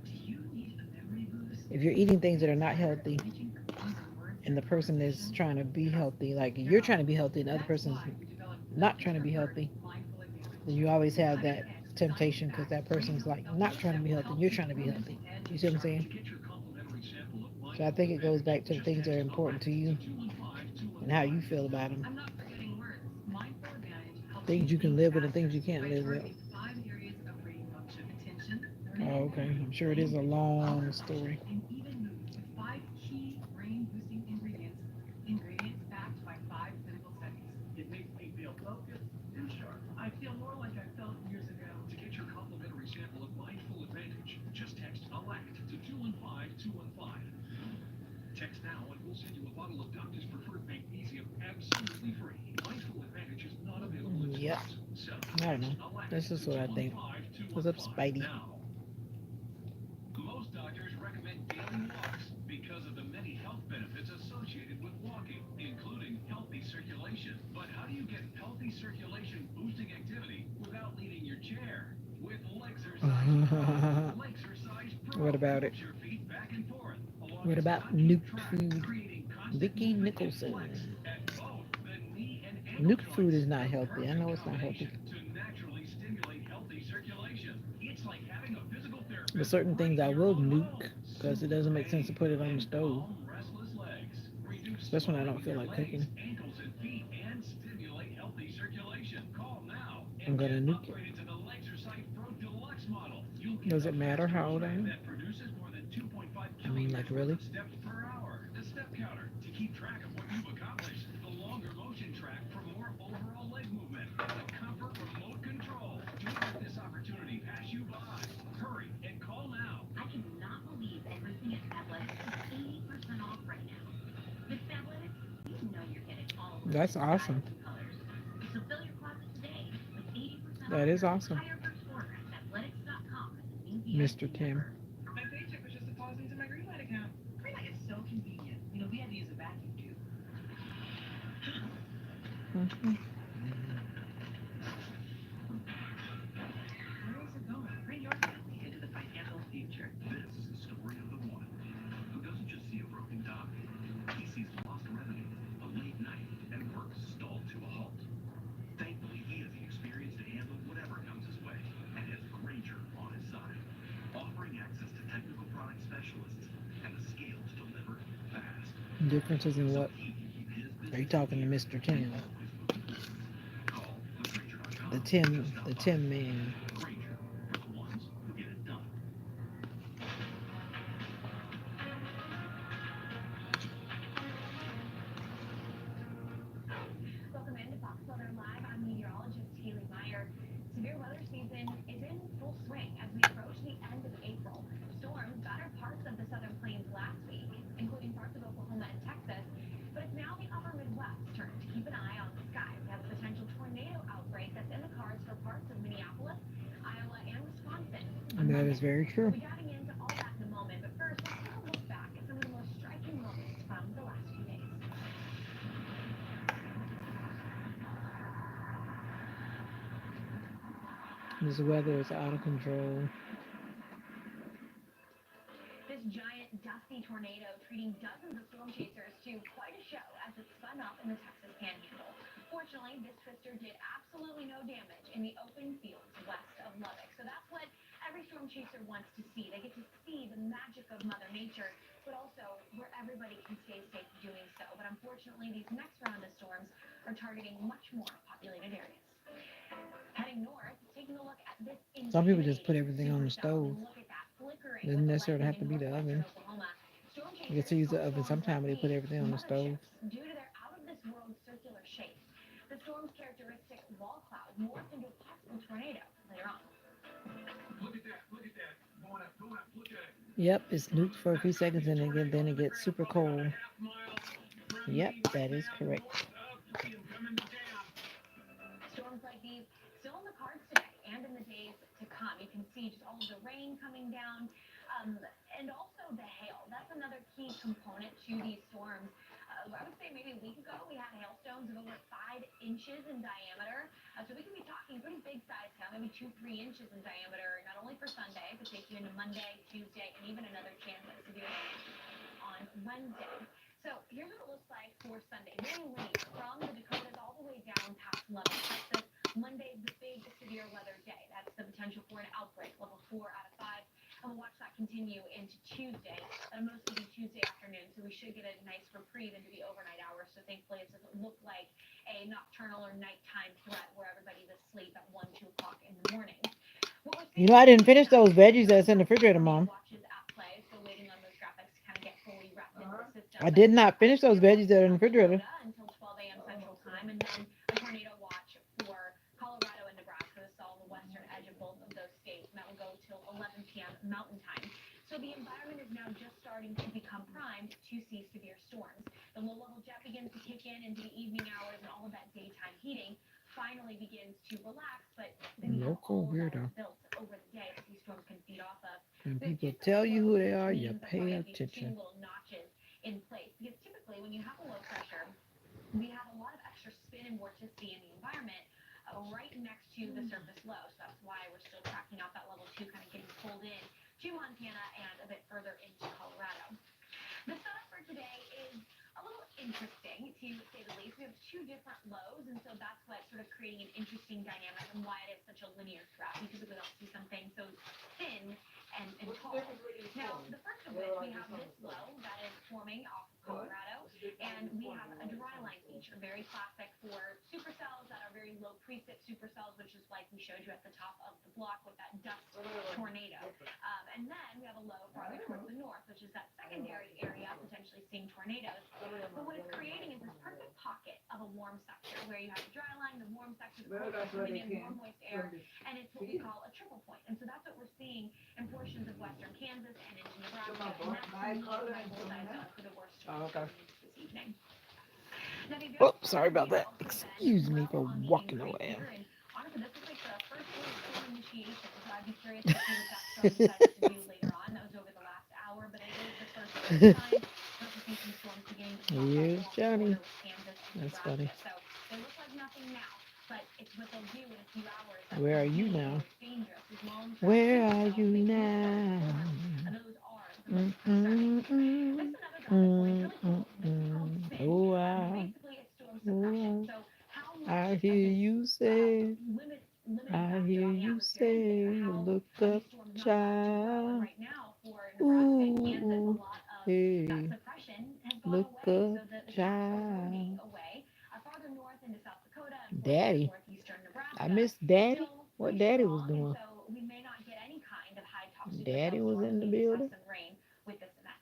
Do you need a memory boost? if you're eating things that are not Tired of healthy, reaching for easy words and like the person is perfection? trying to be Trust healthy, me, like you're you're not trying to be alone. healthy and the other That's person's why we developed not Belgium's trying to be preferred healthy, mindful then advantage. you always have that Understand temptation because science-backed that brain person's health like not supplements trying to that be will healthy and help you're keep trying to be your healthy. mental edge You see what I'm sharp. saying? To get your complimentary sample of So I mindful think it goes advantage, back to the just things that are text important to ALERT to you 215 and how 215. you feel about them. I'm not forgetting words. Mindful Advantage helps you Things you can think live with and faster things you can't by live with. targeting 5 areas of brain function: attention, learning Oh, and okay. memory, I'm sure it is a language, motor long function, story. and even mood, with 5 key brain-boosting ingredients. Ingredients backed by 5 clinical studies. It makes me feel focused and sharp. I feel more like I felt years ago. To get your complimentary sample of Mindful Advantage, just text ALECT to 215 215. Text now and we'll send you a bottle of Doctor's Preferred Magnesium absolutely free. Mindful Advantage is not available in Yep. stores. So I don't text know. ALECT That's to just what I think. 215 What's up, 215 Spidey? now. Most doctors recommend daily walks because of the many health benefits associated with walking, including healthy circulation. But how do you get healthy circulation boosting activity without leaving your chair? With Lexercise Pro. Lexercise What Pro about it? moves your feet back and forth along What its about concave nuke track, food? creating constant Vicky movement and flex Nicholson. at both the knee and ankle Nuke food joints. is not The healthy. I perfect know it's not healthy. combination to naturally stimulate healthy circulation. It's like having a physical But therapist certain right things in I your will own nuke home. because it Soothe doesn't make sense to pain put it on the and stove, calm restless legs. Reduce especially when I swelling don't in feel your like legs, cooking. ankles, and feet, and stimulate healthy circulation. Call now I'm and gonna get nuke it. upgraded to the Lexercise Pro Deluxe model. You'll get Does the it matter faster how old I e-strip am? that produces more than 2.5 I mean, like, kilometers worth really? of steps per hour. The step counter to keep track of what you've accomplished. The longer motion track for more overall leg movement. And the comfort remote control. Don't let this opportunity pass you by. Hurry and call now. I cannot believe everything at Fabletics is 80% off right now. With Fabletics, you know you're getting all the That's latest awesome. styles and colors. So fill your closet today with 80% That off is your awesome, entire first order at Fabletics.com as a new Mr. VIP Tim. member. My paycheck was just deposited into my Greenlight account. Greenlight is so convenient. We had to use a vacuum too. Mhm. Where is it going? Bring your family into the financial future. This is the story of the one who doesn't just see a broken dock. He sees lost revenue, a late night, and work stalled to a halt. Thankfully, he has the experience to handle whatever comes his way and has Granger on his side, offering access to technical product specialists and the scale to deliver fast Differences in so what? he can keep his Are you business in talking to gear Mr. and Tim? always moving forward. Call the The Granger.com or just Tim, stop the by. Tim man. Granger, for the ones who get it done. Welcome into Fox Weather Live. I'm meteorologist Haley Meyer. Severe weather season is in full swing as we approach the end of April. Storms battered parts of the southern plains last week, including parts of Oklahoma and Texas. But it's now the upper Midwest's turn to keep an eye on the skies. We have a potential tornado outbreak that's in the cards for parts of Minneapolis, Iowa, and Wisconsin on And that is Monday. very We'll true. be diving into all that in a moment, but first, let's take a look back at some of the most striking moments from the last few days. This weather is out of control. giant dusty tornado treating dozens of storm chasers to quite a show as it spun up in the Texas Panhandle. Fortunately, this twister did absolutely no damage in the open fields west of Lubbock. So that's what every storm chaser wants to see. They get to see the magic of Mother Nature, but also where everybody can stay safe doing so. But unfortunately, these next round of storms are targeting much more populated areas. Heading north, taking a look at this Some people just put intimidating everything on the supercell. I stove. mean, look at that, flickering with Doesn't the necessarily lightning have to in be the northwestern oven. Oklahoma. Storm You can chasers use call the oven. storms like Sometimes they put these everything on the stove. motherships due to their out-of-this-world circular shape. The storm's characteristic wall cloud morphed into a possible tornado later on. Look at that. Look at that. Going up, going up. Look at it. Yep, it's nuked for a few That's got to seconds be a and tornado then on it the gets ground, super probably about cold. a half mile from Yep, me right that is now, correct. north of. You see him coming down. Storms like these still in the cards today and in the days to come. You can see just all of the rain coming down, um, and also the hail. That's another key component to these storms. I would say maybe a week ago we had hailstones of over 5 inches in diameter. So we could be talking pretty big size hail, maybe 2, 3 inches in diameter, not only for Sunday, but take you into Monday, Tuesday, and even another chance at severe on Wednesday. So here's what it looks like for Sunday. Very linear from the Dakotas all the way down past Lubbock, Texas. Monday's the big severe weather day. That's the potential for an outbreak, level 4 out of 5. And we'll watch that continue into Tuesday. That'll mostly be Tuesday afternoon, so we should get a nice reprieve into the overnight hours. So thankfully, it doesn't look like a nocturnal or nighttime threat where everybody's asleep at 1, 2 o'clock in the morning. What we're You seeing know, I in didn't the finish meantime those is veggies that's in the some refrigerator, tornado Mom. watches at play. Still waiting on those graphics to kind of get fully wrapped into Uh-huh. the system. I But did not finish those severe veggies watches that are in the South refrigerator. Dakota until 12 a.m. Central Time, and then a tornado watch for Colorado and Nebraska. This is all on the western edge of both of those states, and that will go till 11 p.m. Mountain Time. So the environment is now just starting to become primed to see severe storms. The low-level jet begins to kick in into the evening hours, and all of that daytime heating finally begins to relax. But then you have Local all of that weirdo. built over the day that these storms can feed off of. When The people two tell surface you lows who they just are, you means that we're pay going to have these two attention. little notches in place. Because typically, when you have a low pressure, we have a lot of extra spin and vorticity in the environment right next to the surface low. So that's why we're still tracking out that level 2, kind of getting pulled in to Montana and a bit further into Colorado. The setup for today is a little interesting, to say the least. We have two different lows, and so that's what's sort of creating an interesting dynamic and why it is such a linear threat. We typically don't see something so thin and What's the tall. difference with these Now, forms? the first of They're which we like have this this one. low that is forming off of What? Colorado, What's the difference and with these we forms? have a dry line feature, very classic for supercells that are very low precip supercells, which is like we showed you at the top of the block with that dust What are they tornado. different? And then we have a low farther towards the north, which is that secondary area potentially seeing tornadoes. Some of them But are what it's better than creating is this others. perfect pocket of a warm sector where you have the dry line, the warm sector, the Well, cold that's where coming they in, warm can. moist From air, the and it's what we field. call a triple point. And so that's what we're seeing in portions of western Kansas and into Some Nebraska, are and that's my to me color my and some bullseye are zone not. for the worst Oh, storms okay. going into this evening. Now, the Oh, available sorry weather about may that. also been Excuse me well for on the walking increase away. here, and honestly, this is like the first really storm initiation. So I'd be curious to see what that storm decides to do later on. That was over the last hour, but it is the first real sign. Start to see some storms beginning to pop up Here's along the Johnny. border with Kansas and That's funny. Nebraska. So they look like nothing now, but it's what they'll do in a few hours that Where will are you be the now? most dangerous. These long-track Where are you supercells, they do start to now? form. Those are the Mm, most concerning. mm, This mm, is another graphic for you. It's mm, really mm, cool. This is called mm. spin. Oh, Basically, it's storm suppression. oh, So how much I of hear this you say, limiting I factor hear on the you atmosphere is there? say, How look are up, these storms not allowed to grow? And child. right now, for Nebraska and Kansas, a Ooh, lot of that hey, suppression has gone look away. up, So the cats are moving child. away farther north into South Dakota and portions of Daddy. northeastern I Nebraska. miss Daddy. Still What pretty Daddy was strong, and doing? so we may not get any kind of high top Daddy supercell was storms. in the We just have building. some rain with this event.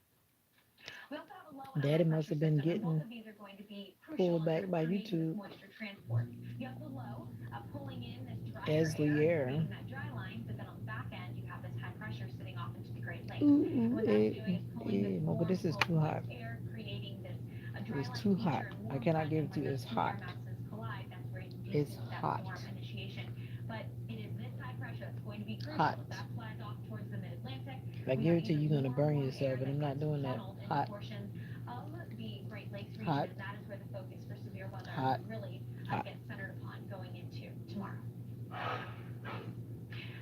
We also have a low and a Daddy high must pressure have been system, and both getting of these are going to be crucial pulled in sort back of by creating this YouTube. moisture transport. You have the low pulling in this drier Esley air, Air. creating that dry line, but then on the back end, you have this high pressure sitting off into the Great Lakes. And Ooh, what that's eh, doing is pulling this eh. No, but warm, this is cold, too moist hot. air, creating this dry It's line too hot. feature and I warm cannot front. give And it to when you. those It's two air hot. masses collide, that's where you do It's see that hot. storm initiation. But it is this high pressure that's going to be crucial. Hot. If that flies off towards the mid-Atlantic, If I we give have it to even you, you're gonna more burn warm air yourself, and that I'm not gets doing that. funneled into Hot. portions of the Great Lakes region, Hot. and that is where the focus for severe weather Hot. really Hot. gets centered upon going into tomorrow.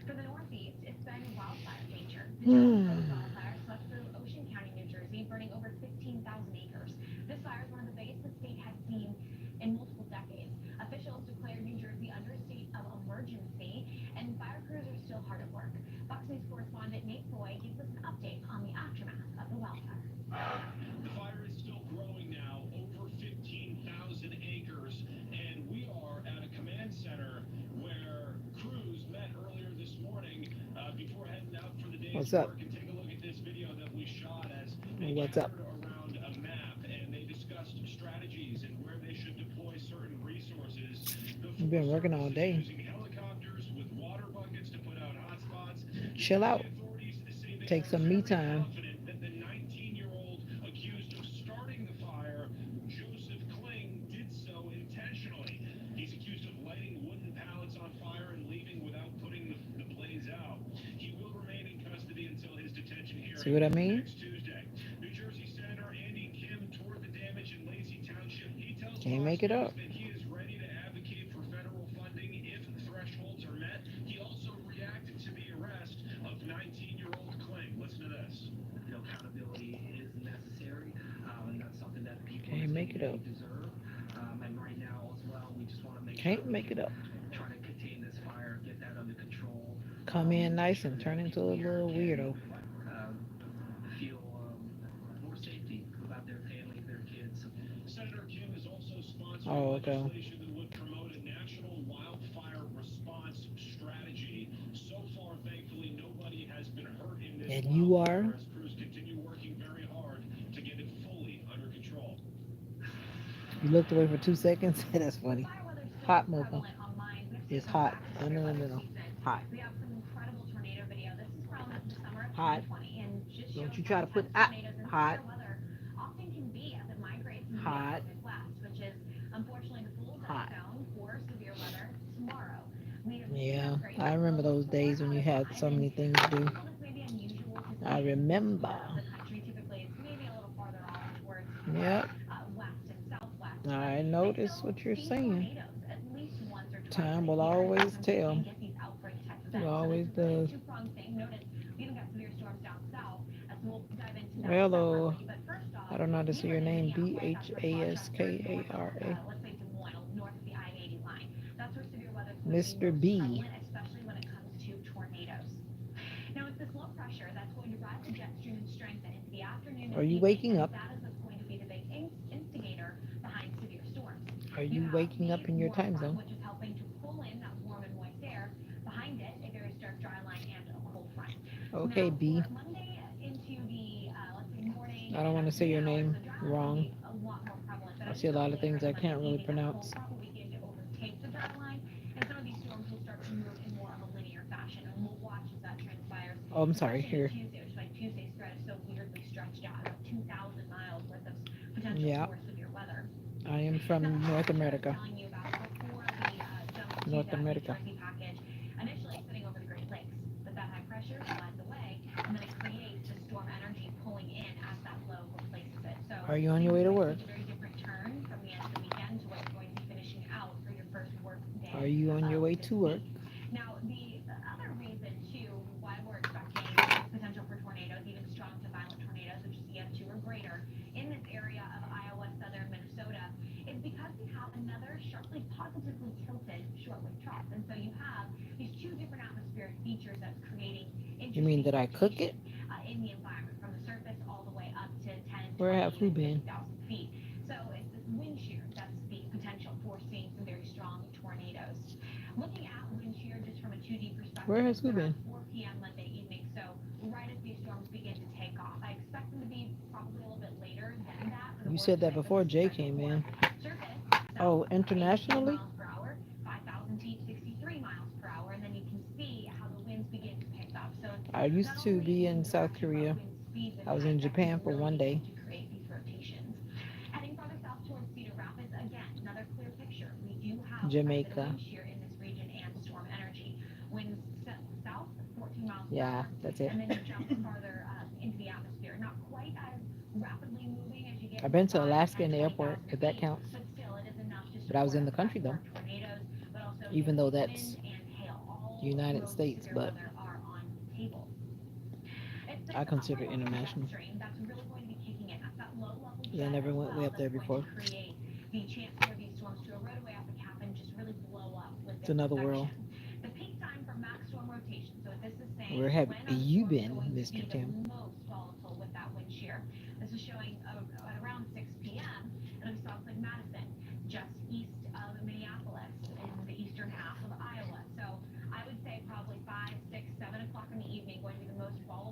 For the Northeast, it's been wildfire danger. This is those Hmm. wildfires swept through Ocean What's up? And take a look at this video that we shot as they What's up? gathered around a map and they discussed strategies and where they should deploy certain resources. The You've Forest been working Service all is day. using helicopters with water buckets to put out hotspots. New Chill Jersey out. authorities say they Take are some me very time. confident that the 19-year-old accused of starting the fire, Joseph Kling, did so intentionally. He's accused of lighting wooden pallets on fire and leaving without putting the blaze out. He will remain in custody until his detention See hearing what I mean? next Tuesday. New Jersey Senator Andy Kim toured the damage in Lacey Township. He tells Can't Fox make it News up. that he is ready to advocate for federal funding if thresholds are met. He also reacted to the arrest of 19-year-old Kling. Listen to this. Accountability is necessary, and that's something that people in Can't the make it up. community deserve. And right now, as well, we just want to make sure Can't we make it can up. try to contain this fire, get that under control, Come in make nice sure and that turn into a people here little can weirdo. feel more safety about their families, their kids. Senator Kim is also sponsoring Oh, okay. legislation that would promote a national wildfire response strategy. So far, thankfully, nobody has been hurt in this And you are? wildfire as crews continue working very hard to get it fully under control. You looked away for 2 seconds. That's With funny. fire weather still Hot mocha. prevalent on minds, we have to It's circle hot. back to No, severe no, no, weather no, no. season. Hot. We have some incredible tornado video. This is from the summer of Hot. 2020 and just Don't shows you how try to put intense ah tornadoes and hot. severe weather often can be as it migrates in the Hot. Midwest, which is unfortunately the bullseye Hot. zone for severe weather tomorrow. We have seen Yeah, upgrades I as remember low as those 4 days when out you of had 5, so and many things to do. while this may be unusual to I see in this remember. part of the country, typically it's maybe a little farther off towards Yep. west and southwest, but I we noticed still what you're see saying. tornadoes at least once or twice Time a will year, and always sometimes we tell. can get these outbreak type It events. So this always is really a does. two-pronged thing. Notice we even got severe storms down south, as we'll dive into that Hello. separately. But first off, I don't know how to we see your live in name. Minneapolis, that's where Rochester, north of, BHASKARA. let's say Des Moines, north of the I-80 line. That's where severe weather is going to be Mr. most B. prevalent, especially when it comes to tornadoes. Now, it's this low pressure that's going to rise the jet stream and strengthen into the afternoon Are and you evening, waking and up? that is what's going to be the big instigator behind severe storms. Are You you have waking the up in your warm time front, zone? which is helping to pull in that warm and moist air. Behind it, a very stark dry line and a cold front. Okay, Now, B. for Monday into the, let's say, morning I don't and want to say your afternoon hours, name the dry line will wrong. be a lot more prevalent. But I as see we a go lot of later things into I Monday can't really evening, that cold pronounce. front will begin to overtake the dry line, and some of these storms will start to move in more of a linear fashion, and we'll watch as that transpires, Oh, I'm sorry. especially Here. into Tuesday, which is why Tuesday's spread is so weirdly stretched out, about 2,000 miles worth of potential Yeah. for severe weather. I am Now, from the North package I was America. telling you about before we jumped to North that New America. Jersey package, initially sitting over the Great Lakes, but that high pressure slides away, and then it creates the storm energy pulling in as that low replaces it. So Are you on things your way to might work? take a very different turn from the end of the weekend to what you're going to be finishing out for your first work day Are you on your of way this to work? week. Now, the other reason, too, why we're expecting this potential for tornadoes, even strong to violent tornadoes, which is EF2 or greater, in this area of Iowa, southern Minnesota, is because we have another sharply positively tilted shortwave trough. And so you have these two different atmospheric features that's creating You mean interesting did I cook it? rotation in the environment from the surface all the way up to 10, Where 20, have you even been? 50,000 feet. So it's this wind shear that's the potential for seeing some very strong tornadoes. Looking at wind shear just from a 2D Where perspective, has it's who around been? 4 p.m. Monday evening. So right as these storms begin to take off, I expect them to be probably a little bit later than that for the You worst said that type of before this Jay potential came form. in. Surface, Oh, south, 82 internationally? miles per hour, 5,000 feet, 63 miles per hour, and then you can see how the winds begin to pick up. So it's I used not to only be in wind South direction, but Korea. wind speeds and I was height in that can Japan for really one day. begin to create these rotations. Heading farther south towards Cedar Rapids, again, another clear picture. We do have quite a bit of Jamaica. wind shear in this region and storm energy. Winds south, 14 miles per Yeah, hour, that's it. and then you jump farther into the atmosphere. Not quite as rapidly moving as you get I've into been to 5, Alaska 10, in the airport, 20,000 if that feet, counts. but still it is enough to But I was support in a the threat country though, for tornadoes, but also even though that's wind and hail. All United modes of States, severe but weather are on the table. It's I this consider upper it level jet international. stream that's really going to be kicking in. That's that low level 'Cause I jet never as went way well up there that's going before. to create the chance for these storms to erode away off the cap and just really blow up with It's their another world. convection. The peak time for max storm rotation. So what this is saying Where is have when are the you storms been, going to Mr. be the Tim? most volatile with that wind shear. This is showing at around 6 p.m. It'll be spots like Madison, just east of Minneapolis in the eastern half of Iowa. So I would say probably 5, 6, 7 o'clock in the evening going to be the most volatile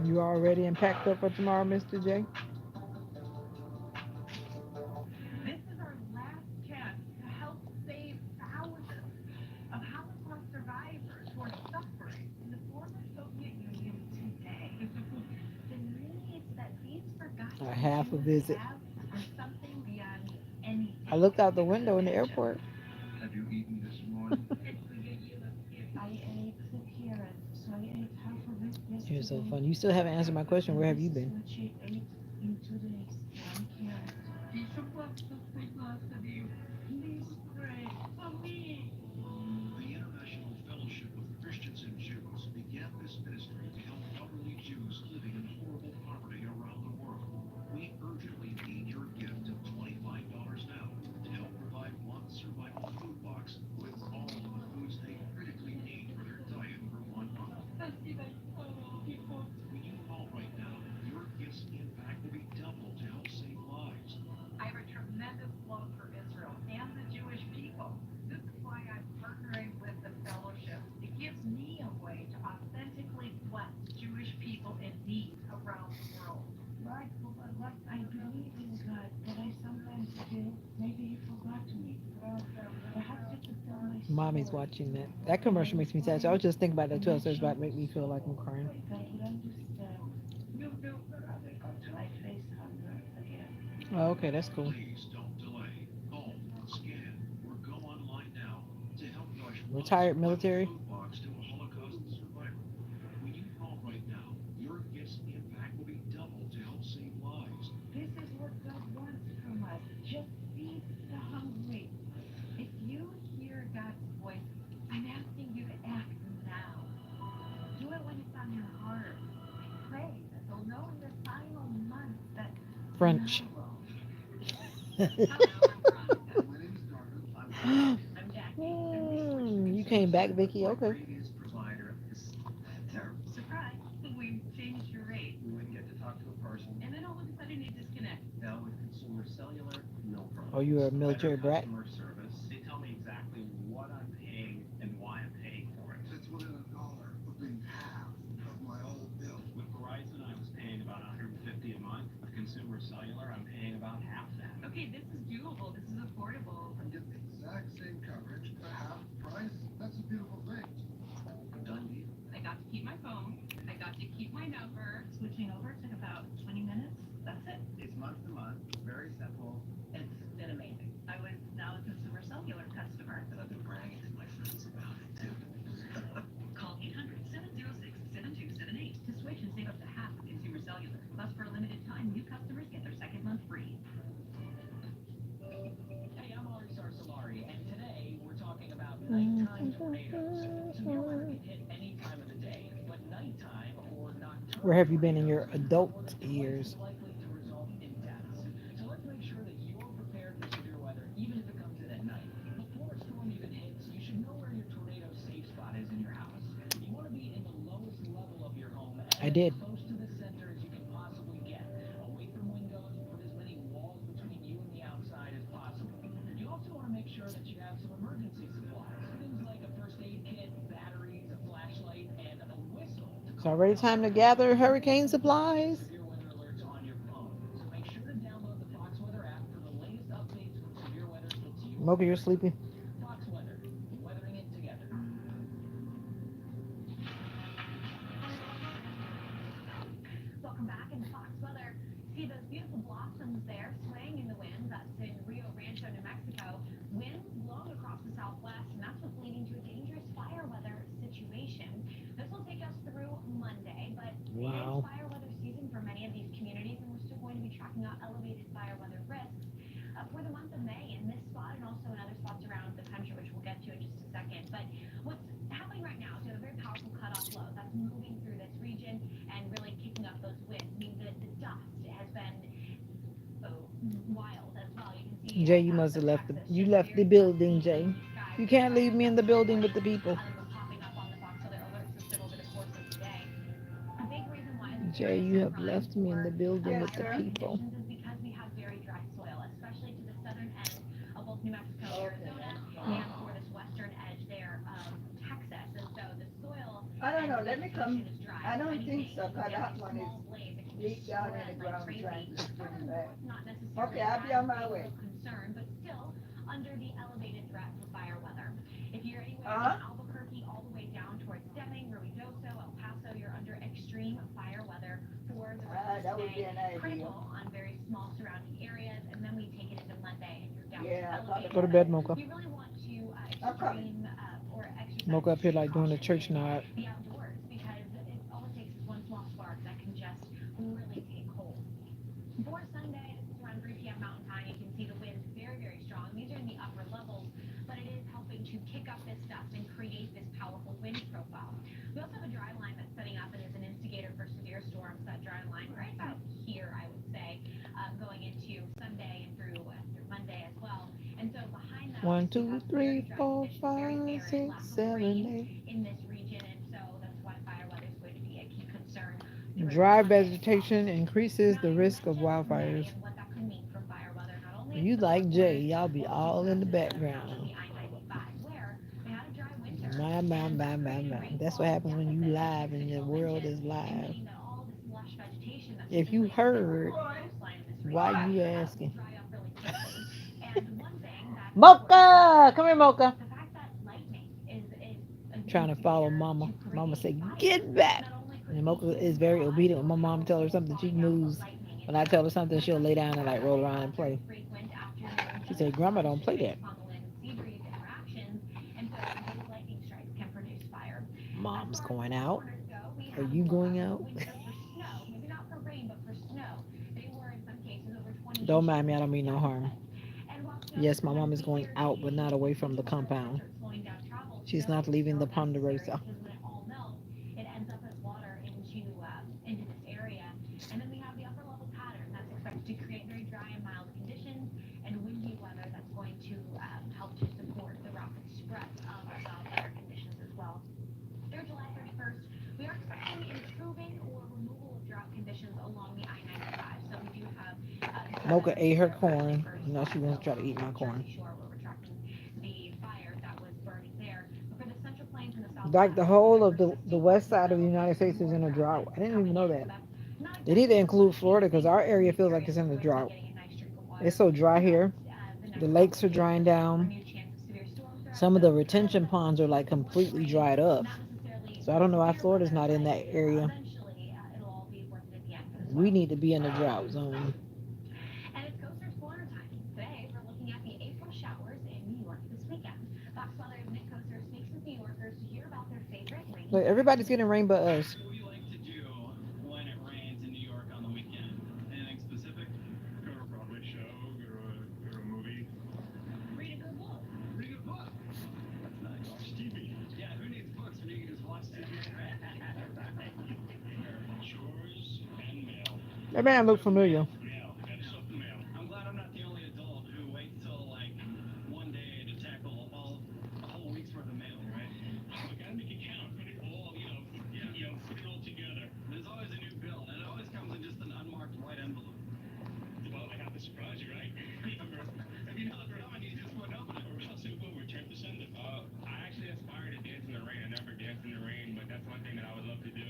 You all ready and packed up for tomorrow, Mr. J? This is our last chance to help save thousands of Holocaust survivors who are suffering in the former Soviet Union today. The needs that these A forgotten half a Jews visit. have are something beyond I anything looked out the we could window in the imagine. airport. Have you eaten this morning? I ate the carrot, so I ate half of it You're so yesterday, funny. You still haven't answered my question. and Where have this you is been? what she ate in 2 days. One carrot. Piece of pasta because of you. Please pray for me. The International Fellowship of Christians and Jews began this ministry to help elderly Jews living in horrible poverty around the world. We urgently need your gift of $25 now to help provide one survival food box with all of the foods they critically need for their diet for 1 month. When you call right now, your gift's impact will be doubled to help save lives. I have a tremendous love for Israel and the Jewish people. This is why I'm partnering with the fellowship. It gives me a way to authentically bless Jewish people in need around the world. Right, but I believe in God, but I sometimes feel maybe He forgot me. Perhaps you could tell my Mommy's story. watching that. That commercial makes me sad. So I was just thinking about that too. So it's about to make me feel like I'm crying. God would understand. You do until I face hunger again. Oh, okay, that's cool. Please don't delay. Call, scan, or go online now to help rush one Retired survival military. food box to a Holocaust survivor. When you call right now, your gift's impact will be doubled to help save lives. This is what God wants from us. Just feed the hungry. If you hear God's voice, I'm asking you to act now. Do it when it's on your heart. Pray that they'll know in their final months that they're not French. alone. Hello, I'm Veronica. My name is Darvin. I'm French. I'm Jackie. And we switched to You consumer came back, cellular. Vicky. My Okay. previous provider is terrible. Surprise! We changed your rate. We wouldn't get to talk to a person. And then all of a sudden you disconnect. Now with consumer cellular, no Oh, problems. you were a Better military brat. customer service. They tell me exactly what I'm paying and why I'm paying for it. That's within $1 of being half of my old bill. With Verizon, I was paying about 150 a month. With consumer cellular, I'm paying about half that. Okay, this is doable. This is affordable. I'm getting the exact same coverage at half the price. That's a beautiful thing. A done deal. I got to keep my phone. I got to keep my number. Switching over took about 20 minutes. That's it. It's month to month. Very simple. It's been amazing. I was now a consumer cellular customer. And I've been bragging to my friends about it too. Call 800-706-7278 to switch and save up to half with consumer cellular. Plus, for a limited time, new customers get their second month free. Hey, I'm Arisar Solari, and today we're talking about nighttime tornadoes. Severe weather can hit any time of the day, but nighttime or Where nocturnal have you been in tornadoes your are one adult of the years? most likely to result in deaths. So let's make sure that you're prepared for severe weather, even if it comes in at night. Before a storm even hits, you should know where your tornado safe spot is in your house. You want to be in the lowest level of your home and I as did. close to the center as you can possibly get. Away from windows, put as many walls between you and the outside as possible. You also want to make sure that you have some emergency supplies. Things like a first aid kit, batteries, a flashlight, and a whistle to It's call already out time to emergency gather hurricane services. Get supplies. severe weather alerts on your phone. So make sure to download the Fox Weather app for the latest updates when severe weather hits you Mocha, you're first. sleeping. Fox Weather, weathering it together. Welcome back in Fox Weather. See those beautiful blossoms there swaying in the wind. That's in Rio Rancho, New Mexico. Winds blowing across the southwest, and that's what's leading to a dangerous fire weather situation. This will take us through Monday, but it is Wow. fire weather season for many of these communities, and we're still going to be tracking out elevated fire weather risks for the month of May in this spot and also in other spots around the country, which we'll get to in just a second. But what's happening right now is we have a very powerful cutoff low that's moving through this region and really kicking up those winds, means that the dust has been wild as well. You can see Jay, you south must of have left Texas, you just left the very building, dusty, Jay. hazy skies. You We've can't got leave me in the dust building with storms the people. that were popping up on the Fox Weather Alert System over the course of today. A big reason why this Jay, area is you so have prime left me in for the building Yes, with the fire sir. people. conditions is because we have very dry soil, especially to the southern end of both New Mexico, Okay. Arizona, and for this western edge there of Texas. And so the soil I don't no. and Let the me condition come. is dry. I So don't think anything, so, you 'cause get that a one is small blaze, it can just deep down in the spread like ground trying crazy. to spring back. Furthermore, it's not necessarily Okay, I'll be on as my big of way. a concern, but still under the elevated threat for fire weather. If you're anywhere from Uh-huh. Albuquerque all the way down towards Deming, Ruidoso, El Paso, you're under extreme fire weather for the rest of That would be today. an idea. Critical on very small surrounding areas, and then we take it into Monday, and you're down to Yeah, I thought Go to elevated. about bed, that. Mocha. You really want to I'm coming. extreme or exercise Mocha up here extreme like doing the caution church in nod. the outdoors because all it takes is one small spark that can just really take hold. For Sunday, this is around 3 p.m. Mountain Time. You can see the winds very, very strong. These are in the upper levels, but it is helping to kick up this dust and create this powerful wind profile. We also have a dry line that's setting up and is an instigator for severe storms. That dry line right about here, I would say, going into Sunday and through Monday as well. And so behind that, we One, do two, have very three, dry four, conditions, very five, barren, six, lots of seven, rain eight. in this region, and so that's why fire weather is going to be a key concern through Dry Monday as well. vegetation increases Now, the I risk of mentioned May wildfires. and what that could mean for fire weather, not only You the Four like Jay, Corners, y'all be but also all in throughout the the southern half of background. the I-95, where we had a dry winter, Bam, bam, and that bam, bam, created bam. That's what rainfall happens when you deficits, live as and the Signal world mentioned, is and live. meaning that all this lush vegetation that's If you typically in the heard, southwest Roy, coastline in this why region Roy. you will asking? dry up really quickly. And one thing that's important to note Mocha! is Come here, Mocha. the fact that lightning is an Trying to follow instigator Mama. to Mama create say, fire. get back. Not only could And it be Mocha is human very caused obedient. When or my mom tells her powerful something, she falling out, but moves. lightning When I tell her itself. something, And she'll so lay down and like Saturday, roll around and very play. frequent afternoon She said, Grandma don't thunderstorms play just that. based on the wind and sea breeze interactions. And so those lightning strikes can produce fire. As Mom's far as the going Four out. Corners go, we Are have a you going forecast for out? winter for snow. Maybe not for rain, but for snow. They were in some cases over 20 Don't inches mind me, I in don't just mean no harm. yesterday. And while snow Yes, isn't my going mom to is be going here out, but not away from the people start compound. slowing down travel, She's snow not is leaving still the necessary Ponderosa. because when it all melts, it ends up as water into this area. And then we have the upper level pattern that's expected to create very dry and mild conditions and windy weather that's going to help to support the rapid spread of wildfire conditions as well. Through July 31st, we are expecting improving or removal of drought conditions along the I-95. So we do have some Mocha weather ate her there for the corn. 31st, Now she also wants to try to eat my along the corn. Jersey Shore where we're tracking the fire that was burning there. But for the Central Plains and the Like the Southwest, we whole have of the persisting west winds side of the developing United with States is more in a drought drought. I events didn't even coming know in. that. So that's not They need exactly to a include blessing. Florida It's because safe our for some of area these feels like areas it's where in a we're going to be drought. getting a nice drink of It's water so dry throughout here. the The next couple lakes of are days. drying So down. renewed chance of severe storms throughout Some of the the southern retention ponds are Mississippi like with light completely rain, dried up. not necessarily So I very don't know why severe Florida's weather, not in but that area. eventually it'll all be worth it at the end as We well. need to be in the drought zone. And it's coaster's corner time. Today, we're looking at the April showers in New York this weekend. Fox Weather's Nick Coaster speaks with New Yorkers to hear about their favorite rainy Look, day everybody's getting activities. rain but us. What do you like to do when it rains in New York on the weekend? Anything specific? Go to a Broadway show, go to a movie, Read a good book. Read a book. That's nice. watch TV. Yeah, who needs books when you can just watch TV? Chores and mail. That man look familiar. Mail. Gotta stuff the mail. I'm glad I'm not the only adult who waits till like one day to tackle a whole week's worth of mail, right? We gotta make it count. Put it all, put it all together. There's always a new bill, and it always comes in just an unmarked white envelope. Well, I have to surprise you, right? If you know the bill and you just wouldn't open it. Or else it will return to sender. I actually aspire to dance in the rain. I never danced in the rain, but that's one thing that I would love to do.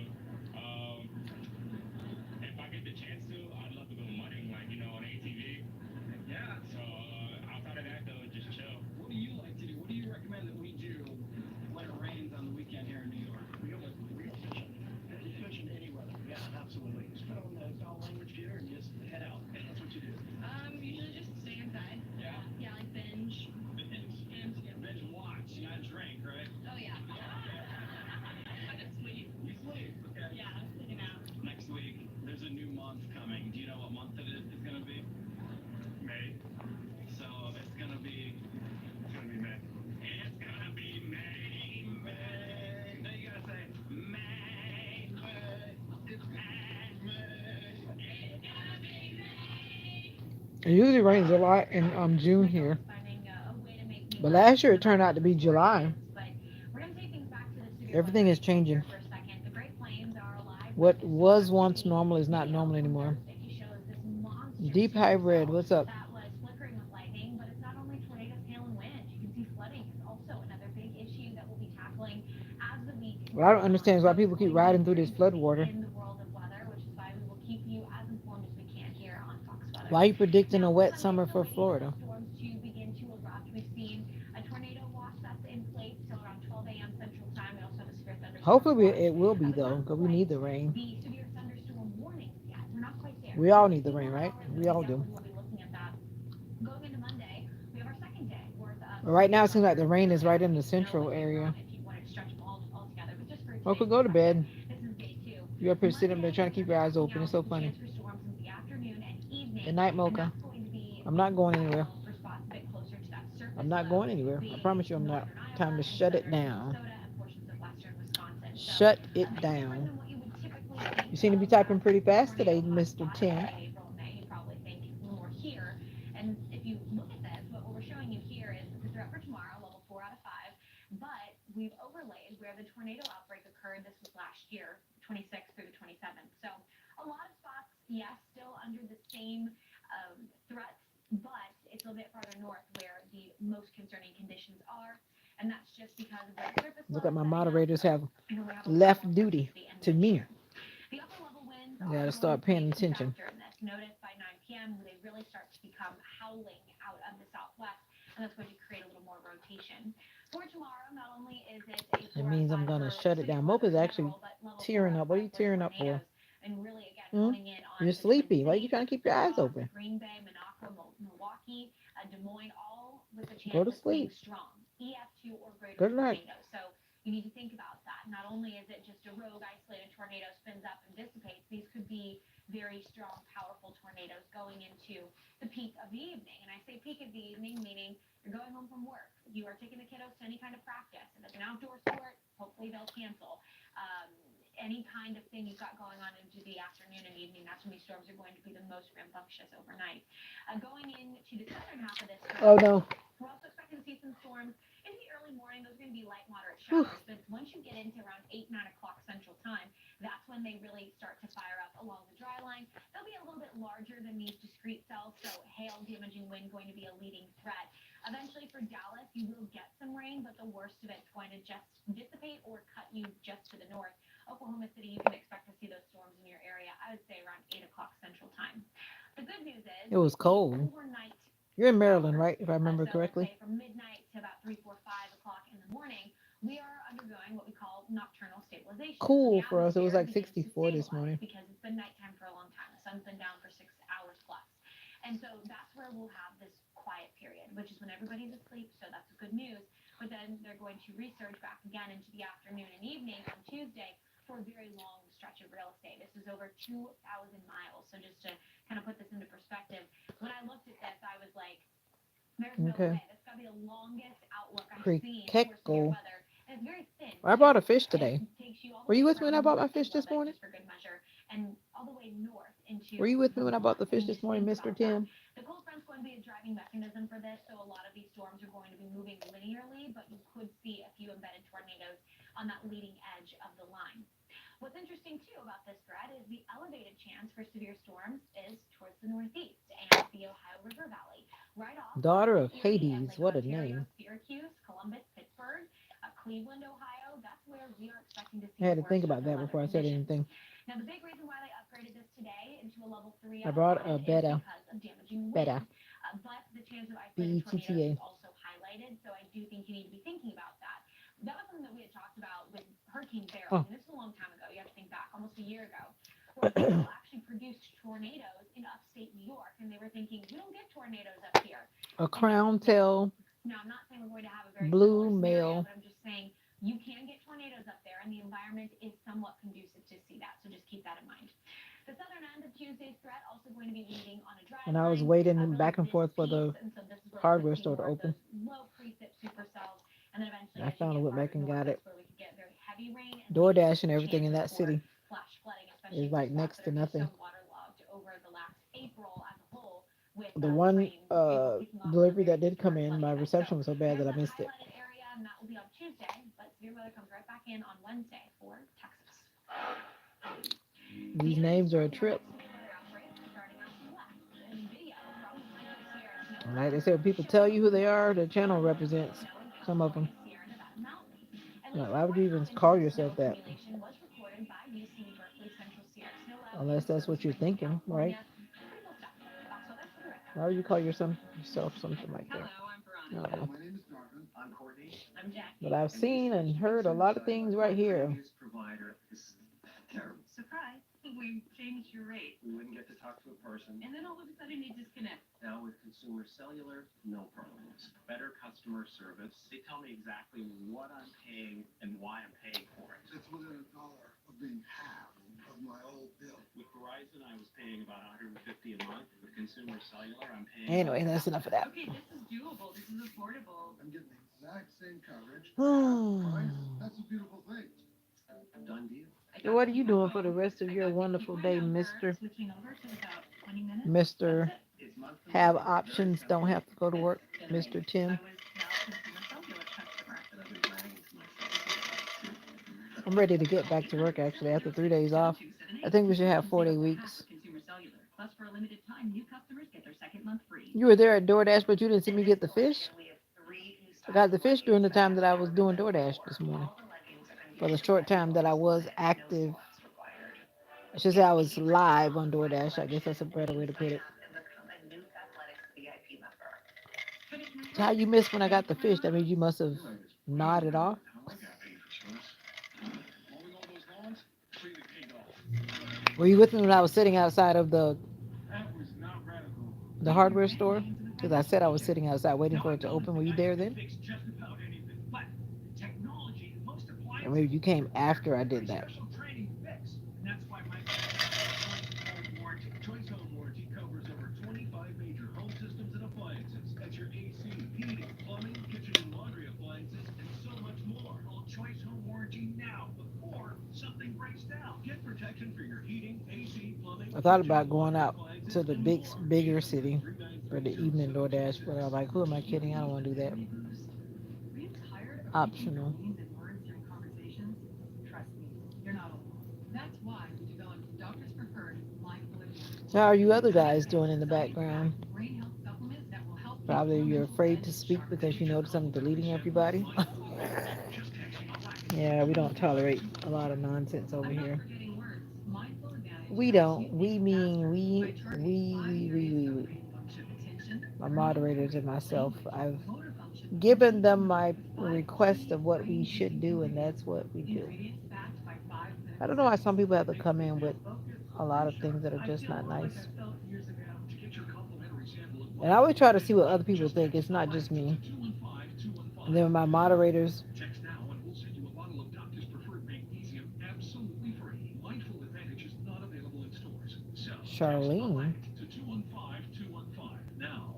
If I get the chance to, I'd love to go mudding, like, on ATV. Yeah. So, outside of that, though, just chill. What do you like to do? What do you recommend that we do when it rains on the weekend here in New York? We go fishing. You fish in any weather. Yeah, absolutely. Just put on the foul language gear and just head out. That's what you do. Usually just stay inside. Yeah. Yeah, like binge. Binge watch, not drink, right? Oh yeah. I just sleep. You sleep. Okay. Yeah, I'm sleeping out. Next week, there's a new month coming. Do you know what month it is going to be? May. So it's going to be. It's gonna be May. It's going to be May, May. No, you got to say May, May. It's May, May. It's going to be May. It usually rains a lot in June here. But last year it turned out to be July. Everything is changing. What was once normal is not normal anymore. Deep High Red, what's up? That was flickering with lightning, but it's not only tornadoes, hail, and wind. You can see flooding is also another big issue that we'll be tackling as the week What I don't understand is why people keep riding through this flood water. in the world of weather, which is why we will keep you as informed as we can here on Fox Weather. Why are you predicting a Now, wet Sunday, summer still for waiting for those Florida? storms to begin to erupt. We've seen a tornado watch that's in place till around 12 a.m. Central Time. We also have a severe thunderstorm Hopefully watch. it will be But though, not because we need quite the rain. the severe thunderstorm warnings yet. We're not quite there. We all need the Few rain, more right? hours, and We we all do. definitely will be looking at that. Going into Monday, we have our second day worth of But right severe now it seems like weather. the rain is Clearly, right I don't in the need to know central what day we're area. on if you wanted to stretch them all together. But just for Well, today's could go to perspective, bed. this is day two. You up here sitting up there Monday, trying to keep we're your eyes tracking open. It's out so the funny. chance for storms in the afternoon and Good evening, night, and Mocha. that's going to be I'm not most going anywhere. valuable for spots a bit closer to that I'm surface not low, going anywhere. I being promise you I'm not. northern Time to Iowa and shut it southern down. Minnesota and portions of western Wisconsin. So Shut it a bit different down. than what you would typically think You seem to be of typing as pretty fast tornado today, Mr. hotspots Tim. in April and May. You probably think a little more here. And if you look at this, what we're showing you here is the threat for tomorrow, level 4 out of 5. But we've overlaid where the tornado outbreak occurred. This was last year, 26th through the 27th. So a lot of spots, yes, still under the same threats, but it's a little bit farther north where the most concerning conditions are. And that's just because of the surface Look low at my setting up, moderators have and we have a lot left more duty electricity and to wind me. shear. The upper level winds You are gotta going to start play a paying key attention. factor in this. Notice by 9 p.m. they really start to become howling out of the southwest, and that's going to create a little more rotation. For tomorrow, not only is it a It 4 out of means I'm 5 gonna for shut it severe down. weather Mocha's in actually general, but level 4 tearing out up. of What are 5 you for tearing up for? tornadoes. And really, again, Hmm? honing in on You're the Twin sleepy. Why are you Cities, trying to keep La your eyes Crosse, open? Green Bay, Minocqua, Milwaukee, Des Moines, all with a Go chance to of seeing sleep. strong EF2 or greater Good night. tornadoes. So you need to think about that. Not only is it just a rogue, isolated tornado spins up and dissipates, these could be very strong, powerful tornadoes going into the peak of the evening. And I say peak of the evening, meaning you're going home from work. You are taking the kiddos to any kind of practice. If it's an outdoor sport, hopefully they'll cancel. Um, any kind of thing you've got going on into the afternoon and evening, that's when these storms are going to be the most rambunctious overnight. Going into the southern half of this Oh threat, no. we're also expecting to see some storms into the early morning. Those are going to be light, moderate Whew. showers. But once you get into around 8, 9 o'clock Central Time, that's when they really start to fire up along the dry line. They'll be a little bit larger than these discrete cells, so hail, damaging wind going to be a leading threat. Eventually, for Dallas, you will get some rain, but the worst of it's going to just dissipate or cut you just to the north. Oklahoma City, you can expect to see those storms in your area, I would say around 8 o'clock Central Time. The good news is It was with the cold. overnight You're in Maryland, showers, right? If I remember so let's correctly. say from midnight to about 3, 4, 5 o'clock in the morning, we are undergoing what we call nocturnal stabilization. So the Cool for us. It was atmosphere like begins to 64 this stabilize morning. because it's been nighttime for a long time. The sun's been down for 6 hours plus. And so that's where we'll have this quiet period, which is when everybody's asleep. So that's good news. But then they're going to resurge back again into the afternoon and evening on Tuesday for a very long stretch of real estate. This is over 2,000 miles. So just to kind of put this into perspective, when I looked at this, I was like, there's no Okay. way. That's got to be the longest outlook I've seen for severe Crickle. weather. And it's very thin, I too. bought a fish It today. takes you all the Were you way with me when I from bought my north a fish little this bit, morning? just for good measure, and all the way north Were into you with me when I bought Vermont. the fish And this just morning, think Mr. about that. Tim? The cold front's going to be a driving mechanism for this, so a lot of these storms are going to be moving linearly, but you could see a few embedded tornadoes on that leading edge of the line. What's interesting too about this threat is the elevated chance for severe storms is towards the northeast and the Ohio River Valley, right off Daughter Lake of Erie and Hades. Lake What a Ontario, name. Syracuse, Columbus, Pittsburgh, Cleveland, Ohio. That's where we are expecting to I see had the to think worst of about the that weather before I said conditions. anything. Now, the big reason why they upgraded this today into a level 3 I out of brought a 5 is beta. because of damaging Beta. wind. But the chance of isolated tornadoes is BETTA. also highlighted, so I do think you need to be thinking about that. That was something that we had talked about with Hurricane Beryl. I Oh. mean, this is a long time ago. You have to think back, almost a year ago, where Beryl actually produced tornadoes in upstate New York, and they were thinking, we don't get tornadoes up here. A And now crown we do. tail. Now, I'm not saying we're going to have a very Blue similar scenario, male. but I'm just saying you can get tornadoes up there, and the environment is somewhat conducive to see that. So just keep that in mind. The southern end of Tuesday's threat also going to be leading on a dry And I was line, waiting really back and this forth for piece, the and so this is where we could hardware see store to more of open. those low precip supercells, and then eventually I as you found a get whip farther back and north, got it. that's where we could get very heavy rain and leading to DoorDash and the everything in chances that for city flash flooding, especially is for like spots next that to are just so nothing. waterlogged over the last April as a whole with The the one rain, April kicking off with a delivery very that did come historic in, flooding my event. So reception was so bad there's that I that missed it. highlighted area, and that will be on Tuesday, but severe weather comes right back in on Wednesday for Texas. These The other names are a disrupting our trip. next severe weather outbreak starting out west. And video from Lake Sierra And like they snowpack said, when people tell showing you who they more are, the channel flooding represents snow in some of them. California Sierra Nevada mountains. And No, why would you even Intelligent call snow yourself that? accumulation was recorded by UC Berkeley Central Snow Lab in Unless that's what you're Silver Springs, thinking, right? California. Pretty cool stuff. Fox weather for the rest of Why would you call yourself something like that? Hello, I'm I Veronica. don't know. My name is Norman. I'm Courtney. I'm But Jackie. I've And we seen and switched to heard a consumer lot of cellular. things My right here. previous provider is terrible. Surprise. We changed your rate. We wouldn't get to talk to a person. And then all of a sudden you disconnect. Now with consumer cellular, no problems. Better customer service. They tell me exactly what I'm paying and why I'm paying for it. It's within a dollar of being half of my old bill. With Verizon, I was paying about 150 a month. With consumer cellular, I'm paying Anyway, that's enough of that. Okay, this is doable. This is affordable. I'm getting the exact same coverage, half So price. That's a beautiful thing. a done deal. what are you doing for the rest of your wonderful day, Mister? Switching over to about 20 minutes. Mister It's monthly. Have options, don't have to go to work, Mister I Tim. was now a consumer cellular customer. And I've been bragging to myself. I'm ready to get back to work actually after 3 days off. I think we should have 4 day weeks. Consumer cellular. Plus, for a limited time, new customers get their second month free. You were there at DoorDash, but you didn't see me get the fish. I got the fish during the time that I was doing DoorDash this morning. For the short time that I was active, I should say I was live on DoorDash. I guess that's a better way to put it. So how you missed when I got the fish? That means you must have nodded off. I got paid for service. Mowing all those lawns, completely paid off. Were you with me when I was sitting outside of That was not radical. the hardware store? Because I said I was sitting outside waiting for it to open. Were you there then? Fix just about anything, but technology in most Or maybe appliances you came after I did that. special training fix. And that's why my Choice Home Warranty. Choice Home Warranty covers over 25 major home systems and appliances. That's your AC, heating, plumbing, kitchen and laundry appliances, and so much more. Call Choice Home Warranty now before something breaks down. Get protection for your heating, AC, plumbing. I thought kitchen about and going laundry out appliances, to the and big, more. bigger city for the evening DoorDash, but I'm like, who am I kidding? I don't want to do that. Are you tired of Optional. repeating millions in words during conversations? Trust me, you're not alone. That's why we developed Doctor's Preferred Mindful Advantage. So how are you other guys doing in the background? Brain health supplements that will help you Probably form you're mental afraid to focus, speak sharpen because you attention, notice I'm deleting everybody. Yeah, we don't tolerate a lot of nonsense over I'm not here. forgetting words. Mindful Advantage We helps don't. you We think mean faster we, by targeting 5 areas of we. brain function: attention, My learning, moderators and myself, language, I've motor function, given and them sleep. my 5 request key of what we should brain-boosting do, and that's ingredients. what we do. Ingredients backed by 5 I clinical don't know why studies. some people have to Makes come me in feel with focused a and lot of sharp. things that are I just feel not more like nice. I felt years ago. To get your complimentary sample of And I always Mindful try to see what Advantage, other people just think. text It's not just ALEC me. to 215 And then 215. with my moderators, Text now and we'll send you a bottle of Doctor's Preferred Magnesium absolutely free. Mindful Advantage is not available in stores. So text Charlene. ALEC to 215 215 now.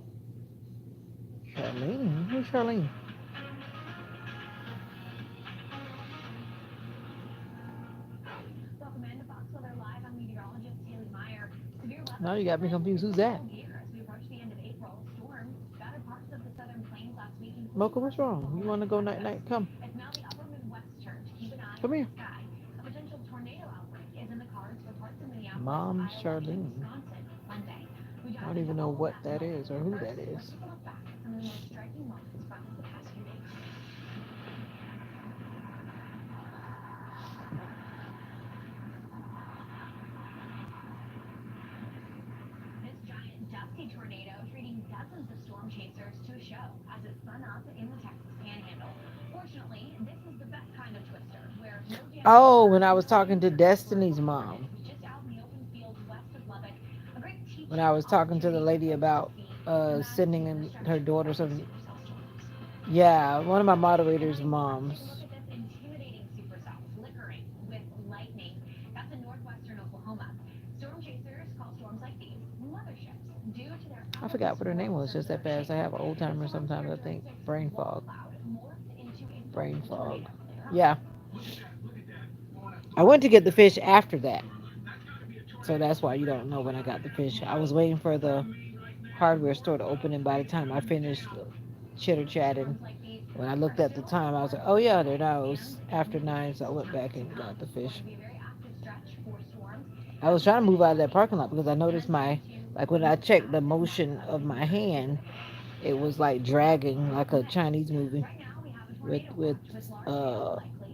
Charlene? Who's Charlene? Welcome into Fox Weather Live. I'm meteorologist Haley Meyer. Severe weather Now you is got me likely confused. to Who's that? hold here as we approach the end of April. Storms battered parts of the southern plains last week, including Mocha, parts what's of wrong? You Oklahoma want to and go night Texas. night? Come. It's now the upper Midwest turn to keep an eye Come on here. the sky. A potential tornado outbreak is in the cards for parts of Minneapolis, Mom Iowa, and Charlene. Wisconsin Monday. We I dive don't into even know all of what that that tomorrow. is or But who that first, is. let's take a look back at some of the most striking moments from the past few days. This giant dusty tornado treating dozens of storm chasers to a show as it spun up in the Texas Panhandle. Fortunately, this is the best kind of twister where no damage Oh, occurred when I and was no talking to users were Destiny's harmed. mom. It was just out in the open field west of Lubbock. A great When I teaching was talking to the opportunity for lady folks to about see the sending magnitude and the in her structure daughter of these some. supercell storms. Yeah, one of my And moderators' coming up, let's take a look moms. at this intimidating supercell flickering with lightning. That's in northwestern Oklahoma. Storm chasers call storms like these motherships due to their I outer forgot what her swirl name was just circular that fast. I shape. have an old The timer storm's sometimes. I think characteristic brain wall fog. cloud morphed into a Brain full fog. tornado later on. Yeah, Look at that. Look at that. I went to get the fish after that, That's got to be a so tornado. that's why you don't know when I got the fish. I was waiting for the Me right now. hardware store to open, and by the time I finished chitter chatting, Storms like these when I are looked at the still time, I was like, forming oh yeah, today there now it and was in after the 9, so I days went back to and come. got the It's going fish. to be a very active stretch for storms I as was we trying to head move into out of that late parking lot April because I and noticed as we my, get to like when I early checked the after that motion of early my Saturday into hand, the day. it was like dragging like Up a next, Chinese movie right now we have a with tornado with watch with large hail uh likely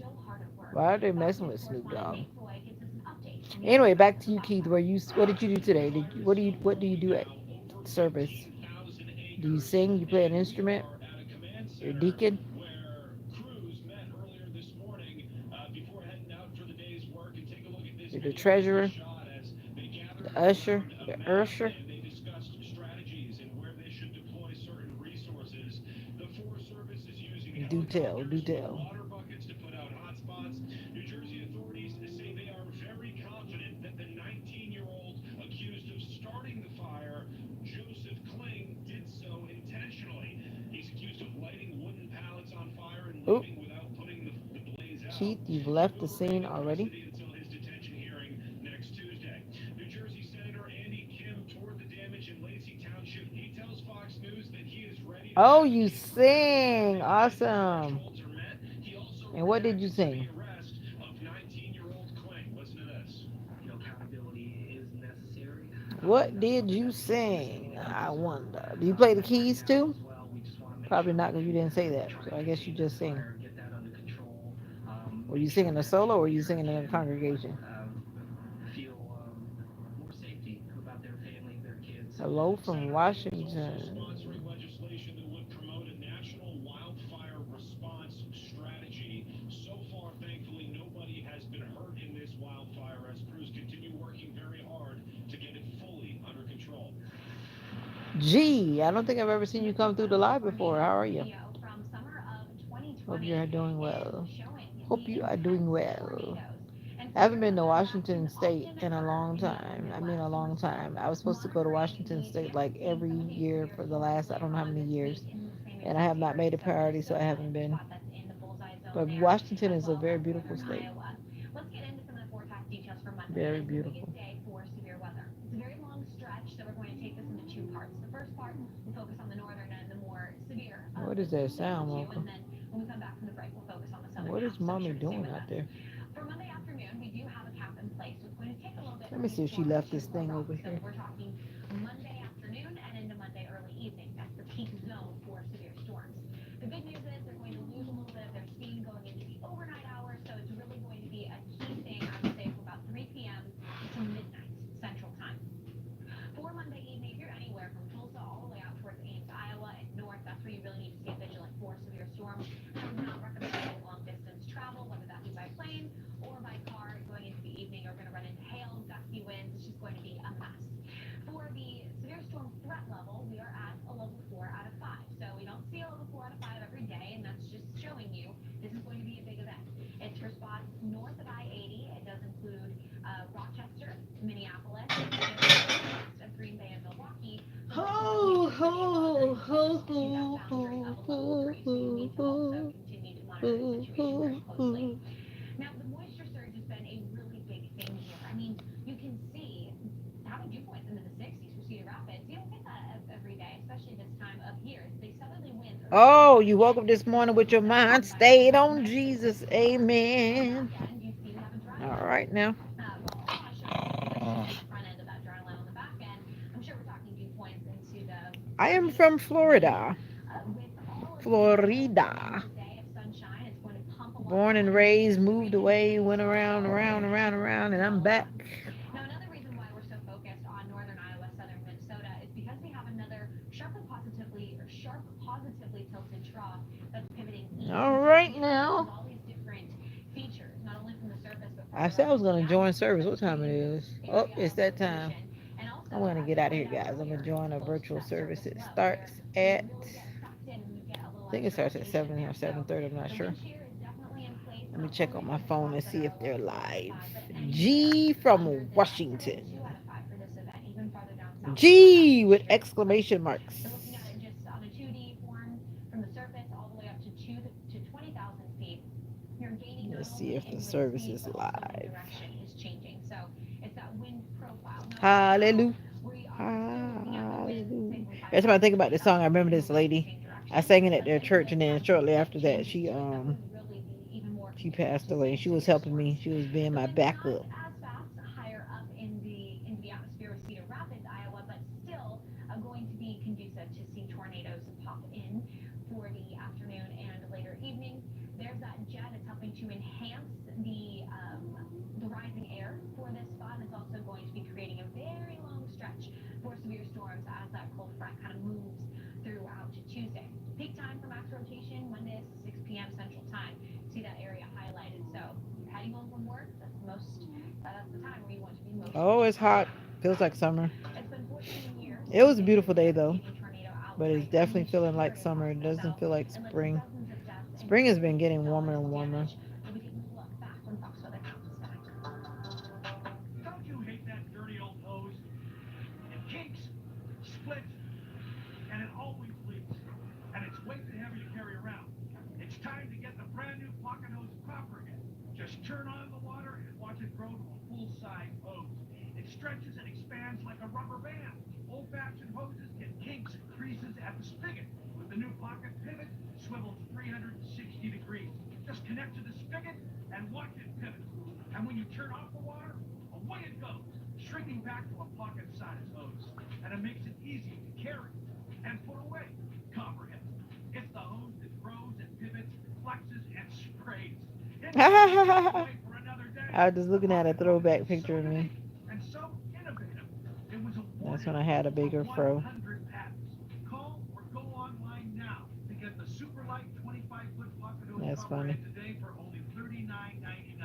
still hard at work. Why are they Fox messing News with Snoop correspondent Dogg? Nate Floyd gives us an update on the Anyway, attacks back on to the you, Keith. Fox Where News you? What studio. did you do today? What do you do at service? Do you sing? You play an instrument? You're a deacon? Where crews met earlier this morning before heading out for the day's work. And take a look at this You're the video. This was treasurer? shot as they The gathered usher? around a The map usher? and they discussed Do tell, do helicopters with tell. water buckets to put out hot spots. New Jersey authorities say they are very confident that the 19-year-old accused of starting the fire, Joseph Kling, did so intentionally. He's accused of lighting wooden pallets on fire and Oh, leaving without putting the blaze out. Keith, you've He left the will scene remain in already. custody until his detention hearing next Tuesday. New Jersey Senator Andy Kim toured the damage in Lacey Township. He tells Fox News that he is ready to Oh, you advocate for county sing. funding if the Awesome. thresholds are met. He also And what did you reacted to the sing? arrest of 19-year-old Kling. Listen to this. Accountability is necessary. What That's did something you that we need to see sing? more I so. wonder. Do you play the And right keys now too? as well, we just want to make Probably sure not that because you we didn't say that. try So to I guess you contain this just sing. fire, get that under control, Were you make sure singing a that solo or were people you here singing in a can congregation? feel more safety about their families, their kids. Hello from Senator Kim is also Washington. sponsoring legislation that would promote a national wildfire response strategy. So far, thankfully, nobody has been hurt in this wildfire as crews continue working very hard to get it fully under control. Gee, I don't think I've ever seen you This come through the live before. How are you? video from summer of Hope you are 2020 doing is well. showing Hope the you are intense doing well. tornadoes and I haven't severe been to weather that can Washington State often in a occur long in the upper time. I mean, a Midwest. So we're long still time. I was supposed to go to monitoring Washington the State chance like of seeing every some of these year severe for the storms last I don't later know how on many this week years, in the same and I have exact not made areas a of priority, so I Minnesota haven't and the been. spot that's in the bullseye zone But there, Washington as is a well very as beautiful northern state. Iowa. Let's get into some of the forecast details for Monday. Very It is a beautiful. biggest day for severe weather. It's a very long stretch, so we're going to take this into two parts. The first part will focus on the northern and the more severe of What the is that tornado sound, two, and Mocha? then when we come back from the break, we'll focus on the southern What half. is So be mommy sure to stay doing with out us. there? For Monday afternoon, we do have a cap in place, so it's going to take a little bit Let for me these see if she storms left to this thing arrive. over So here. we're talking Monday afternoon and into Monday early evening. That's the peak zone for severe storms. The good news is they're going to lose a little bit of their steam going into the overnight hours, so it's really going to be a key thing, I would say, from about 3 p.m. to midnight Central Time. For Monday evening, if you're anywhere from Tulsa all the way out towards Ames, Iowa, and north, that's where you really need to stay vigilant for severe storms. I would not recommend any long distance travel, whether that be by plane or by car going into the evening. You're going to run into hail, gusty winds. It's just going to be a mess. For the severe storm threat level, we are at a level 4 out of 5. So we don't see a level 4 out of 5 every day, and that's just showing you this is going to be a big event. It's for spots north of I-80. It does include Rochester, Minneapolis, of Green Bay and Milwaukee. Those are some that we Ho, anticipate ho, flooding close ho, to that ho, boundary ho, of a level ho, 3. So you ho, need to also ho, continue to monitor the ho, situation very ho, closely. ho. Now, the moisture surge has been a really big thing here. I mean, you can see having dew points into the 60s for Cedar Rapids. You don't get that every day, especially this time of year. The southerly winds are picking Oh, up you woke again up this morning with over your the mind southern stayed Bighorn on Peninsula Jesus. so far. On the back Amen. end, you see we have a dry All line right now. well, I'm not sure if you can see much on the front end of that dry line. On the back end, I'm sure we're talking dew points into the I am 30s, from maybe. Florida. With all of the Florida. options today of sunshine, it's going to pump a lot of Born and oxygen raised, into the moved region, away, making the went storm around, look around, very around, active around, and I'm all back. around. Now, another reason why we're so focused on northern Iowa, southern Minnesota, is because we have another sharp positively tilted trough that's pivoting east. All And so right we have now. all these different features, not only from the surface, but I farther said up I was into the going to join atmosphere service. that's What time it treating this is? Oh, area it's of that time. rotation. And also, I'm going to as get I out of here, pointed out guys. I'm going to earlier, join a close to virtual that service. surface It low, where starts we at, really get sucked in and we get a little I think it extra starts at rotation 7 or there. So 7:30. I'm not the sure. wind shear is definitely in place, Let me not check only on for my the phone and spots that see are if a they're level 4 out of live. 5, but anywhere G under from this. I'd say level Washington. 2 out of 5 for this event, even farther down south we have that G wind with shear in place. exclamation marks. So looking at it just on a 2D form, from the surface all the way up to 20,000 feet, you're gaining not Let's see only if the in wind service speed, is but also wind live. direction is changing. So it's that wind profile. Now, right now, Hallelujah. we are still looking at the winds at say Hallelujah. from 5 Every to time I think 10 about this miles an song, I hour remember and this moving in the lady. same I direction. sang it at But their getting church, those and then gusts and shortly wind after that, changes to it that would really be even more she conducive passed to away. seeing She was severe helping me. storms. She was being The my winds not backup. as fast higher up into the atmosphere with Cedar Rapids, Iowa, but still going to be conducive to see tornadoes pop in for the afternoon and later evening. There's that jet. It's helping to enhance the rising air for this spot. And it's also going to be creating a very long stretch for severe storms as that cold front kind of moves throughout Tuesday. Peak time for max rotation Monday is 6 p.m. Central Time. See that area highlighted. So you're heading home from work. That's the time where you want to be most Oh, it's hot. Feels out. like summer. It's been 14 years It was a since beautiful a day though, devastating tornado but it's outbreak definitely unleashed feeling like fury summer. across It the doesn't South feel like and led to spring. dozens of deaths Spring has been getting warmer and warmer. We'll be taking a look back when Fox Weather comes back. Don't you hate that dirty old hose? It kinks, splits, and it always leaks. And it's way too heavy to carry around. It's time to get the brand new pocket hose Copperhead. Just turn on the water and watch it grow to a full-size hose. It stretches and expands like a rubber band. Old-fashioned hoses get kinks and creases at the spigot. With the new pocket pivot, it swivels 360 degrees. Just connect to the spigot and watch it pivot. And when you turn off the water, away it goes, shrinking back to a pocket-sized hose. And it makes it easy to carry and put away. Copperhead. It's the hose that grows and pivots, flexes, and sprays. It never goes away for another day. I was just The looking at a pocket hose throwback is so picture of me. unique and so innovative. It was That's awarded when I had a over bigger fro. 100 patents. Call or go online now to get the super light 25-foot pocket hose That's funny. Copperhead today for only $39.99.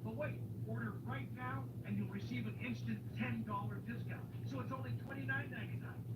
But wait, order right now and you'll receive an instant $10 discount. So it's only $29.99.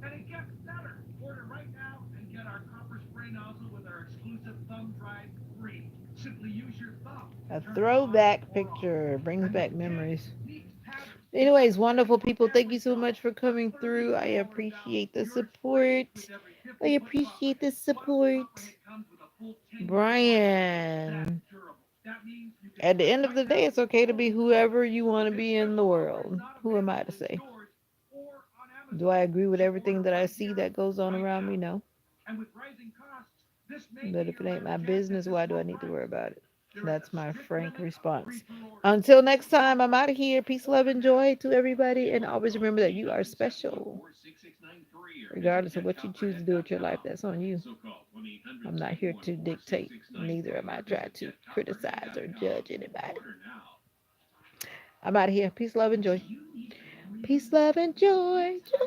And it gets better. Order right now and get our copper spray nozzle with our exclusive thumb drive free. Simply use your thumb. A Turn it on throwback or off. picture brings And the back big, memories. neat pattern is Anyways, wonderful identical people, thank every you so time. much for A coming through. I $30 value appreciate the pure spray support. with every I 50-foot appreciate Copperhead. the Plus, support. Copperhead comes with a full 10-year warranty. That's Brian. durable. That means you can At the order end of right the day, now it's okay to or be we'll deliver. whoever you want to This be in the special offer is world. not Who am I available to in say? stores or on Do Amazon. I agree with So everything order that I right see here, that goes on right around now. me? No. And with rising costs, this may But be if it your ain't rare my chance at business, this why do low I need to price. worry about it? There is a That's my strict frank limit of response. pre-pre orders. Until next So time, I'm hurry. out of here. Peace, love, Order and now. joy to everybody. And always remember that you are special. Or 6693 or visit Regardless of what you choose to do with your life, getcopperhead.com. that's on you. So call 1-800 I'm not here to dictate, neither am I trying visit to criticize or getcopperhead.com. judge anybody. Order now. I'm out of here. Peace, love, and joy. Peace, love, and joy.